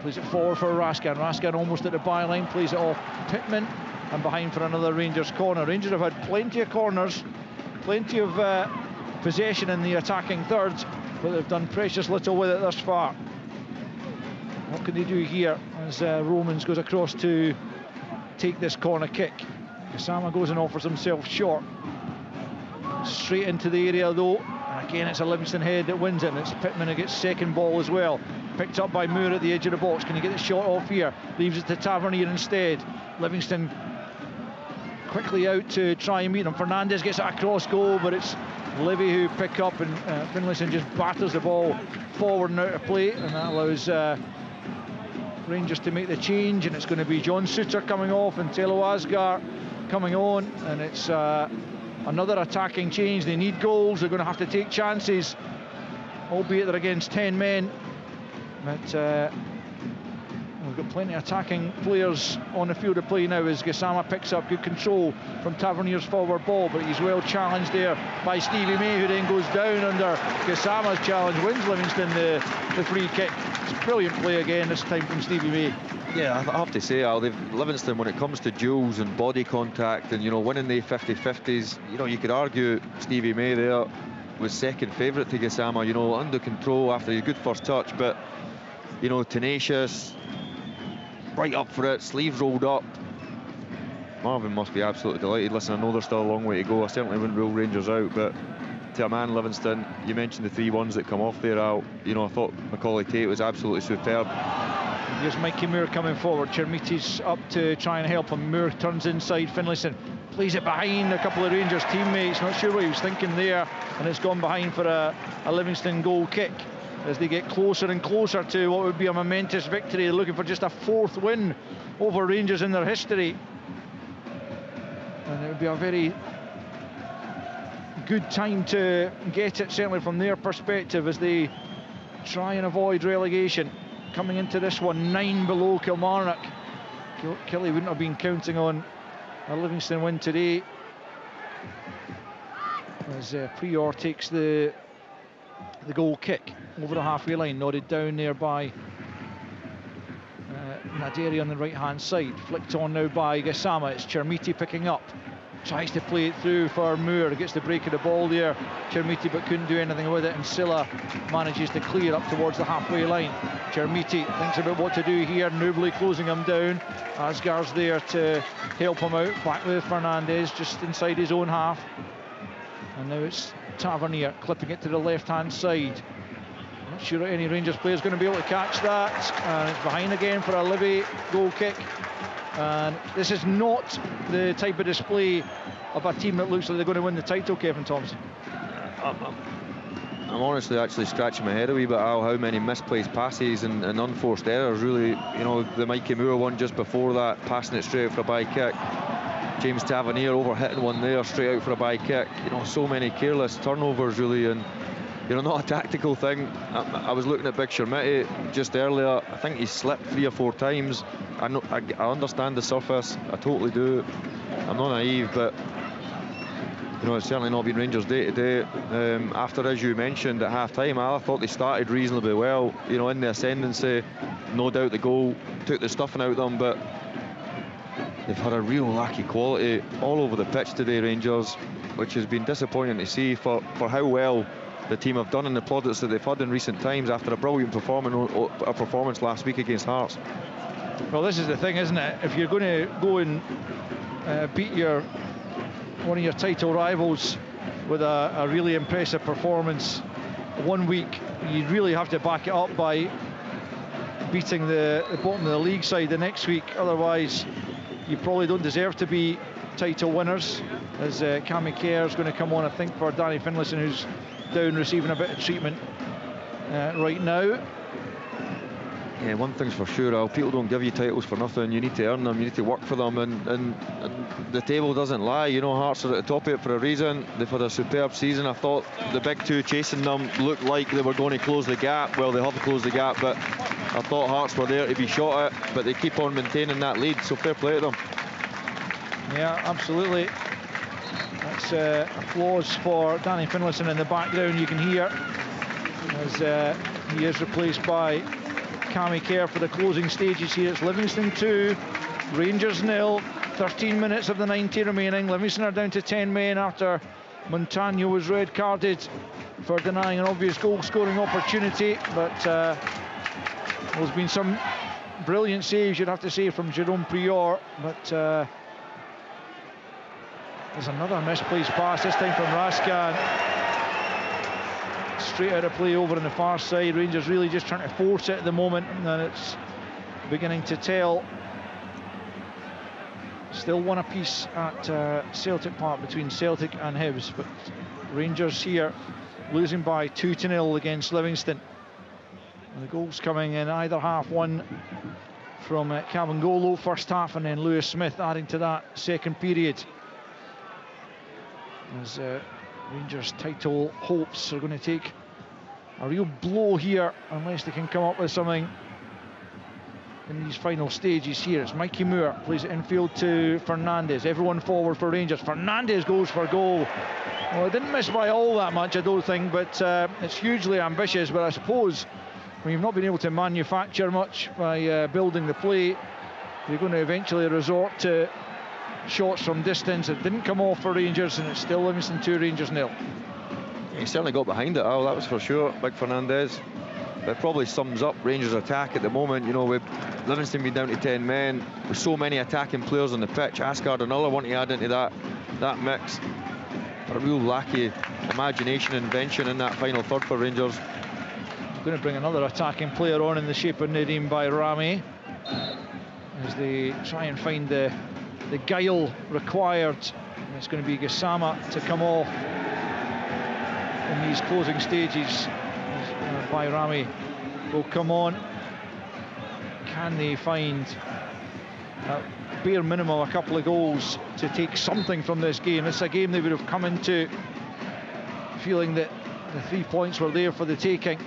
Plays it forward for Raskan. Raskan almost at the byline, plays it off Pittman, and behind for another Rangers corner. Rangers have had plenty of corners, plenty of possession in the attacking third, but they've done precious little with it thus far. What can they do here as Romans goes across to take this corner kick? Gassama goes and offers himself short. Straight into the area though. And again, it's a Livingston head that wins it, and it's Pittman who gets second ball as well. Picked up by Moore at the edge of the box. Can he get the shot off here? Leaves it to Tavernier instead. Livingston quickly out to try and meet him. Fernandez gets it across goal, but it's Livy who pick up, and Finlayson just batters the ball forward and out of play, and that allows Rangers to make the change, and it's going to be John Suter coming off and Telo Asgar coming on, and it's another attacking change. They need goals, they're going to have to take chances, albeit they're against 10 men, but we've got plenty of attacking players on the field of play now as Gassama picks up good control from Tavernier's forward ball, but he's well challenged there by Stevie May, who then goes down under Gassama's challenge, wins Livingston the free kick. It's brilliant play again, this time from Stevie May. Yeah, I have to say, Al, Livingston, when it comes to duels and body contact and, you know, winning the 50-50s, you know, you could argue Stevie May there was second favourite to Gassama, you know, under control after a good first touch, but, you know, tenacious, right up for it, sleeves rolled up. Marvin must be absolutely delighted. Listen, I know there's still a long way to go. I certainly wouldn't rule Rangers out, but to a man, Livingston, you mentioned the 3-1s that come off there, Al. You know, I thought Macaulay Tate was absolutely superb. Here's Mikey Moore coming forward. Chermiti's up to try and help him. Moore turns inside. Finlayson plays it behind a couple of Rangers teammates. Not sure what he was thinking there, and it's gone behind for a Livingston goal kick as they get closer and closer to what would be a momentous victory. They're looking for just a 4th win over Rangers in their history, and it would be a very good time to get it, certainly from their perspective, as they try and avoid relegation. Coming into this one, 9 below Kilmarnock. Kelly wouldn't have been counting on a Livingston win today, as Prior takes the goal kick over the halfway line, nodded down there by Naderi on the right hand side. Flicked on now by Gassama. It's Chermiti picking up, tries to play it through for Moore, gets the break of the ball there, Chermiti, but couldn't do anything with it, and Silla manages to clear up towards the halfway line. Chermiti thinks about what to do here, Newbley closing him down. Asgar's there to help him out, back with Fernandez just inside his own half, and now it's Tavernier clipping it to the left hand side. Not sure any Rangers player is going to be able to catch that, and it's behind again for a Livy goal kick. And this is not the type of display of a team that looks like they're going to win the title, Kevin Thompson. I'm honestly actually scratching my head a wee bit, Al, how many misplaced passes and unforced errors, really. You know, the Mikey Moore one just before that, passing it straight out for a by kick. James Tavernier overhitting one there, straight out for a by kick. You know, so many careless turnovers, really, and, you know, not a tactical thing. I was looking at Big Shermiti just earlier. I think he slipped 3 or 4 times. I understand the surface, I totally do. I'm not naive, but, you know, it's certainly not been Rangers' day today. After, as you mentioned, at half-time, I thought they started reasonably well, you know, in the ascendancy. No doubt the goal took the stuffing out of them, but they've had a real lack of quality all over the pitch today, Rangers, which has been disappointing to see for how well the team have done and the plaudits that they've had in recent times after a brilliant performance last week against Hearts. Well, this is the thing, isn't it? If you're going to go and beat one of your title rivals with a really impressive performance one week, you really have to back it up by beating the bottom of the league side the next week. Otherwise, you probably don't deserve to be title winners, as Cammy Kerr is going to come on, I think, for Danny Finlayson, who's down receiving a bit of treatment right now. Yeah, one thing's for sure, Al, people don't give you titles for nothing. You need to earn them, you need to work for them, and the table doesn't lie. You know, Hearts are at the top of it for a reason. They've had a superb season. I thought the big two chasing them looked like they were going to close the gap. Well, they have closed the gap, but I thought Hearts were there to be shot at, but they keep on maintaining that lead, so fair play to them. Yeah, absolutely. That's applause for Danny Finlayson in the background, you can hear, as he is replaced by Cammy Kerr for the closing stages here. It's Livingston 2, Rangers 0, 13 minutes of the 90 remaining. Livingston are down to 10 men after Montano was red carded for denying an obvious goal scoring opportunity, but there's been some brilliant saves, you'd have to say, from Jerome Prior, but there's another misplaced pass, this time from Raskan. Straight out of play over on the far side. Rangers really just trying to force it at the moment, and it's beginning to tell. Still one apiece at Celtic Park between Celtic and Hibs, but Rangers here losing by 2-0 against Livingston. And the goals coming in either half, one from Cabangolo first half, and then Lewis Smith adding to that second period. As Rangers' title hopes are going to take a real blow here unless they can come up with something in these final stages here. It's Mikey Moore, plays it infield to Fernandes. Everyone forward for Rangers. Fernandes goes for goal. Well, it didn't miss by all that much, I don't think, but it's hugely ambitious. But I suppose when you've not been able to manufacture much by building the play, you're going to eventually resort to shots from distance. It didn't come off for Rangers, and it's still Livingston 2, Rangers 0. He certainly got behind it, Al, that was for sure. Big Fernandes. It probably sums up Rangers' attack at the moment. You know, with Livingston being down to 10 men, with so many attacking players on the pitch, Asgard another one to add into that mix. A real lackey imagination, invention in that final third for Rangers. I'm going to bring another attacking player on in the shape of Nadim Bayrami, as they try and find the guile required. And it's going to be Gassama to come off in these closing stages. Bayrami will come on. Can they find a bare minimum a couple of goals to take something from this game? It's a game they would have come into feeling that the 3 points were there for the taking,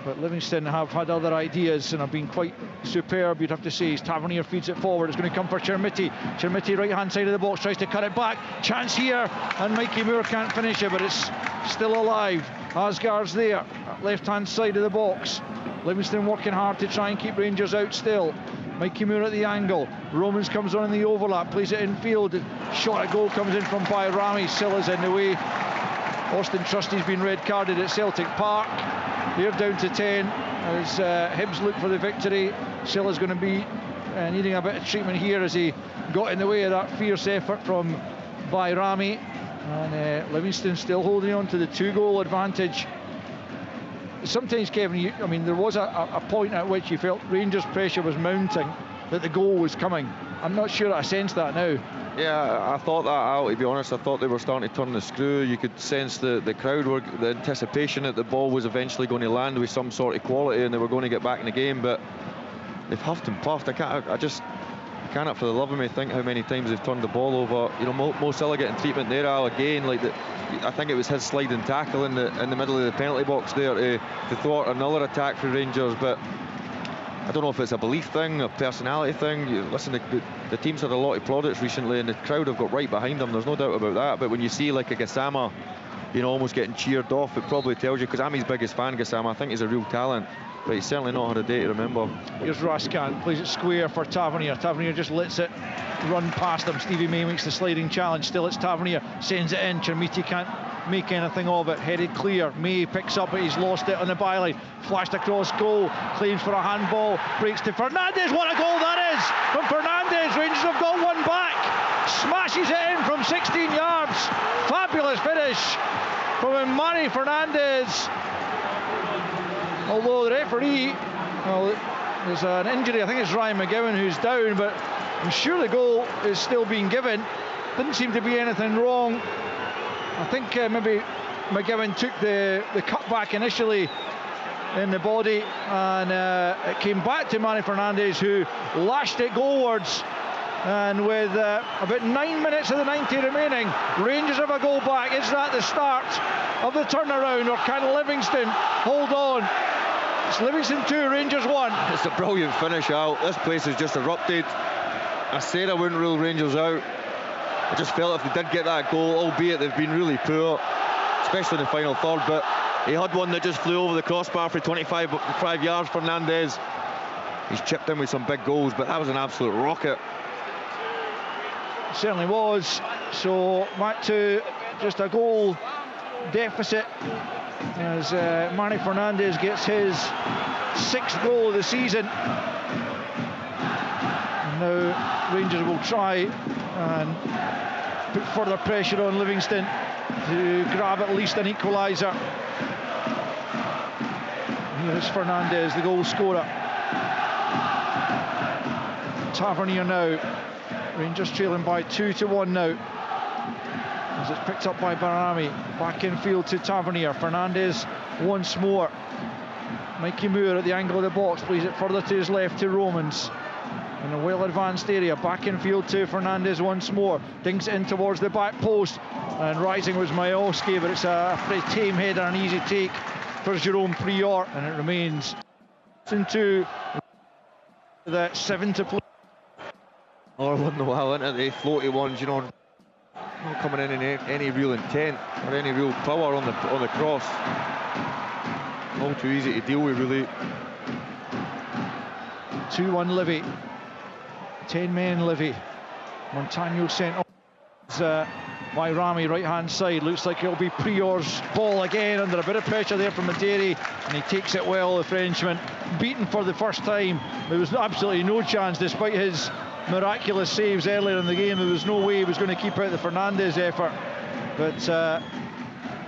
but Livingston have had other ideas and have been quite superb, you'd have to say. Tavernier feeds it forward. It's going to come for Chermiti. Chermiti, right hand side of the box, tries to cut it back. Chance here, and Mikey Moore can't finish it, but it's still alive. Asgard's there, left hand side of the box. Livingston working hard to try and keep Rangers out still. Mikey Moore at the angle. Romans comes on in the overlap, plays it infield. Shot at goal comes in from Bayrami. Silla's in the way. Austin Trusty's been red carded at Celtic Park. They're down to 10 as Hibs look for the victory. Silla's going to be needing a bit of treatment here as he got in the way of that fierce effort from Bayrami. And Livingston still holding on to the 2-goal advantage. Sometimes, Kevin, I mean, there was a point at which you felt Rangers' pressure was mounting, that the goal was coming. I'm not sure I sense that now. Yeah, I thought that out, to be honest. I thought they were starting to turn the screw. You could sense the crowd were, the anticipation that the ball was eventually going to land with some sort of quality and they were going to get back in the game, but they've huffed and puffed. I cannot for the love of me think how many times they've turned the ball over. You know, Mo Silla getting treatment there, Al, again, like I think it was his sliding tackle in the middle of the penalty box there to thwart another attack for Rangers. But I don't know if it's a belief thing, a personality thing. Listen, the team's had a lot of plaudits recently and the crowd have got right behind them, there's no doubt about that. But when you see like a Gassama, you know, almost getting cheered off, it probably tells you, because I'm his biggest fan, Gassama. I think he's a real talent, but he's certainly not had a day to remember. Here's Raskan, plays it square for Tavernier. Tavernier just lets it run past him. Stevie May makes the sliding challenge. Still it's Tavernier, sends it in. Chermiti can't make anything of it. Headed clear, May picks up it, he's lost it on the byline, flashed across goal, claims for a handball, breaks to Fernandes. What a goal that is from Fernandes. Rangers have got one back, smashes it in from 16 yards. Fabulous finish from Manny Fernandes. Although the referee, well, there's an injury, I think it's Ryan McGowan who's down, but I'm sure the goal is still being given. Didn't seem to be anything wrong. I think maybe McGowan took the cut back initially in the body, and it came back to Manny Fernandes, who lashed it goalwards. And with about 9 minutes of the 90 remaining, Rangers have a goal back. Is that the start of the turnaround, or can Livingston hold on? It's Livingston 2, Rangers 1. It's a brilliant finish out. This place has just erupted. I said I wouldn't rule Rangers out. I just felt if they did get that goal, albeit they've been really poor, especially in the final third, but he had one that just flew over the crossbar for 25 yards, Fernandes. He's chipped in with some big goals, but that was an absolute rocket. It certainly was. So back to just a goal deficit as Manny Fernandes gets his 6th goal of the season. And now Rangers will try and put further pressure on Livingston to grab at least an equaliser. Here's Fernandes, the goal scorer. Tavernier now. Rangers trailing by 2-1 now. As it's picked up by Barami. Back in field to Tavernier. Fernandes once more. Mikey Moore at the angle of the box, plays it further to his left to Romans. In a well-advanced area, back in field to Fernandes once more. Dinks it in towards the back post. And rising was Majowski, but it's a pretty tame header, an easy take for Jerome Prior. And it remains into the 7 to play. Or one the while into the floaty ones, you know, not coming in any real intent or any real power on the cross. All too easy to deal with, really. 2-1 Livy. 10 men Livy. Montano sent off by Rami, right hand side. Looks like it'll be Prior's ball again, under a bit of pressure there from Maderi, and he takes it well, the Frenchman. Beaten for the first time. There was absolutely no chance, despite his miraculous saves earlier in the game. There was no way he was going to keep out the Fernandes effort. But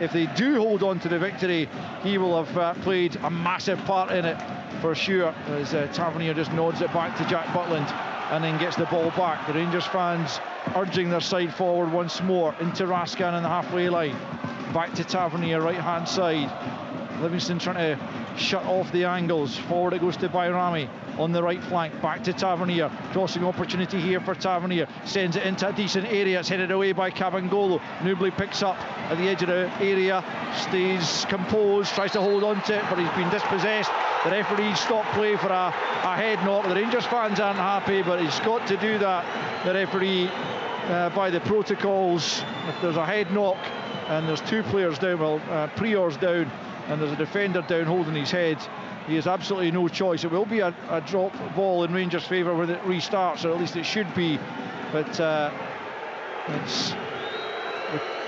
if they do hold on to the victory, he will have played a massive part in it for sure, as Tavernier just nods it back to Jack Butland and then gets the ball back. The Rangers fans urging their side forward once more into Raskin in the halfway line. Back to Tavernier, right hand side. Livingston trying to shut off the angles. Forward it goes to Bayrami on the right flank. Back to Tavernier. Crossing opportunity here for Tavernier. Sends it into a decent area. It's headed away by Cabangolo. Newbley picks up at the edge of the area. Stays composed. Tries to hold on to it, but he's been dispossessed. The referee stopped play for a head knock. The Rangers fans aren't happy, but he's got to do that. The referee, by the protocols, if there's a head knock and there's 2 players down, well, Prior's down, and there's a defender down holding his head, he has absolutely no choice. It will be a drop ball in Rangers' favour when it restarts, or at least it should be, but it's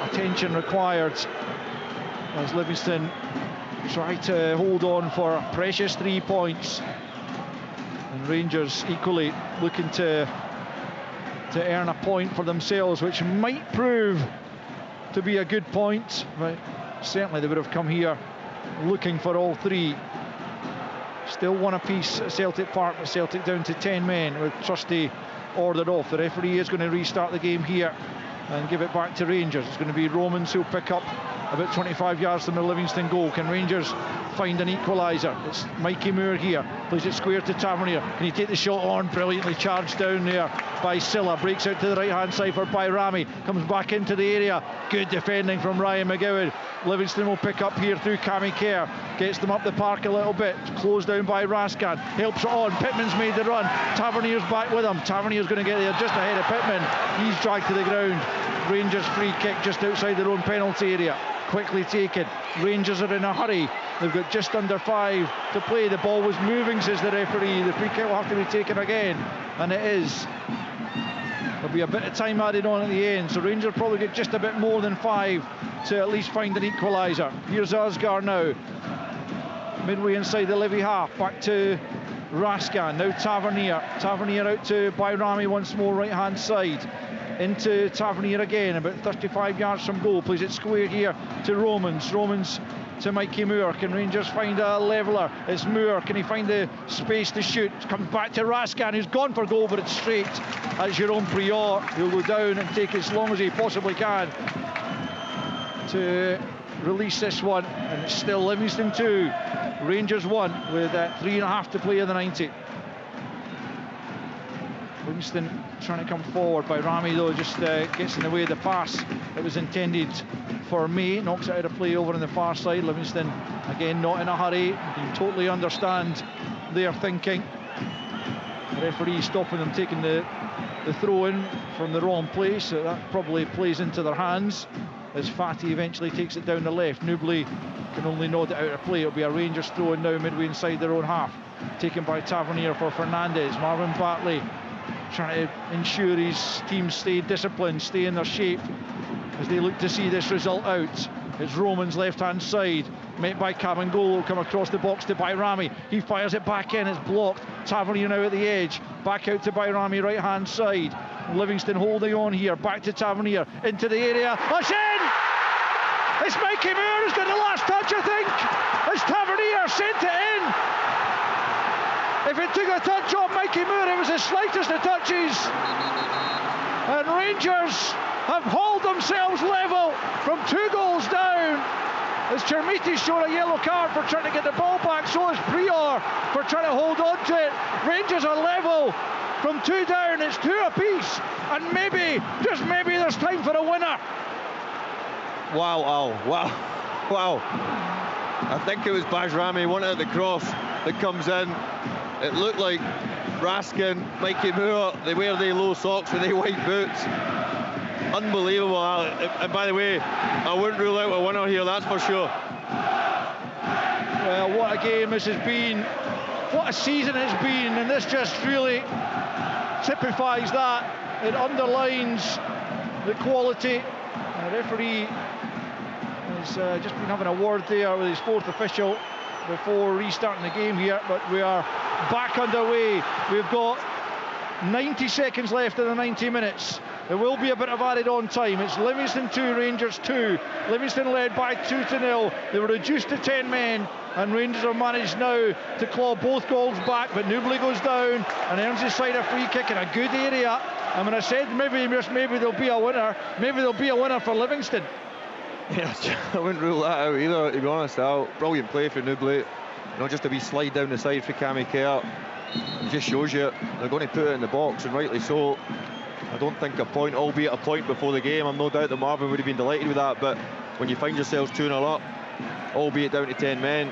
attention required as Livingston try to hold on for a precious 3 points, and Rangers equally looking to earn a point for themselves, which might prove to be a good point, but certainly they would have come here looking for all 3. Still one apiece at Celtic Park, but Celtic down to 10 men with Trusty ordered off. The referee is going to restart the game here and give it back to Rangers. It's going to be Romans who'll pick up about 25 yards from the Livingston goal. Can Rangers find an equaliser? It's Mikey Moore here, plays it square to Tavernier. Can he take the shot on? Brilliantly charged down there by Silla. Breaks out to the right hand side for Bayrami. Comes back into the area. Good defending from Ryan McGowan. Livingston will pick up here through Cammy Kerr. Gets them up the park a little bit. Closed down by Raskan. Helps it on. Pittman's made the run. Tavernier's back with him. Tavernier's going to get there just ahead of Pittman. He's dragged to the ground. Rangers free kick just outside their own penalty area. Quickly taken. Rangers are in a hurry. They've got just under 5 to play. The ball was moving, says the referee. The free kick will have to be taken again, and it is. There'll be a bit of time added on at the end, so Rangers probably get just a bit more than 5 to at least find an equaliser. Here's Asgar now. Midway inside the Livy half, back to Raskan, now Tavernier. Tavernier out to Bayrami once more, right-hand side. Into Tavernier again, about 35 yards from goal. Plays it square here to Romans. Romans to Mikey Moore. Can Rangers find a leveller? It's Moore. Can he find the space to shoot? Comes back to Raskan, who's gone for goal, but it's straight at Jerome Prior, who'll go down and take as long as he possibly can to release this one. And it's still Livingston 2, Rangers 1, with 3.5 to play in the 90. Livingston trying to come forward. Bayrami though just gets in the way of the pass that was intended for May, knocks it out of play over on the far side. Livingston again not in a hurry. You can totally understand their thinking. The referee stopping them taking the throw in from the wrong place, so that probably plays into their hands as Fatty eventually takes it down the left. Newbley can only nod it out of play. It'll be a Rangers throw in now midway inside their own half, taken by Tavernier for Fernandez. Marvin Bartley trying to ensure his team stay disciplined, stay in their shape as they look to see this result out. It's Romans left-hand side, met by Cabangolo, come across the box to Bayrami. He fires it back in, it's blocked. Tavernier now at the edge, back out to Bayrami, right-hand side. Livingston holding on here, back to Tavernier, into the area. It's in! It's Mikey Moore who's got the last touch, I think. It's Tavernier sent it in. If it took a touch off Mikey Moore, it was the slightest of touches. And Rangers have hauled themselves level from 2 goals down. As Chermiti's shown a yellow card for trying to get the ball back, so is Prior for trying to hold on to it. Rangers are level from 2 down, it's 2 apiece. And maybe, just maybe, there's time for a winner. Wow. I think it was Bayrami, one at the cross that comes in. It looked like Raskin, Mikey Moore, they wear their low socks with their white boots. Unbelievable. And by the way, I wouldn't rule out a winner here, that's for sure. Well, what a game this has been. What a season it's been, and this just really typifies that. It underlines the quality. The referee has just been having a word there with his 4th official before restarting the game here, but we are back underway. We've got 90 seconds left in the 90 minutes. There will be a bit of added on time. It's Livingston 2, Rangers 2. Livingston led by 2-0. They were reduced to 10 men, and Rangers have managed now to claw both goals back, but Newbley goes down and earns his side a free kick in a good area. And when I said maybe there'll be a winner, maybe there'll be a winner for Livingston. Yeah, I wouldn't rule that out either, to be honest. Brilliant play for Newbley. Just a wee slide down the side for Cammy Kerr. It just shows you they're going to put it in the box, and rightly so. I don't think a point, albeit a point before the game, I'm no doubt that Marvin would have been delighted with that, but when you find yourselves 2-0 up, albeit down to 10 men,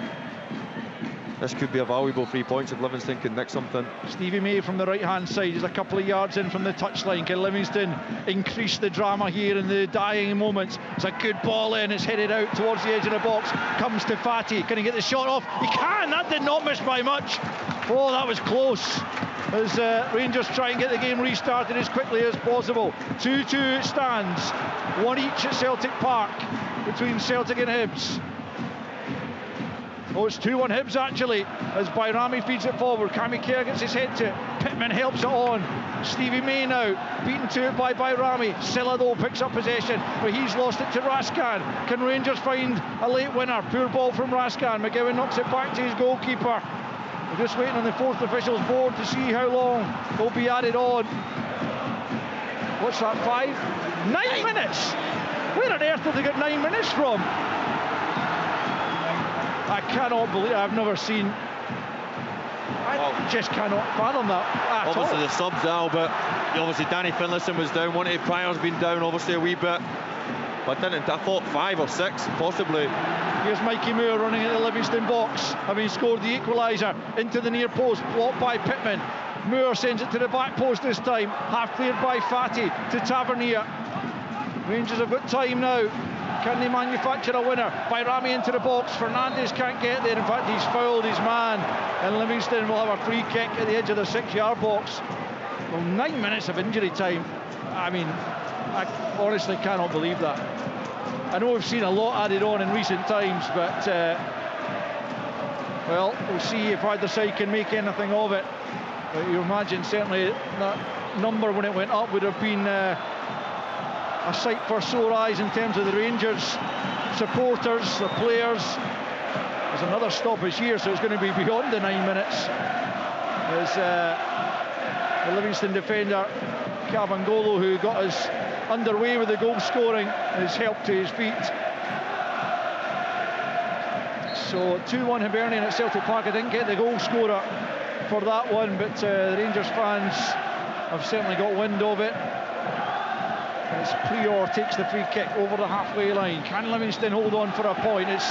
this could be a valuable 3 points if Livingston can nick something. Stevie May from the right-hand side is a couple of yards in from the touchline. Can Livingston increase the drama here in the dying moments? It's a good ball in, it's headed out towards the edge of the box, comes to Fatty. Can he get the shot off? He can! That did not miss by much. Oh, that was close. As Rangers try and get the game restarted as quickly as possible. 2-2 it stands, 1 each at Celtic Park between Celtic and Hibs. Oh, it's 2-1 Hibs actually, as Bayrami feeds it forward. Cammy Kerr gets his head to it. Pittman helps it on. Stevie May now, beaten to it by Bayrami. Silla though picks up possession, but he's lost it to Raskan. Can Rangers find a late winner? Poor ball from Raskan. McGowan knocks it back to his goalkeeper. We're just waiting on the 4th official's board to see how long will be added on. What's that, 5? 9 minutes! Where on earth have they got 9 minutes from? I cannot believe, I've never seen, I just cannot fathom that at obviously all. The subs now, but obviously Danny Finlayson was down, one of the Prior's been down obviously a wee bit, but I thought 5 or 6 possibly. Here's Mikey Moore running at the Livingston box, having scored the equaliser into the near post, blocked by Pittman. Moore sends it to the back post this time, half cleared by Fatty to Tavernier. Rangers have got time now. Can they manufacture a winner? Bayrami into the box. Fernandez can't get there. In fact, he's fouled his man, and Livingston will have a free kick at the edge of the 6-yard box. Well, 9 minutes of injury time. I mean, I honestly cannot believe that. I know we've seen a lot added on in recent times, but well, we'll see if either side can make anything of it. But you imagine certainly that number when it went up would have been a sight for sore eyes in terms of the Rangers supporters, the players. There's another stoppage here, so it's going to be beyond the 9 minutes. As the Livingston defender Cavangolo, who got us underway with the goal scoring, is helped to his feet. So 2-1 Hibernian at Celtic Park. I didn't get the goal scorer for that one, but the Rangers fans have certainly got wind of it. As Prior takes the free kick over the halfway line. Can Livingston hold on for a point? It's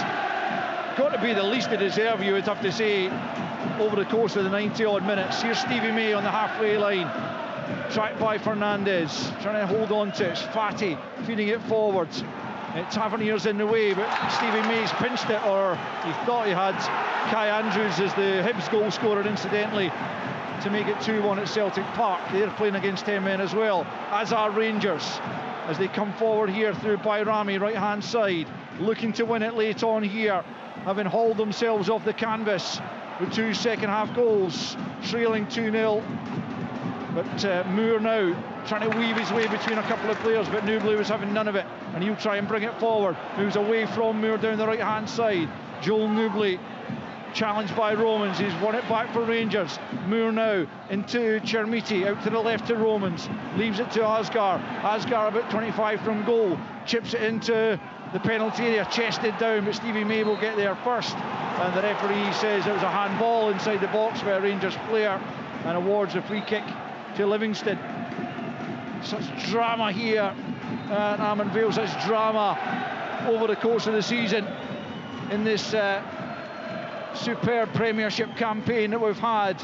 got to be the least they deserve, you would have to say, over the course of the 90-odd minutes. Here's Stevie May on the halfway line, tracked by Fernandez, trying to hold on to it. It's Fatty feeding it forwards. Tavernier's in the way, but Stevie May's pinched it, or he thought he had Kai Andrews as the Hibs goal scorer, incidentally, to make it 2-1 at Celtic Park. They're playing against 10 men as well, as are Rangers, as they come forward here through Bayrami, right-hand side, looking to win it late on here, having hauled themselves off the canvas with 2 second-half goals, trailing 2-0. But Moore now trying to weave his way between a couple of players, but Newbley was having none of it, and he'll try and bring it forward. Moves away from Moore down the right-hand side. Joel Newbley challenged by Romans. He's won it back for Rangers. Moore now into Chermiti, out to the left to Romans, leaves it to Asgar. Asgar about 25 from goal, chips it into the penalty area, chested down, but Stevie May will get there first, and the referee says it was a handball inside the box by a Rangers player and awards a free kick to Livingston. Such drama here at Armand Vale, such drama over the course of the season in this superb Premiership campaign that we've had.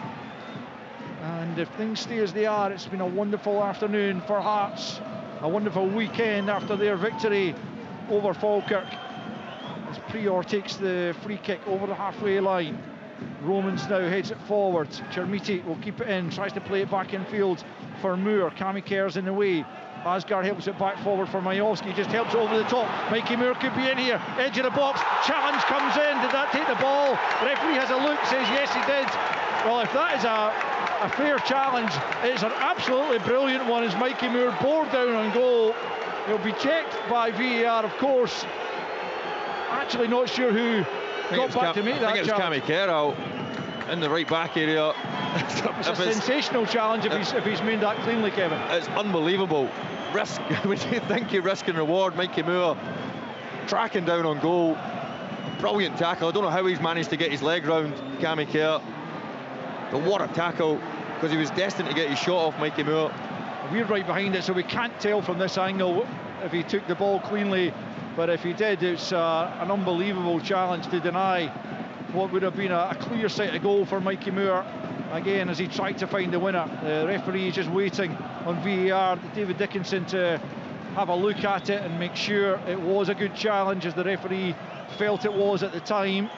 And if things stay as they are, it's been a wonderful afternoon for Hearts, a wonderful weekend after their victory over Falkirk, as Prior takes the free kick over the halfway line. Romans now heads it forward. Chermiti will keep it in, tries to play it back in field for Moore. Cammy Kerr's in the way. Asgar helps it back forward for Majowski, just helps it over the top. Mikey Moore could be in here, edge of the box, challenge comes in. Did that take the ball? The referee has a look, says yes he did. Well, if that is a fair challenge, it's an absolutely brilliant one, as Mikey Moore bore down on goal. He'll be checked by VAR, of course. Actually not sure who got back to make that challenge. I think it was Cammy Kerr out in the right back area. It's a sensational challenge if he's made that cleanly, Kevin. It's unbelievable. Risk, when you think you risk and reward, Mikey Moore tracking down on goal. Brilliant tackle. I don't know how he's managed to get his leg round Cammy Kerr. But what a tackle, because he was destined to get his shot off Mikey Moore. We're right behind it, so we can't tell from this angle if he took the ball cleanly, but if he did, it's an unbelievable challenge to deny what would have been a clear sight of goal for Mikey Moore, again, as he tried to find the winner. The referee is just waiting on VAR, David Dickinson, to have a look at it and make sure it was a good challenge, as the referee felt it was at the time.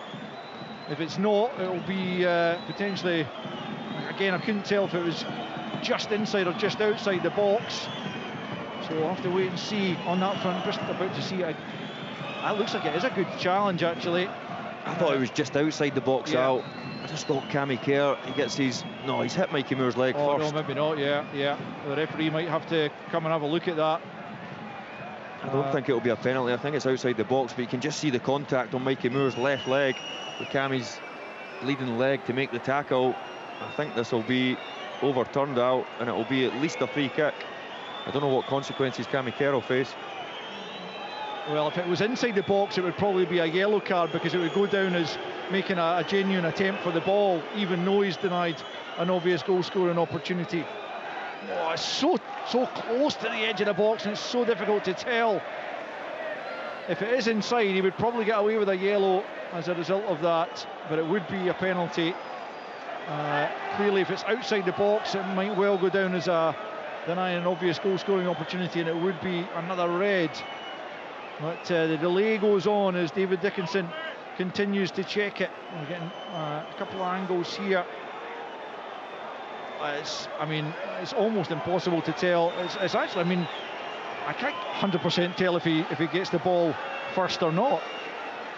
If it's not, it'll be potentially, again, I couldn't tell if it was just inside or just outside the box, so we'll have to wait and see on that front. Just about to see it. That looks like it is a good challenge, actually. I thought it was just outside the box out. I just thought Cammy Kerr, he gets his... No, he's hit Mikey Moore's leg first. No, maybe not, yeah. The referee might have to come and have a look at that. I don't think it'll be a penalty. I think it's outside the box, but you can just see the contact on Mikey Moore's left leg with Cammy's bleeding leg to make the tackle. I think this will be overturned out, and it will be at least a free kick. I don't know what consequences Cammy Kerr will face. Well, if it was inside the box, it would probably be a yellow card, because it would go down as making a genuine attempt for the ball, even though he's denied an obvious goal-scoring opportunity. Oh, it's so close to the edge of the box, and it's so difficult to tell. If it is inside, he would probably get away with a yellow as a result of that, but it would be a penalty. Clearly, if it's outside the box, it might well go down as denying an obvious goal-scoring opportunity, and it would be another red. But the delay goes on as David Dickinson continues to check it. We're getting a couple of angles here. It's almost impossible to tell. It's actually, I can't 100% tell if he gets the ball first or not.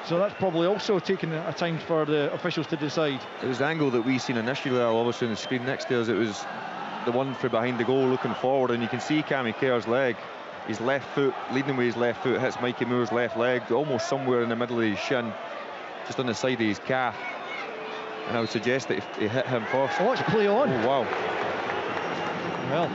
So that's probably also taking a time for the officials to decide. It was the angle that we seen initially, obviously on the screen next to us. It was the one for behind the goal looking forward, and you can see Cammy Kerr's leg, his left foot, leading with his left foot, hits Mikey Moore's left leg, almost somewhere in the middle of his shin, just on the side of his calf. And I would suggest that if he hit him first. Oh, it's play on. Oh, wow. Well,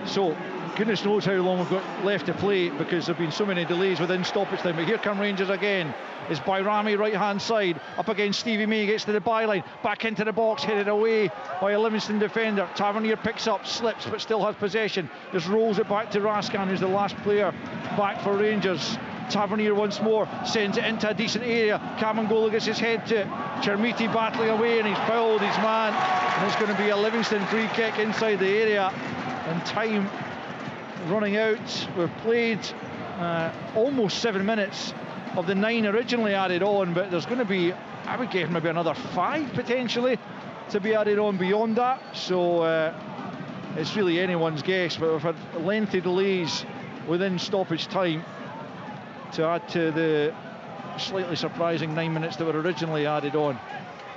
so goodness knows how long we've got left to play, because there have been so many delays within stoppage time. But here come Rangers again. It's Bayrami right hand side, up against Stevie May, gets to the byline, back into the box, headed away by a Livingston defender. Tavernier picks up, slips, but still has possession. Just rolls it back to Raskan, who's the last player back for Rangers. Tavernier once more sends it into a decent area. Kamangolo gets his head to it. Chermiti battling away, and he's fouled his man, and it's going to be a Livingston free kick inside the area. And time running out. We've played almost 7 minutes of the 9 originally added on, but there's going to be, I would guess, maybe another 5 potentially to be added on beyond that. So it's really anyone's guess, but we've had lengthy delays within stoppage time to add to the slightly surprising 9 minutes that were originally added on.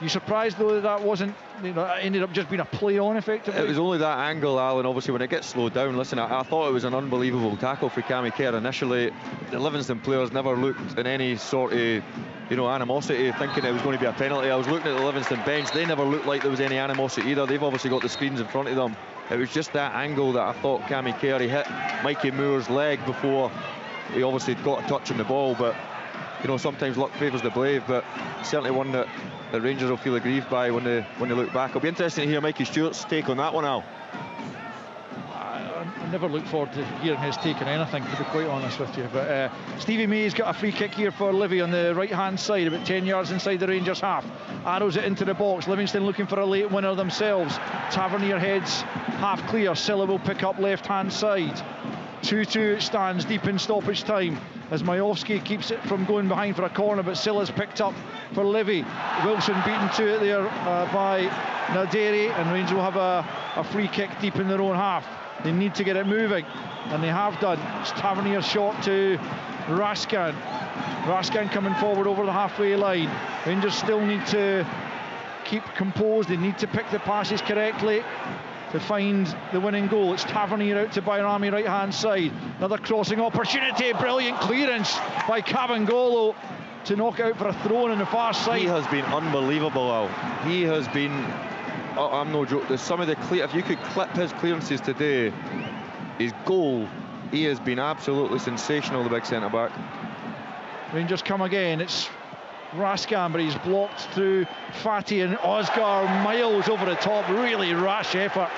You surprised though that wasn't, ended up just being a play on effectively? It was only that angle, Alan. Obviously when it gets slowed down, listen, I thought it was an unbelievable tackle for Cammy Kerr initially. The Livingston players never looked in any sort of animosity, thinking it was going to be a penalty. I was looking at the Livingston bench, they never looked like there was any animosity either. They've obviously got the screens in front of them. It was just that angle that I thought Cammy Kerr, he hit Mikey Moore's leg before he obviously got a touch on the ball, but sometimes luck favours the brave, but certainly one that the Rangers will feel aggrieved by when they look back. It'll be interesting to hear Mikey Stewart's take on that one, Al. I never look forward to hearing his take on anything, to be quite honest with you. But Stevie May's got a free kick here for Livy on the right hand side, about 10 yards inside the Rangers half. Arrows it into the box. Livingston looking for a late winner themselves. Tavernier heads half clear. Silla will pick up left hand side. 2-2 it stands deep in stoppage time as Majowski keeps it from going behind for a corner, but Silla's picked up for Livy. Wilson beaten to it there by Naderi, and Rangers will have a free kick deep in their own half. They need to get it moving, and they have done. It's Tavernier short to Raskan. Raskan coming forward over the halfway line. Rangers still need to keep composed. They need to pick the passes correctly to find the winning goal. It's Tavernier out to Bayrami right hand side. Another crossing opportunity. Brilliant clearance by Kabangolo to knock out for a throw on the far side. He has been unbelievable, Al. He has been, I'm no joke, there's some of the if you could clip his clearances today, his goal, he has been absolutely sensational, the big centre back. Rangers come again. It's Raskan, but he's blocked through Fatty, and Oscar miles over the top. Really rash effort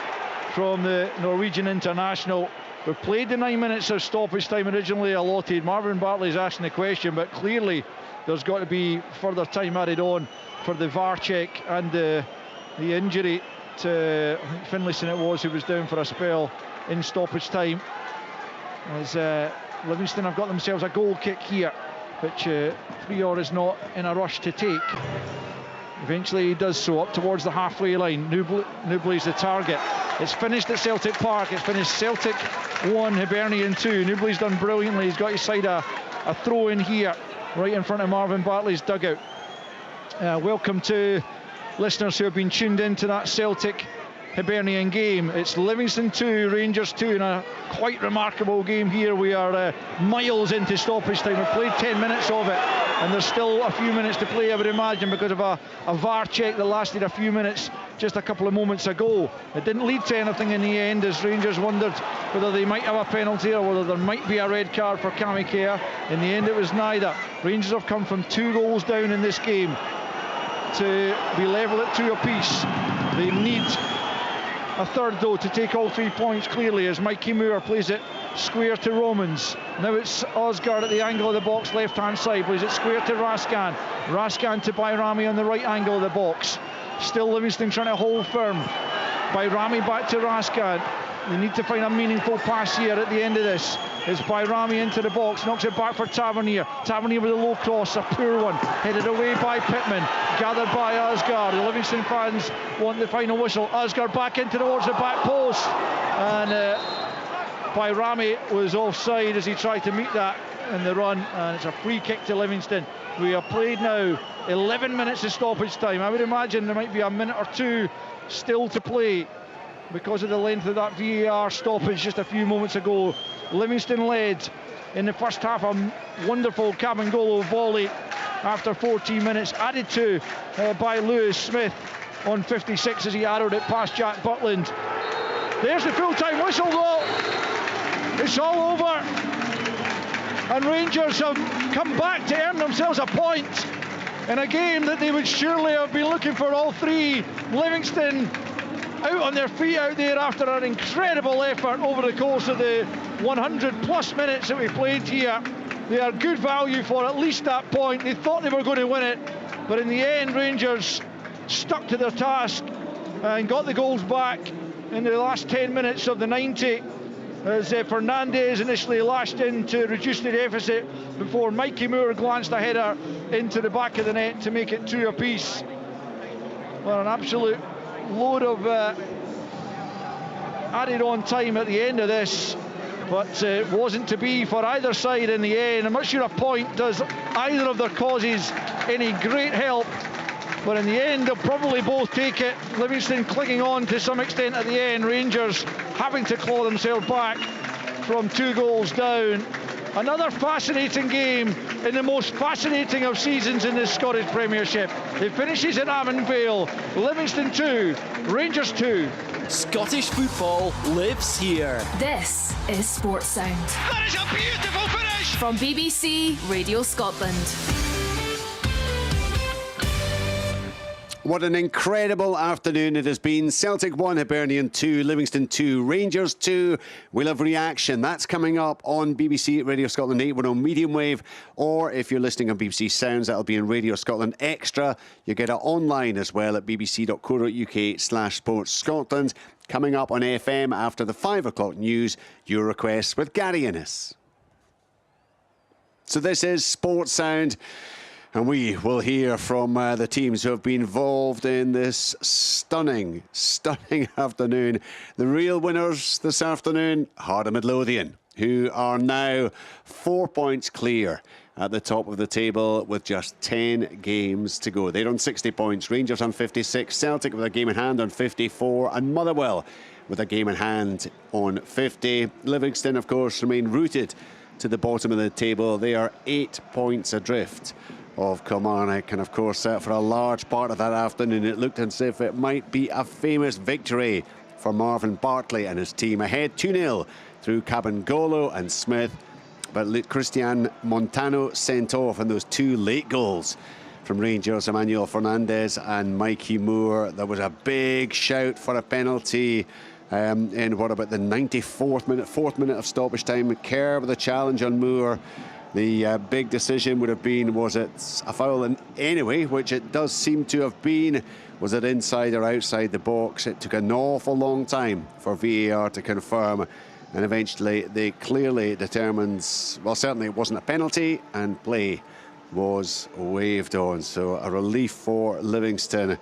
from the Norwegian international. We've played the 9 minutes of stoppage time originally allotted. Marvin Bartley's asking the question, but clearly there's got to be further time added on for the VAR check and the injury to, I think, Finlayson it was, who was down for a spell in stoppage time. As Livingston have got themselves a goal kick here, which Frior is not in a rush to take. Eventually he does so up towards the halfway line. Nubly's the target. It's finished at Celtic Park. It's finished Celtic 1, Hibernian 2. Nubly's done brilliantly. He's got his side a throw in here, right in front of Marvin Bartley's dugout. Welcome to listeners who have been tuned into that Celtic Hibernian game. It's Livingston 2, Rangers 2 in a quite remarkable game here. We are miles into stoppage time. We've played 10 minutes of it, and there's still a few minutes to play, I would imagine, because of a VAR check that lasted a few minutes just a couple of moments ago. It didn't lead to anything in the end, as Rangers wondered whether they might have a penalty or whether there might be a red card for Cammy Kerr. In the end it was neither. Rangers have come from 2 goals down in this game to be level at 2 apiece. They need a third though to take all 3 points clearly, as Mikey Moore plays it square to Romans. Now it's Osgaard at the angle of the box left hand side, plays it square to Raskan. Raskan to Bayrami on the right angle of the box. Still Livingston trying to hold firm. Bayrami back to Raskan. They need to find a meaningful pass here at the end of this. It's Bayrami into the box, knocks it back for Tavernier. Tavernier with a low cross, a poor one, headed away by Pittman, gathered by Asgard. The Livingston fans want the final whistle. Asgard back into towards the back post, and by Rami was offside as he tried to meet that in the run, and it's a free kick to Livingston. We have played now 11 minutes of stoppage time. I would imagine there might be a minute or two still to play because of the length of that VAR stoppage just a few moments ago. Livingston led in the first half, a wonderful Cabangolo volley after 14 minutes, added to by Lewis Smith on 56 as he arrowed it past Jack Butland. There's the full-time whistle though. It's all over. And Rangers have come back to earn themselves a point in a game that they would surely have been looking for all three. Livingston out on their feet out there after an incredible effort over the course of the 100 plus minutes that we played here. They are good value for at least that point. They thought they were going to win it, but in the end Rangers stuck to their task and got the goals back in the last 10 minutes of the 90 as Fernandez initially lashed in to reduce the deficit before Mikey Moore glanced a header into the back of the net to make it 2 apiece. Well, an absolute load of added on time at the end of this, but it wasn't to be for either side in the end. I'm not sure a point does either of their causes any great help, but in the end they'll probably both take it. Livingston clinging on to some extent at the end, Rangers having to claw themselves back from 2 goals down. Another fascinating game in the most fascinating of seasons in the Scottish Premiership. It finishes at Avon Vale. Livingston 2, Rangers 2. Scottish football lives here. This is Sports Sound. That is a beautiful finish! From BBC Radio Scotland. What an incredible afternoon it has been. Celtic 1, Hibernian 2, Livingston 2, Rangers 2. We'll have reaction. That's coming up on BBC Radio Scotland 810 medium wave, or if you're listening on BBC Sounds, that'll be in Radio Scotland Extra. You get it online as well at bbc.co.uk/Sports Scotland. Coming up on FM after the 5 o'clock news, your requests with Gary Innes. So this is Sports Sound. And we will hear from the teams who have been involved in this stunning afternoon. The real winners this afternoon, Heart of Midlothian, who are now 4 points clear at the top of the table with just 10 games to go. They're on 60 points. Rangers on 56. Celtic with a game in hand on 54. And Motherwell with a game in hand on 50. Livingston, of course, remain rooted to the bottom of the table. They are 8 points adrift of Kilmarnock, and of course for a large part of that afternoon it looked as if it might be a famous victory for Marvin Bartley and his team, ahead 2-0 through Cabangolo and Smith, but Christian Montano sent off, and those 2 late goals from Rangers, Emmanuel Fernandez and Mikey Moore. There was a big shout for a penalty in what about the 94th minute, 4th minute of stoppage time. Kerr with a challenge on Moore. The big decision would have been, was it a foul in anyway, which it does seem to have been. Was it inside or outside the box? It took an awful long time for VAR to confirm, and eventually they clearly determined, well, certainly it wasn't a penalty, and play was waved on. So a relief for Livingston.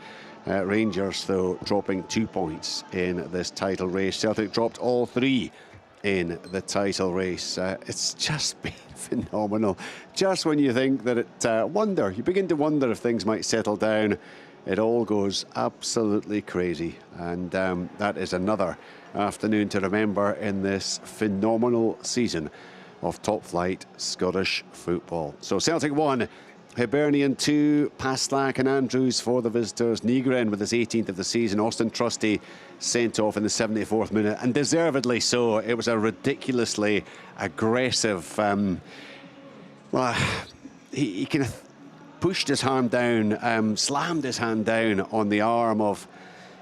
Rangers, though, dropping 2 points in this title race. Celtic dropped all 3 in the title race. It's just been phenomenal. Just when you think that you begin to wonder if things might settle down, it all goes absolutely crazy. And that is another afternoon to remember in this phenomenal season of top-flight Scottish football. So Celtic 1, Hibernian 2, Passlack and Andrews for the visitors. Nygren with his 18th of the season. Austin Trusty sent off in the 74th minute, and deservedly so. It was a ridiculously aggressive... he kind of pushed his hand down, slammed his hand down on the arm of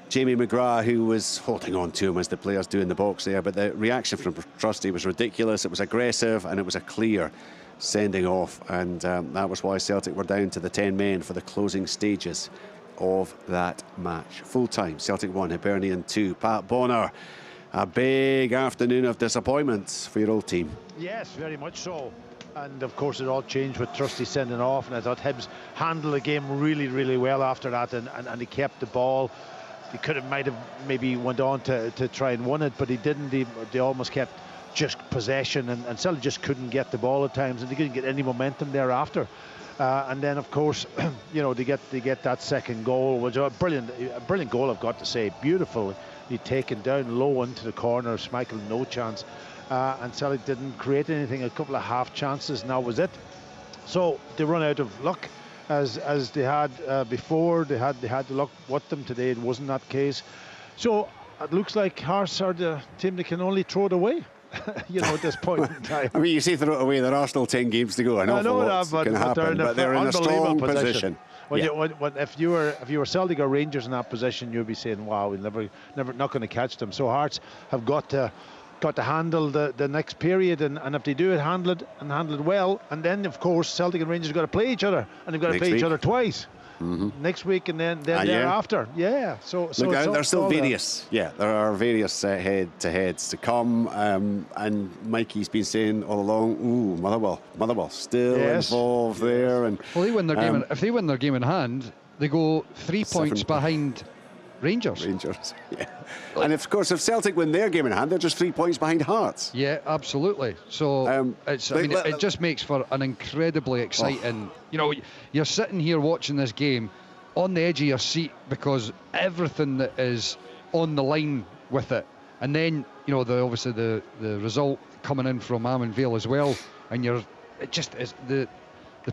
Jamie McGrath, who was holding on to him as the players do in the box there. But the reaction from Trusty was ridiculous. It was aggressive, and it was a clear sending off, and that was why Celtic were down to the 10 men for the closing stages of that match. Full time, Celtic 1, Hibernian 2. Pat Bonner, a big afternoon of disappointments for your old team. Yes, very much so. And of course it all changed with Trusty sending off, and I thought Hibs handled the game really, really well after that, and he kept the ball. He might have maybe went on to try and win it, but he didn't. They almost kept just possession, and Celtic just couldn't get the ball at times, and they couldn't get any momentum thereafter. And then, of course, you know, they get that second goal, which was a brilliant goal, I've got to say. Beautiful. He taken down low into the corner. Schmeichel, no chance. And Celtic didn't create anything. A couple of half chances, and that was it. So they run out of luck, as they had before. They had the luck with them. Today it wasn't that case. So it looks like Hearts are the team that can only throw it away. You know, at this point in time. I mean, you say throw it away. There are still 10 games to go. I know that, but they're in a strong position. If you were Celtic or Rangers in that position, you'd be saying, "Wow, we'll never not going to catch them." So Hearts have got to handle the next period, and if they do handle it well, and then of course Celtic and Rangers have got to play each other, and they've got to play each other twice. Next week and then thereafter. Yeah. So look, there's still various. Yeah, there are various head-to-heads to come. And Mikey's been saying all along, ooh, Motherwell still involved there. And well, they win their game. If they win their game in hand, they go 3 points behind Rangers. Yeah. And of course, if Celtic win their game in hand, they're just 3 points behind Hearts. Yeah, absolutely. So it just makes for an incredibly exciting. You know, you're sitting here watching this game on the edge of your seat because everything that is on the line with it, and then you know obviously the result coming in from Armand Vale as well, and it just is the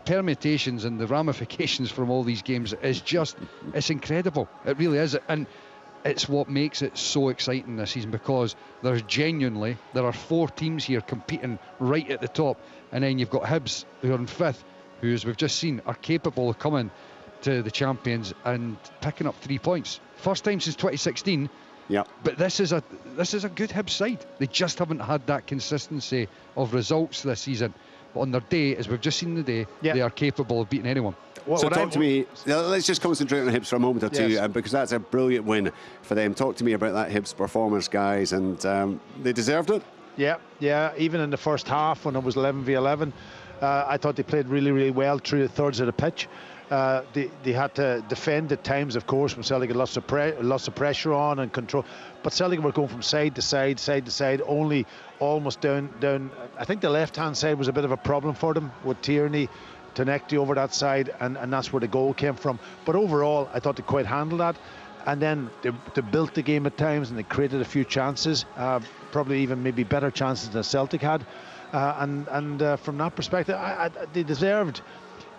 permutations and the ramifications from all these games is just, it's incredible. It really is. And it's what makes it so exciting this season, because there are 4 teams here competing right at the top, and then you've got Hibs, who are in 5th, who, as we've just seen, are capable of coming to the champions and picking up 3 points. First time since 2016. Yeah. But this is a good Hibs side. They just haven't had that consistency of results this season. But on their day, as we've just seen today, they are capable of beating anyone. Talk to me. Let's just concentrate on Hibs for a moment or two, because that's a brilliant win for them. Talk to me about that Hibs performance, guys, and they deserved it. Yeah. Even in the first half, when it was 11v11, I thought they played really, really well through the thirds of the pitch. They had to defend at times, of course, when Celtic had lots of pressure on and control. But Celtic were going from side to side, only almost down. I think the left-hand side was a bit of a problem for them, with Tierney, Tonecti over that side, and that's where the goal came from. But overall, I thought they quite handled that. And then they built the game at times, and they created a few chances, probably even maybe better chances than Celtic had. And from that perspective, they deserved.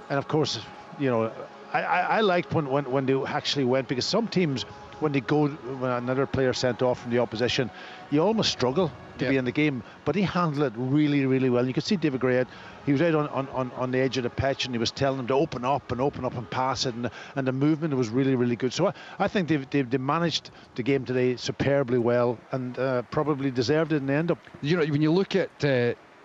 And of course, you know, I liked when they actually went, because some teams, when another player sent off from the opposition, you almost struggle to be in the game. But he handled it really, really well. You could see David Gray, he was out on the edge of the pitch, and he was telling them to open up and pass it, and the movement was really, really good. So I think they managed the game today superbly well, and probably deserved it in the end up. You know, when you look at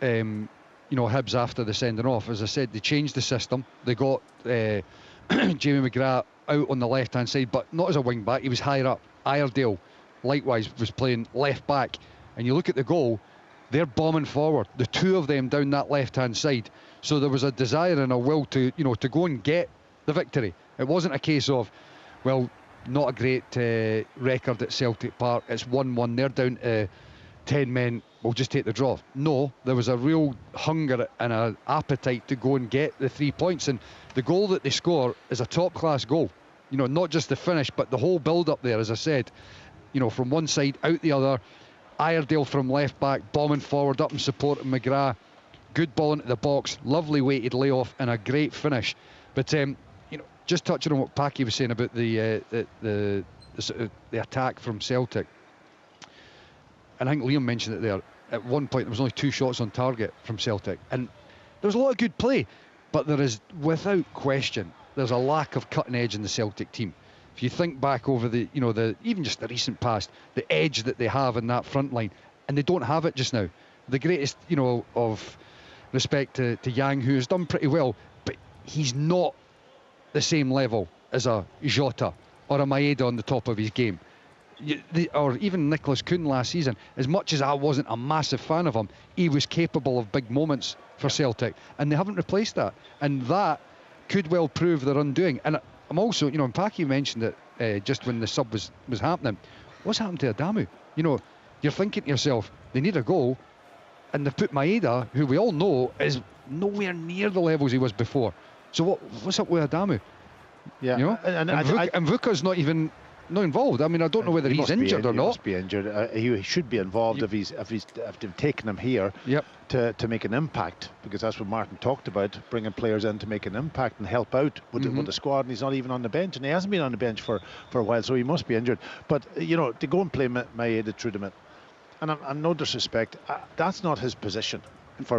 Hibs after the sending off, as I said, they changed the system. They got Jamie McGrath out on the left hand side, but not as a wing back, he was higher up. Iredale likewise was playing left back, and you look at the goal, they're bombing forward, the two of them down that left hand side. So there was a desire and a will to go and get the victory. It wasn't a case of, well, not a great record at Celtic Park, it's 1-1, they're down to 10 men, we'll just take the draw. No, there was a real hunger and an appetite to go and get the 3 points, and the goal that they score is a top class goal. You know, not just the finish, but the whole build up there, as I said, you know, from one side out the other. Iredale from left back, bombing forward up and supporting McGrath. Good ball into the box, lovely weighted layoff, and a great finish. But just touching on what Packy was saying about the attack from Celtic, and I think Liam mentioned it there. At one point, there was only 2 shots on target from Celtic, and there was a lot of good play, but there is, without question, there's a lack of cutting edge in the Celtic team. If you think back over even just the recent past, the edge that they have in that front line, and they don't have it just now. The greatest, of respect to Yang, who has done pretty well, but he's not the same level as a Jota or a Maeda on the top of his game. Or even Nicholas Kuhn last season. As much as I wasn't a massive fan of him, he was capable of big moments for Celtic, and they haven't replaced that, and that could well prove their undoing. And I'm also, and Packy mentioned it just when the sub was happening. What's happened to Adamu? You're thinking to yourself, they need a goal, and they've put Maeda, who we all know is nowhere near the levels he was before. So what's up with Adamu? Yeah, you know, and Vuka's not involved. I mean, I don't know whether he's injured or not. He must be injured. He should be involved if they've taken him here to make an impact, because that's what Martin talked about, bringing players in to make an impact and help out with the squad. And he's not even on the bench, and he hasn't been on the bench for a while, so he must be injured. But you know, to go and play Maeda through the middle, and I'm no disrespect, that's not his position. For